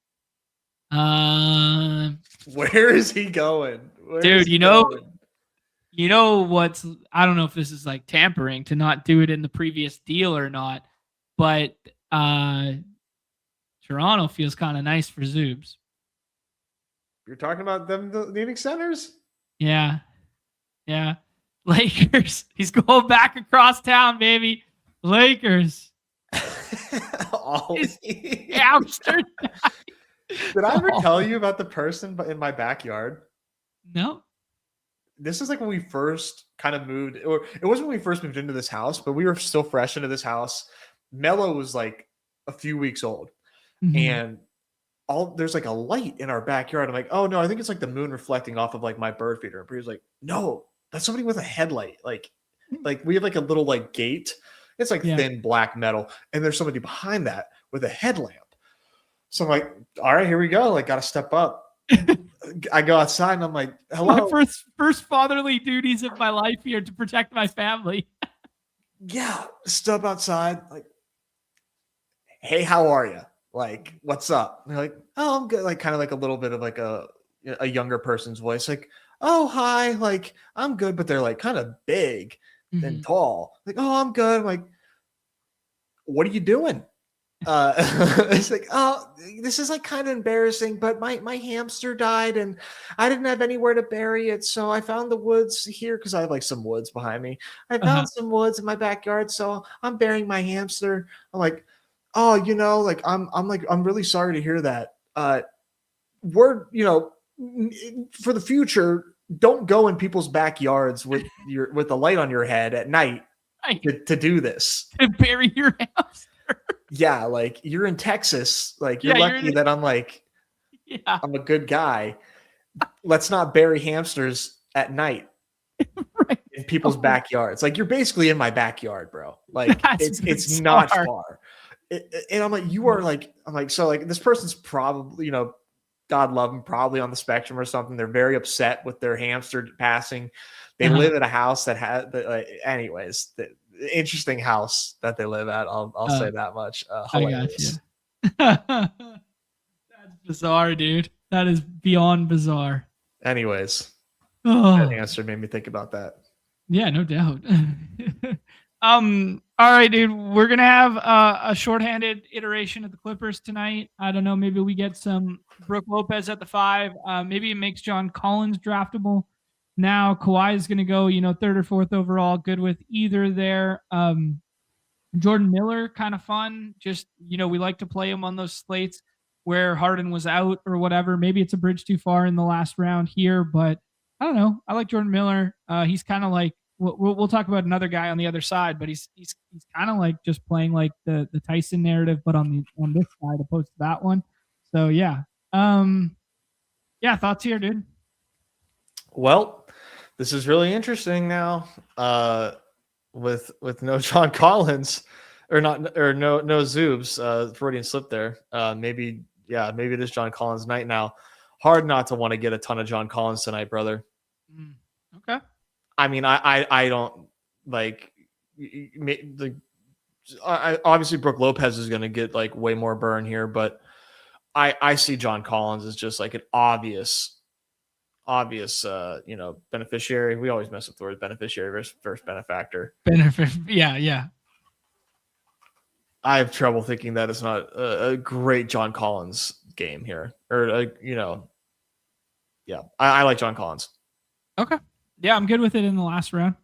Where is he going? Dude, you know what's, I don't know if this is like tampering to not do it in the previous deal or not, but Toronto feels kind of nice for Zoobs. You're talking about them needing centers? Yeah. Lakers. He's going back across town, baby. Lakers. Hamster. Did I ever tell you about the person in my backyard? No. This is like when we first kind of moved, or it wasn't when we first moved into this house, but we were still fresh into this house. Mello was like a few weeks old, and there's like a light in our backyard. I'm like, oh no, I think it's like the moon reflecting off of like my bird feeder. And Bree's like, no, that's somebody with a headlight. Like we have like a little like gate. It's like thin black metal, and there's somebody behind that with a headlamp. So I'm like, all right, here we go. Like, got to step up. I go outside and I'm like, hello. My first fatherly duties of my life here to protect my family. Yeah. Step outside. Like, hey, how are you? Like, what's up? And they're like, oh, I'm good. Like, kind of like a little bit of like a younger person's voice. Like, oh, hi. Like, I'm good. But they're like kind of big and tall. Like, oh, I'm good. I'm like, what are you doing? It's like, oh, this is like kind of embarrassing, but my hamster died and I didn't have anywhere to bury it, so I found the woods here because I have like some woods behind me. I found some woods in my backyard, so I'm burying my hamster. I'm like, oh, you know, like I'm really sorry to hear that. We're, you know, for the future, don't go in people's backyards with the light on your head at night to do this. To bury your hamster. Yeah, like you're in Texas. Like you're lucky that I'm like, I'm a good guy. Let's not bury hamsters at night in people's backyards. Like you're basically in my backyard, bro. Like it's not far. And I'm like, you are like, I'm like, so like this person's probably, you know, God love them, probably on the spectrum or something. They're very upset with their hamster passing. They live at a house that had, anyways. Interesting house that they live at. I'll say that much. Hilarious. I got you. That's bizarre, dude. That is beyond bizarre. Anyways, that answer made me think about that. Yeah, no doubt. All right, dude. We're gonna have a shorthanded iteration of the Clippers tonight. I don't know. Maybe we get some Brook Lopez at the 5. Maybe it makes John Collins draftable. Now Kawhi is gonna go, 3rd or 4th overall. Good with either there. Jordan Miller, kind of fun. Just, we like to play him on those slates where Harden was out or whatever. Maybe it's a bridge too far in the last round here, but I don't know. I like Jordan Miller. He's kind of like, we'll talk about another guy on the other side, but he's kind of like just playing like the Tyson narrative, but on this side opposed to that one. So yeah. Thoughts here, dude. Well, this is really interesting now. With no John Collins or no Zoobs, Freudian slip there. Maybe it is John Collins night now. Hard not to want to get a ton of John Collins tonight, brother. Okay. I mean, I don't like obviously Brook Lopez is going to get like way more burn here, but I see John Collins as just like an obvious beneficiary. We always mess with the word beneficiary versus benefactor. Yeah. I have trouble thinking that it's not a great John Collins game here, or I like John Collins. Okay. Yeah, I'm good with it in the last round.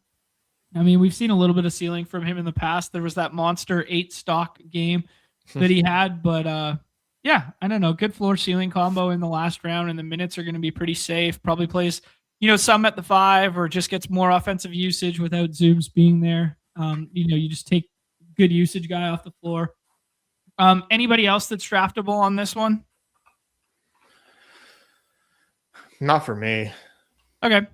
I mean, we've seen a little bit of ceiling from him in the past. There was that monster 8 stock game that he had, but I don't know. Good floor ceiling combo in the last round, and the minutes are going to be pretty safe. Probably plays, some at the 5 or just gets more offensive usage without Zooms being there. You just take good usage guy off the floor. Anybody else that's draftable on this one? Not for me. Okay.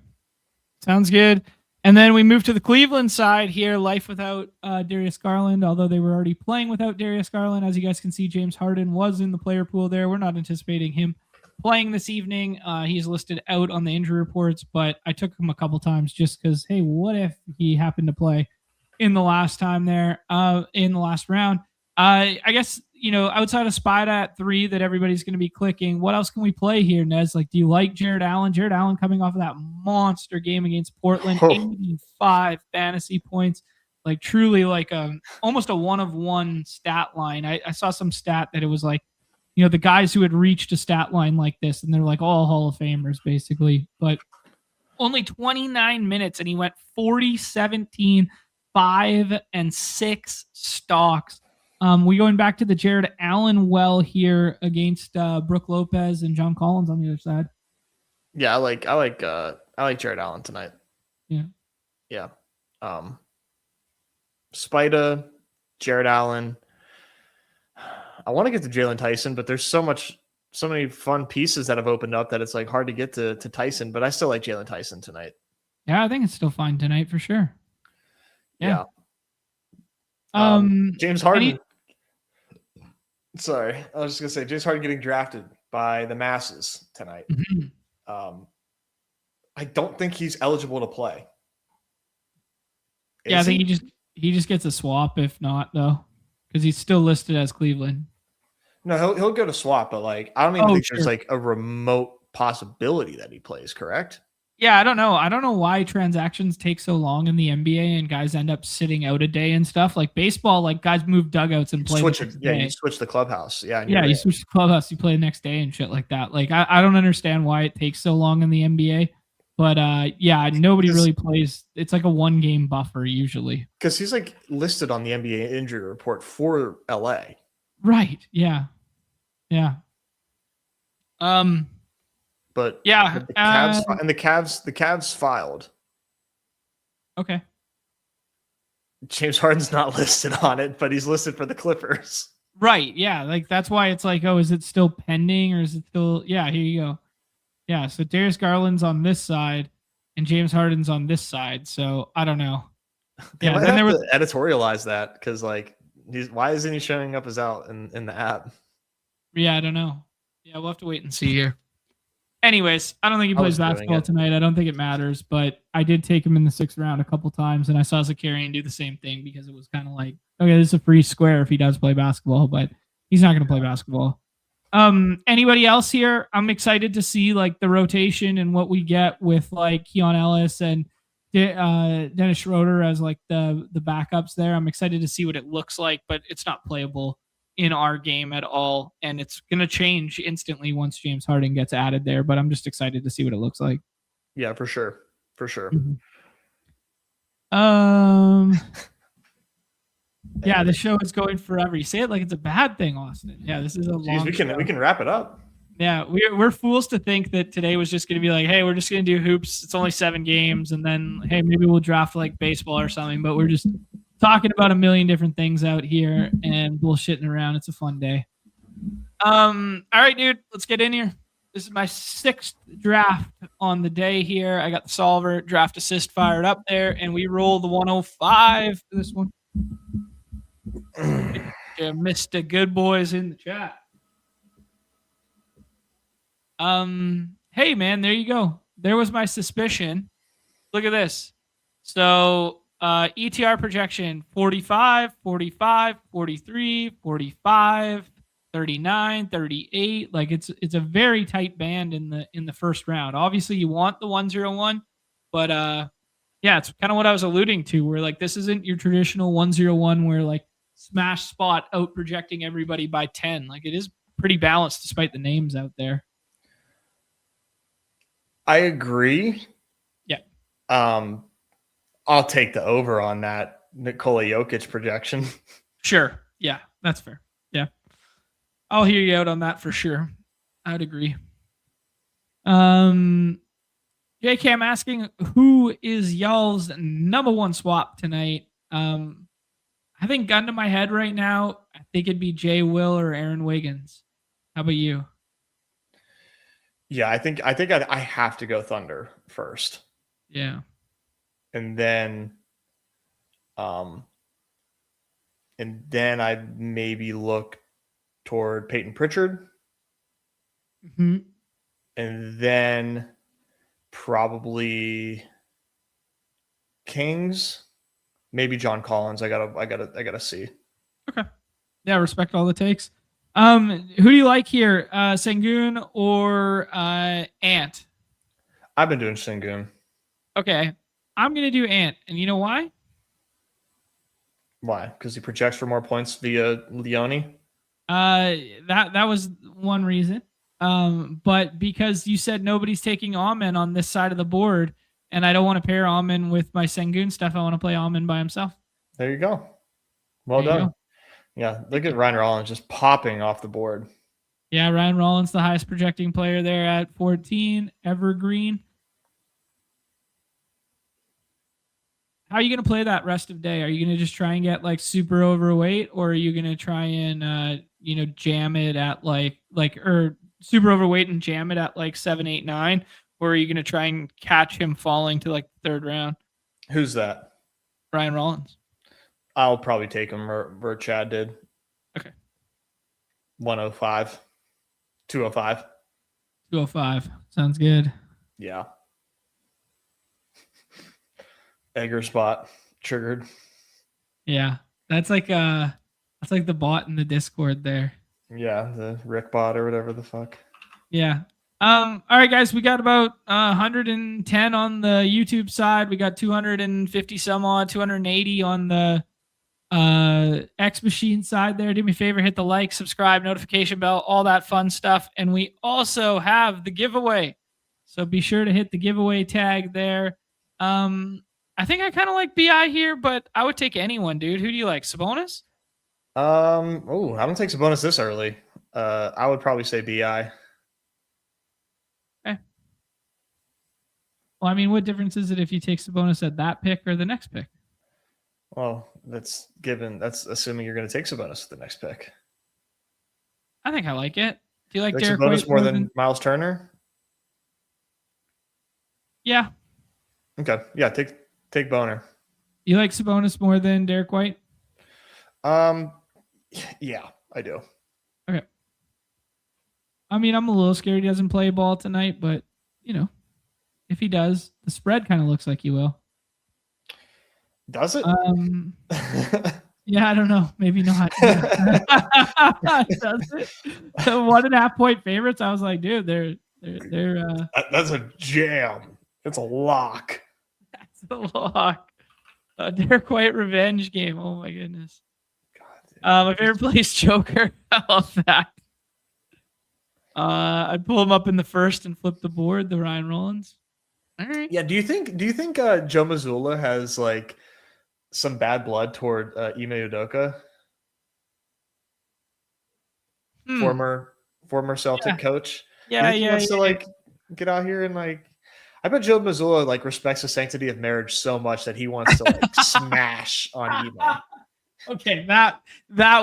Sounds good. And then we move to the Cleveland side here. Life without Darius Garland, although they were already playing without Darius Garland. As you guys can see, James Harden was in the player pool there. We're not anticipating him playing this evening. He's listed out on the injury reports, but I took him a couple times just because, hey, what if he happened to play in the last time there, in the last round? I guess, outside of Spida at 3 that everybody's going to be clicking, what else can we play here, Nez? Like, do you like Jared Allen? Jared Allen coming off of that monster game against Portland, 85 fantasy points, like truly like almost a 1-of-1 stat line. I saw some stat that it was like, the guys who had reached a stat line like this, and they're like all Hall of Famers basically, but only 29 minutes and he went 40-17, 5 and 6 stocks. We going back to the Jared Allen well here against Brook Lopez and John Collins on the other side. Yeah, I like Jared Allen tonight. Yeah. Spida, Jared Allen. I want to get to Jalen Tyson, but there's so many fun pieces that have opened up that it's like hard to get to Tyson. But I still like Jalen Tyson tonight. Yeah, I think it's still fine tonight for sure. Yeah. James Harden. Sorry, I was just gonna say James Harden getting drafted by the masses tonight. Mm-hmm. I don't think he's eligible to play. I think he just gets a swap if not though, because he's still listed as Cleveland. No, he'll go to swap, but like I don't even think there's like a remote possibility that he plays. Correct? Yeah, I don't know. I don't know why transactions take so long in the NBA and guys end up sitting out a day and stuff. Like baseball, like guys move dugouts and play. You switch the clubhouse. Yeah, you switch the clubhouse. You play the next day and shit like that. Like I don't understand why it takes so long in the NBA. But nobody really plays. It's like a 1-game buffer usually. Because he's like listed on the NBA injury report for LA. Right. Yeah. But yeah, the Cavs filed. Okay. James Harden's not listed on it, but he's listed for the Clippers. Right. Yeah. Like that's why it's like, oh, is it still pending or is it still? Yeah. Here you go. Yeah. So Darius Garland's on this side and James Harden's on this side. So I don't know. Yeah. Then there was to editorialize that because like, why isn't he showing up as out in the app? Yeah. I don't know. Yeah. We'll have to wait and see here. Anyways, I don't think he plays basketball tonight. I don't think it matters, but I did take him in the 6th round a couple times, and I saw Zakarian do the same thing because it was kind of like, okay, this is a free square if he does play basketball, but he's not going to play basketball. Anybody else here? I'm excited to see like the rotation and what we get with like Keon Ellis and Dennis Schroeder as like the backups there. I'm excited to see what it looks like, but it's not playable in our game at all, and it's gonna change instantly once James Harden gets added there. But I'm just excited to see what it looks like. Yeah, for sure. Mm-hmm. Yeah, the show is going forever. You say it like it's a bad thing, Austin. Yeah, this is a long. We can wrap it up. Yeah, we're fools to think that today was just going to be like, hey, we're just going to do hoops. It's only 7 games, and then hey, maybe we'll draft like baseball or something. But we're just talking about a million different things out here and bullshitting around. It's a fun day. All right, dude, let's get in here. This is my 6th draft on the day here. I got the solver draft assist fired up there, and we roll the 105 for this one. Mr. Good Boys in the chat. Hey man, there you go. There was my suspicion. Look at this. So ETR projection 45, 45, 43, 45, 39, 38. Like it's a very tight band in the first round. Obviously you want the 101, but yeah, it's kind of what I was alluding to, where like this isn't your traditional 101 where like smash spot out projecting everybody by 10. Like it is pretty balanced despite the names out there. I agree. Yeah. I'll take the over on that Nikola Jokic projection. Sure. Yeah, that's fair. Yeah. I'll hear you out on that for sure. I'd agree. JK, I'm asking, who is y'all's number 1 swap tonight? I think gun to my head right now, I think it'd be Jay Will or Aaron Wiggins. How about you? Yeah, I think I have to go Thunder first. Yeah. And then I'd maybe look toward Peyton Pritchard. Mm-hmm. And then probably Kings, maybe John Collins. I gotta see. Okay. Yeah, respect all the takes. Who do you like here? Sengun or Ant? I've been doing Sengun. Okay. I'm gonna do Ant. And you know why? Why? Because he projects for more points via Leone? That was one reason. But because you said nobody's taking Amen on this side of the board, and I don't want to pair Amen with my Sengun stuff. I want to play Amen by himself. There you go. Well done. Yeah, look at Ryan Rollins just popping off the board. Yeah, Ryan Rollins, the highest projecting player there at 14, evergreen. How are you going to play that rest of day? Are you going to just try and get like super overweight, or are you going to try and jam it at or super overweight and jam it at like 7, 8, 9, or are you going to try and catch him falling to like the 3rd round? Who's that? Ryan Rollins. I'll probably take him where Chad did. Okay. 105. 205. 205. Sounds good. Yeah. Egger spot triggered. Yeah. That's like the bot in the Discord there. Yeah, the Rick bot or whatever the fuck. Yeah. All right, guys, we got about 110 on the YouTube side. We got 250 some odd, 280 on the X Machine side there. Do me a favor, hit the like, subscribe, notification bell, all that fun stuff. And we also have the giveaway. So be sure to hit the giveaway tag there. I think I kind of like BI here, but I would take anyone, dude. Who do you like? Sabonis? I don't take Sabonis this early. I would probably say BI. Okay. Well, I mean, what difference is it if you take Sabonis at that pick or the next pick? Well, that's assuming you're going to take Sabonis at the next pick. I think I like it. Do you like Derek Sabonis more than Miles Turner? Yeah. Okay. Yeah, take Boner. You like Sabonis more than Derek White? Yeah, I do. Okay. I mean, I'm a little scared he doesn't play ball tonight, but if he does, the spread kind of looks like he will. Does it? Yeah, I don't know. Maybe not. Does it? 1.5 point favorites. I was like, dude, they're that's a jam. It's a lock. That's the lock. Derek White revenge game. Oh my goodness. God, my favorite play is Joker. I love that. I'd pull him up in the first and flip the board. The Ryan Rollins. All right. Yeah. Do you think Joe Mazzulla has like some bad blood toward Ime Udoka? Former Celtic coach. Yeah, he wants to like get out here and like. I bet Joe Mazzulla like respects the sanctity of marriage so much that he wants to like smash on Ime. Okay, that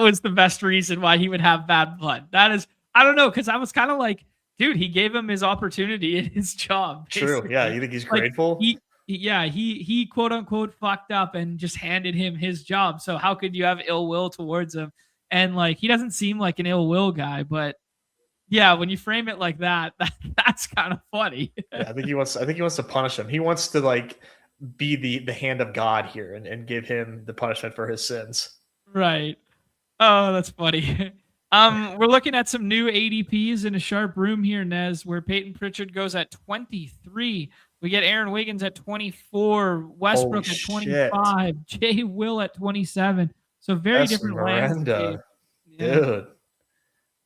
was the best reason why he would have bad blood. That is, I don't know, because I was kind of like, dude, he gave him his opportunity in his job. True. Yeah, you think he's grateful? He quote unquote fucked up and just handed him his job. So how could you have ill will towards him? And like, he doesn't seem like an ill will guy, but yeah, when you frame it like that, that's kind of funny. Yeah, I think he wants to punish him. He wants to like be the hand of God here and give him the punishment for his sins. Right. Oh, that's funny. We're looking at some new ADPs in a sharp room here, Nez, where Peyton Pritchard goes at 23. We get Aaron Wiggins at 24, Westbrook at 25, Jay Will at 27. So very different landscape. Yeah. Dude.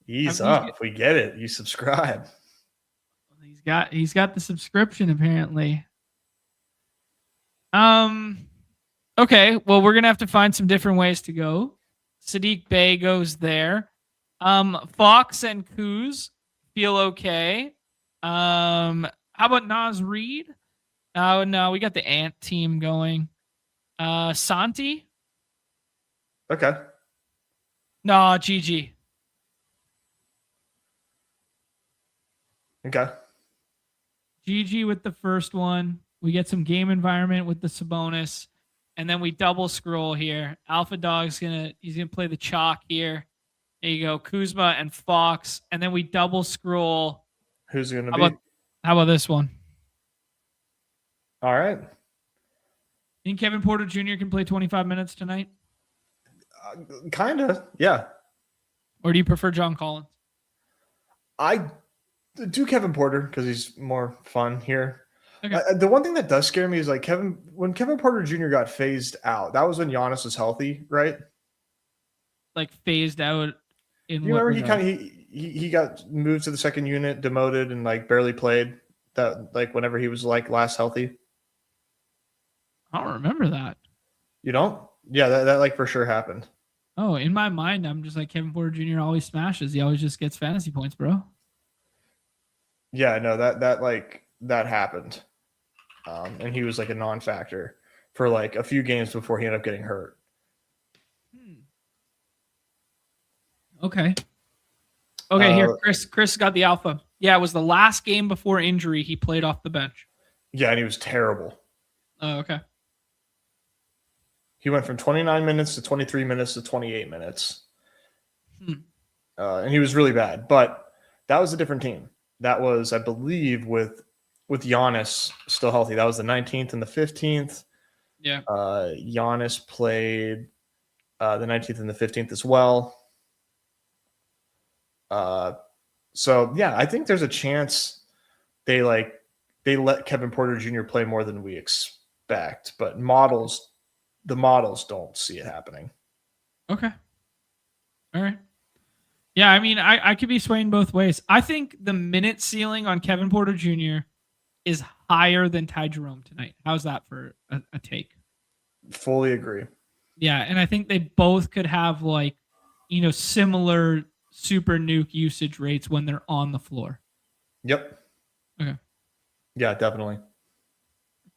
Ease up. We get it. You subscribe. He's got the subscription apparently. Okay, well, we're gonna have to find some different ways to go. Sadiq Bey goes there. Fox and Kuz feel okay. How about Naz Reid? Oh no, we got the Ant team going. Santi? Okay. No, GG. Okay. GG with the first one. We get some game environment with the Sabonis. And then we double scroll here. Alpha Dog's he's gonna play the chalk here. There you go. Kuzma and Fox. And then we double scroll. Who's gonna be? How about this one? All right. Think Kevin Porter Jr. can play 25 minutes tonight? Kinda, yeah. Or do you prefer John Collins? I do Kevin Porter because he's more fun here. Okay. The one thing that does scare me is like when Kevin Porter Jr. got phased out. That was when Giannis was healthy, right? Like phased out in. You remember he got moved to the second unit, demoted, and like barely played. That like whenever he was like last healthy. I don't remember that. You don't? Yeah, that like for sure happened. Oh, in my mind, I'm just like Kevin Porter Jr. always smashes. He always just gets fantasy points, bro. Yeah, no, that happened. And he was like a non-factor for like a few games before he ended up getting hurt. Okay. Here, Chris got the alpha. Yeah, it was the last game before injury. He played off the bench. Yeah, and he was terrible. Oh, okay. He went from 29 minutes to 23 minutes to 28 minutes. And he was really bad. But that was a different team. That was, I believe, with Giannis still healthy. That was the 19th and the 15th. Yeah. Giannis played the 19th and the 15th as well. So yeah, I think there's a chance they let Kevin Porter Jr. play more than we expect, but the models don't see it happening. Okay. All right. Yeah, I mean, I could be swaying both ways. I think the minute ceiling on Kevin Porter Jr. is higher than Ty Jerome tonight. How's that for a take? Fully agree. Yeah, and I think they both could have like, similar super nuke usage rates when they're on the floor. Yep. Okay. Yeah, definitely.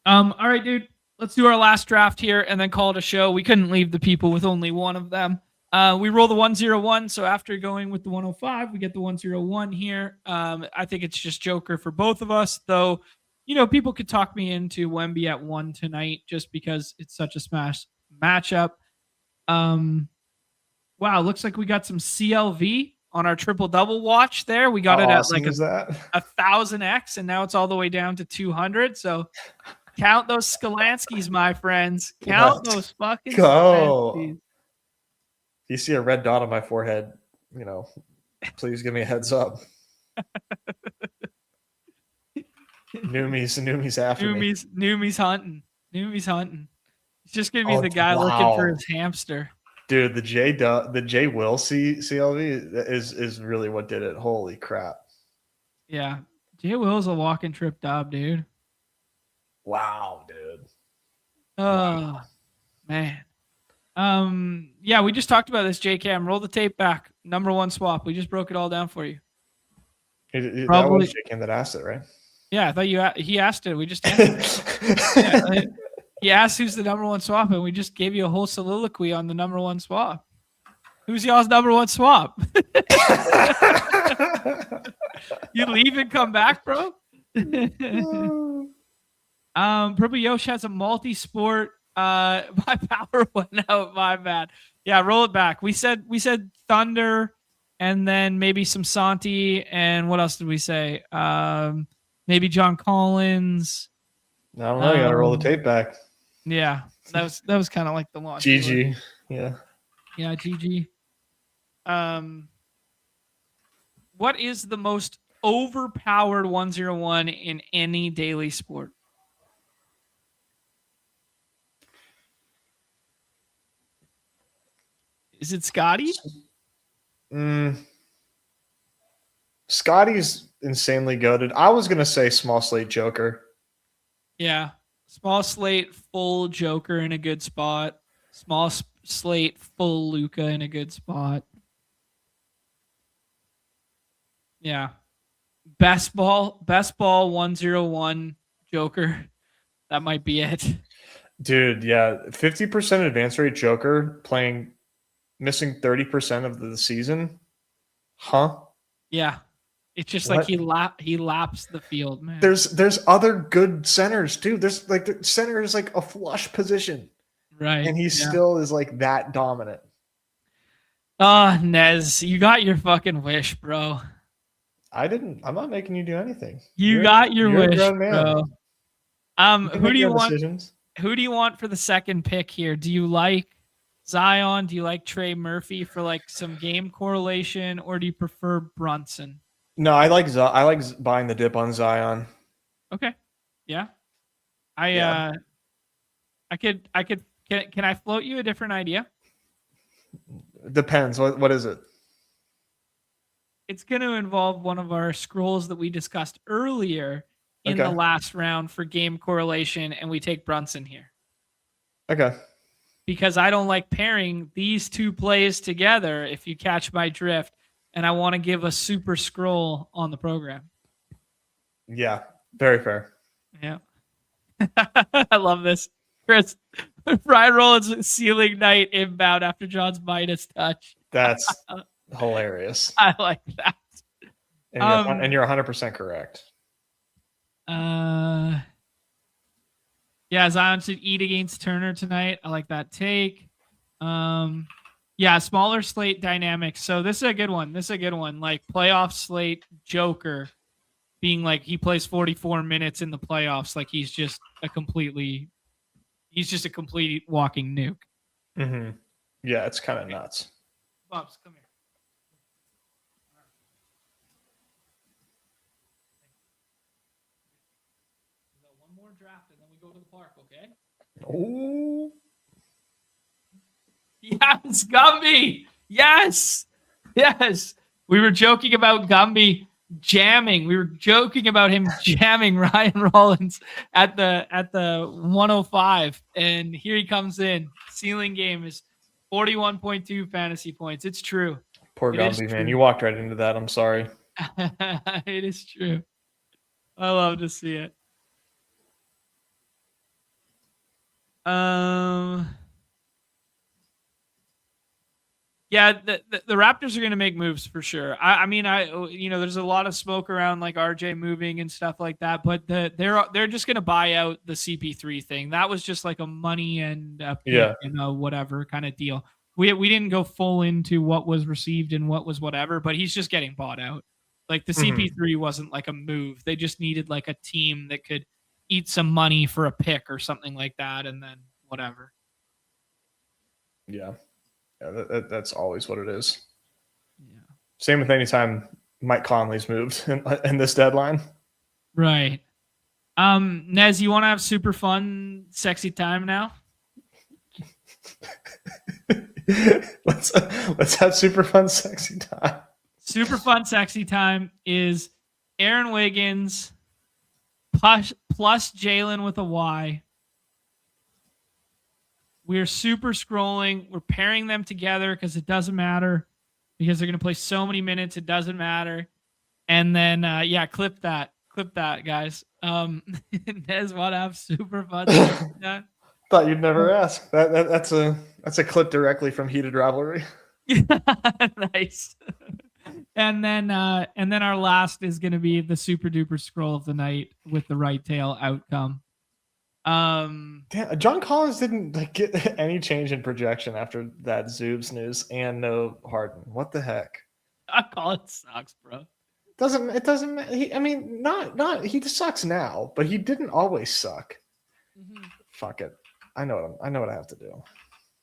All right, dude. Let's do our last draft here and then call it a show. We couldn't leave the people with only one of them. We roll the 101. So after going with the 105, we get the 101 here. I think it's just Joker for both of us, though. People could talk me into Wemby at 1 tonight just because it's such a smash matchup. Wow, looks like we got some CLV on our triple double watch there. We got it at like 1,000x, and now it's all the way down to 200. So count those Skolanskis, my friends. Count those fucking Skolanskis. If you see a red dot on my forehead, please give me a heads up. Noomies after me. Noomies hunting. Maybe he's hunting. He's just gonna be the guy looking for his hamster. Dude, the J Will CLV is really what did it. Holy crap. Yeah. J Will's a walking trip dub, dude. Wow, dude. Oh man. Yeah, we just talked about this, JCam. Roll the tape back. Number one swap. We just broke it all down for you. That was JCam that asked it, right? Yeah, I thought he asked it. We just answered it. He asked who's the number one swap, and we just gave you a whole soliloquy on the number one swap. Who's y'all's number one swap? You leave and come back, bro? Purple Yosh has a multi-sport. My power went out. My bad. Yeah, roll it back. We said Thunder, and then maybe some Santi, and what else did we say? Maybe John Collins. I don't know. You gotta roll the tape back. Yeah, that was kind of like the launch. GG. Yeah. Yeah, GG. What is the most overpowered 101 in any daily sport? Is it Scotty? Scotty's insanely goated. I was gonna say small slate Joker. Yeah, small slate full Joker in a good spot. Small slate full Luca in a good spot. Yeah, best ball 101 Joker. That might be it. Dude, yeah, 50% advance rate Joker missing 30% of the season. Huh? Yeah. It's just what? Like he laps the field, man. There's other good centers too. There's like the center is like a flush position. Right. And he still is like that dominant. Nez, you got your fucking wish, bro. I'm not making you do anything. You got your wish, bro. Who do you want? Decisions. Who do you want for the second pick here? Do you like Zion? Do you like Trey Murphy for like some game correlation, or do you prefer Brunson? No, I like buying the dip on Zion. Okay. Yeah. I could can I float you a different idea? Depends. What is it? It's going to involve one of our scrolls that we discussed earlier in the last round for game correlation, and we take Brunson here. Okay. Because I don't like pairing these two plays together, if you catch my drift, and I want to give a super scroll on the program. Yeah, very fair. Yeah. I love this. Chris, Brian Rollins ceiling night inbound after John's Midas touch. That's hilarious. I like that. And you're 100% correct. Yeah, Zion should eat against Turner tonight. I like that take. Yeah, smaller slate dynamics. So this is a good one. Like playoff slate Joker being like he plays 44 minutes in the playoffs. Like he's just a complete walking nuke. Mm-hmm. Yeah, it's kind of nuts. Bubs, come here. One more draft and then we go to the park, okay? Oh. Yes, Gumby. Yes. We were joking about Gumby jamming. We were joking about him jamming Ryan Rollins at the 105, and here he comes in. Ceiling game is 41.2 fantasy points. It's true. Poor Gumby, man. You walked right into that. I'm sorry. It is true. I love to see it. Yeah, the Raptors are going to make moves for sure. I mean, there's a lot of smoke around like RJ moving and stuff like that, but they're just going to buy out the CP3 thing. That was just like a money and whatever kind of deal. We didn't go full into what was received and what was whatever, but he's just getting bought out. Like the CP3 wasn't like a move. They just needed like a team that could eat some money for a pick or something like that, and then whatever. Yeah. Yeah, that's always what it is. Yeah. Same with any time Mike Conley's moved in this deadline. Right. Nez, you want to have super fun, sexy time now? let's have super fun, sexy time. Super fun, sexy time is Aaron Wiggins plus Jalen with a Y. We're super scrolling. We're pairing them together because it doesn't matter because they're going to play so many minutes. It doesn't matter. And then, clip that, guys. Nez, want to have super fun. Thought you'd never ask. That's a clip directly from Heated Rivalry. Nice. And then our last is going to be the super duper scroll of the night with the right tail outcome. Damn, John Collins didn't get any change in projection after that Zoobs news and no Harden. What the heck? John Collins sucks, bro. It doesn't. He sucks now, but he didn't always suck. Mm-hmm. Fuck it. I know what I have to do.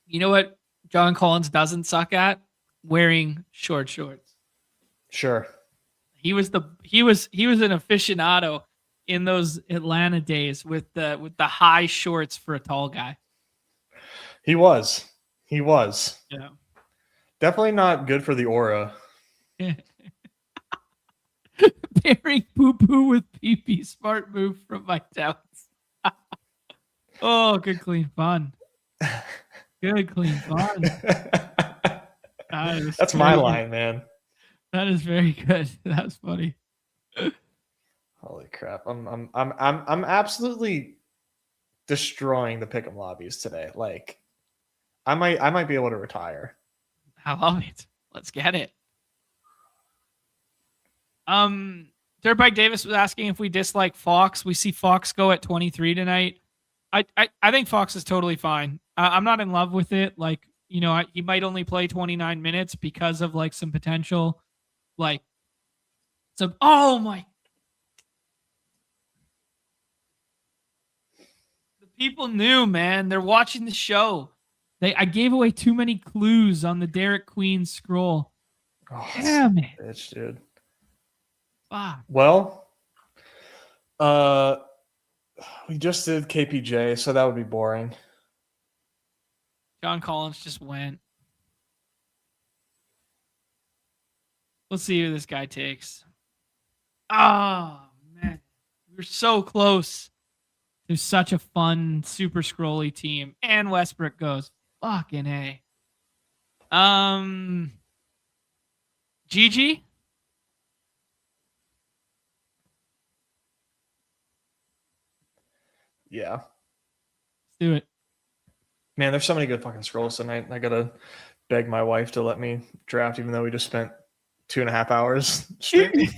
You know what John Collins doesn't suck at? Wearing short shorts. Sure. He was an aficionado in those Atlanta days with the high shorts for a tall guy. He was. Yeah. Definitely not good for the aura. Pairing poo-poo with pee-pee, smart move from Mike Towns. Oh, good clean fun. Good clean fun. That's my line, man. That is very good. That's funny. Holy crap! I'm absolutely destroying the pick'em lobbies today. Like, I might be able to retire. I love it. Let's get it. Dirtbike Davis was asking if we dislike Fox. We see Fox go at 23 tonight. I think Fox is totally fine. I'm not in love with it. Like, he might only play 29 minutes because of like some potential, like some. Oh my. The people knew, man. They're watching the show. I gave away too many clues on the Derek Queen scroll. Oh, damn it, bitch, dude. Fuck. Well, we just did KPJ, so that would be boring. John Collins just went. Let's see who this guy takes. Oh, man. We're so close. There's such a fun, super scrolly team. And Westbrook goes, fucking A. GG? Yeah. Let's do it. Man, there's so many good fucking scrolls tonight. I gotta beg my wife to let me draft, even though we just spent 2.5 hours streaming.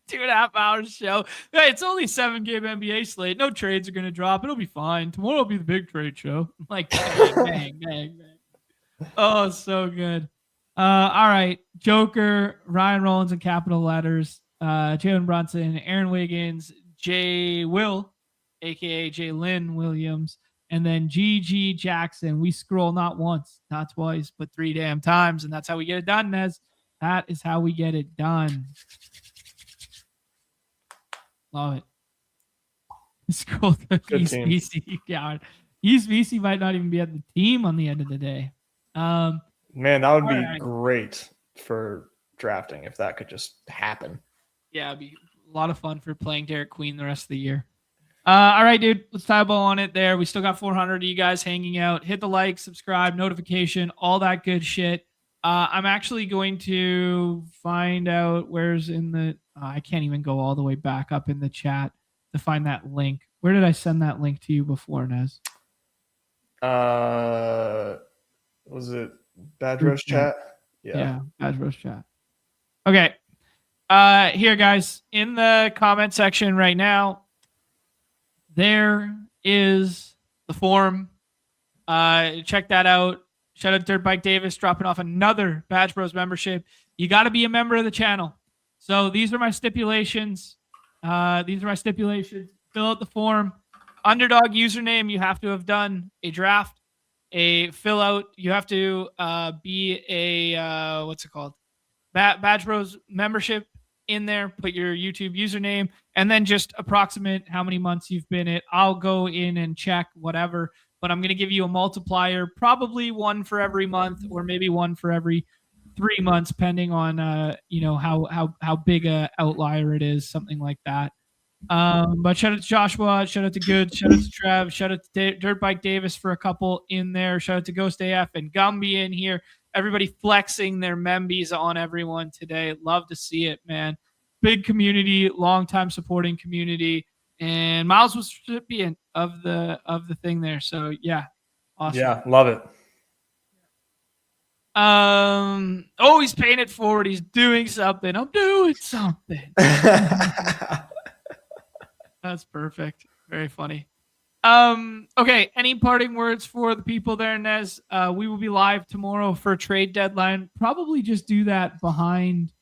2.5 hours show. Hey, it's only 7-game NBA slate. No trades are gonna drop. It'll be fine. Tomorrow will be the big trade show. Like bang, bang. Oh, so good. All right. Joker, Ryan Rollins in capital letters, Jalen Brunson, Aaron Wiggins, J. Will, aka Jalen Williams, and then GG Jackson. We scroll not once, not twice, but 3 damn times, and that's how we get it done, Nez. That is how we get it done. Love it. Scroll to East BC. God, East BC might not even be at the team on the end of the day. Man, that would be great for drafting if that could just happen. Yeah, it'd be a lot of fun for playing Derek Queen the rest of the year. All right, dude. Let's tie a bow on it there. We still got 400 of you guys hanging out. Hit the like, subscribe, notification, all that good shit. I'm actually going to find out where's in the... I can't even go all the way back up in the chat to find that link. Where did I send that link to you before, Nez? Was it Bad Rose Chat? Yeah, Bad Rose Chat. Okay. Here, guys, in the comment section right now, there is the form. Check that out. Shout out Dirtbike Davis dropping off another Badge Bros membership. You got to be a member of the channel. So these are my stipulations. Fill out the form. Underdog username, you have to have done a draft. A fill out, you have to be a what's it called? Badge Bros membership. in there, put your YouTube username, and then just approximate how many months you've been it. I'll go in and check whatever, but I'm going to give you a multiplier, probably one for every month or maybe one for every 3 months, depending on how big a outlier it is, something like that. But shout out to Joshua, shout out to Good, shout out to Trev, shout out to Dirt Bike Davis for a couple in there, shout out to Ghost AF and Gumby in here. Everybody flexing their membies on everyone today. Love to see it, man. Big community, long time supporting community, and Miles was recipient of the thing there. So yeah, awesome. Yeah, love it. He's paying it forward. He's doing something. I'm doing something. That's perfect. Very funny. Okay. Any parting words for the people there, Nez? We will be live tomorrow for a trade deadline. Probably just do that behind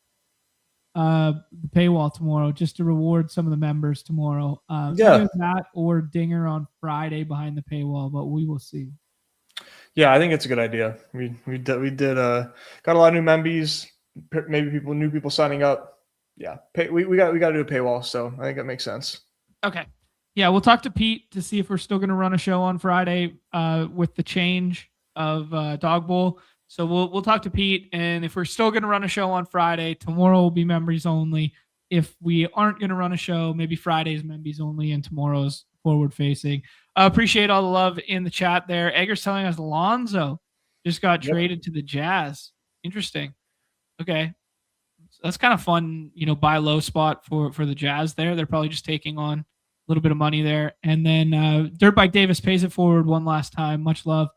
the paywall tomorrow, just to reward some of the members tomorrow. Either that or Dinger on Friday behind the paywall, but we will see. Yeah, I think it's a good idea. We got a lot of new membies, maybe new people signing up. Yeah, we got to do a paywall, so I think that makes sense. Okay. Yeah, we'll talk to Pete to see if we're still going to run a show on Friday with the change of Dog Bowl. So we'll talk to Pete, and if we're still going to run a show on Friday, tomorrow will be members only. If we aren't going to run a show, maybe Friday's members only, and tomorrow's forward facing. Appreciate all the love in the chat there. Egger's telling us Lonzo just got traded to the Jazz. Interesting. Okay. So that's kind of fun, buy low spot for the Jazz there. They're probably just taking on a little bit of money there. And then Dirt Bike Davis pays it forward one last time. Much love,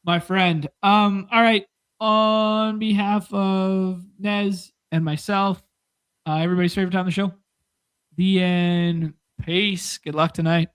my friend. All right. On behalf of Nez and myself, everybody's favorite time of the show, the end. Peace. Good luck tonight.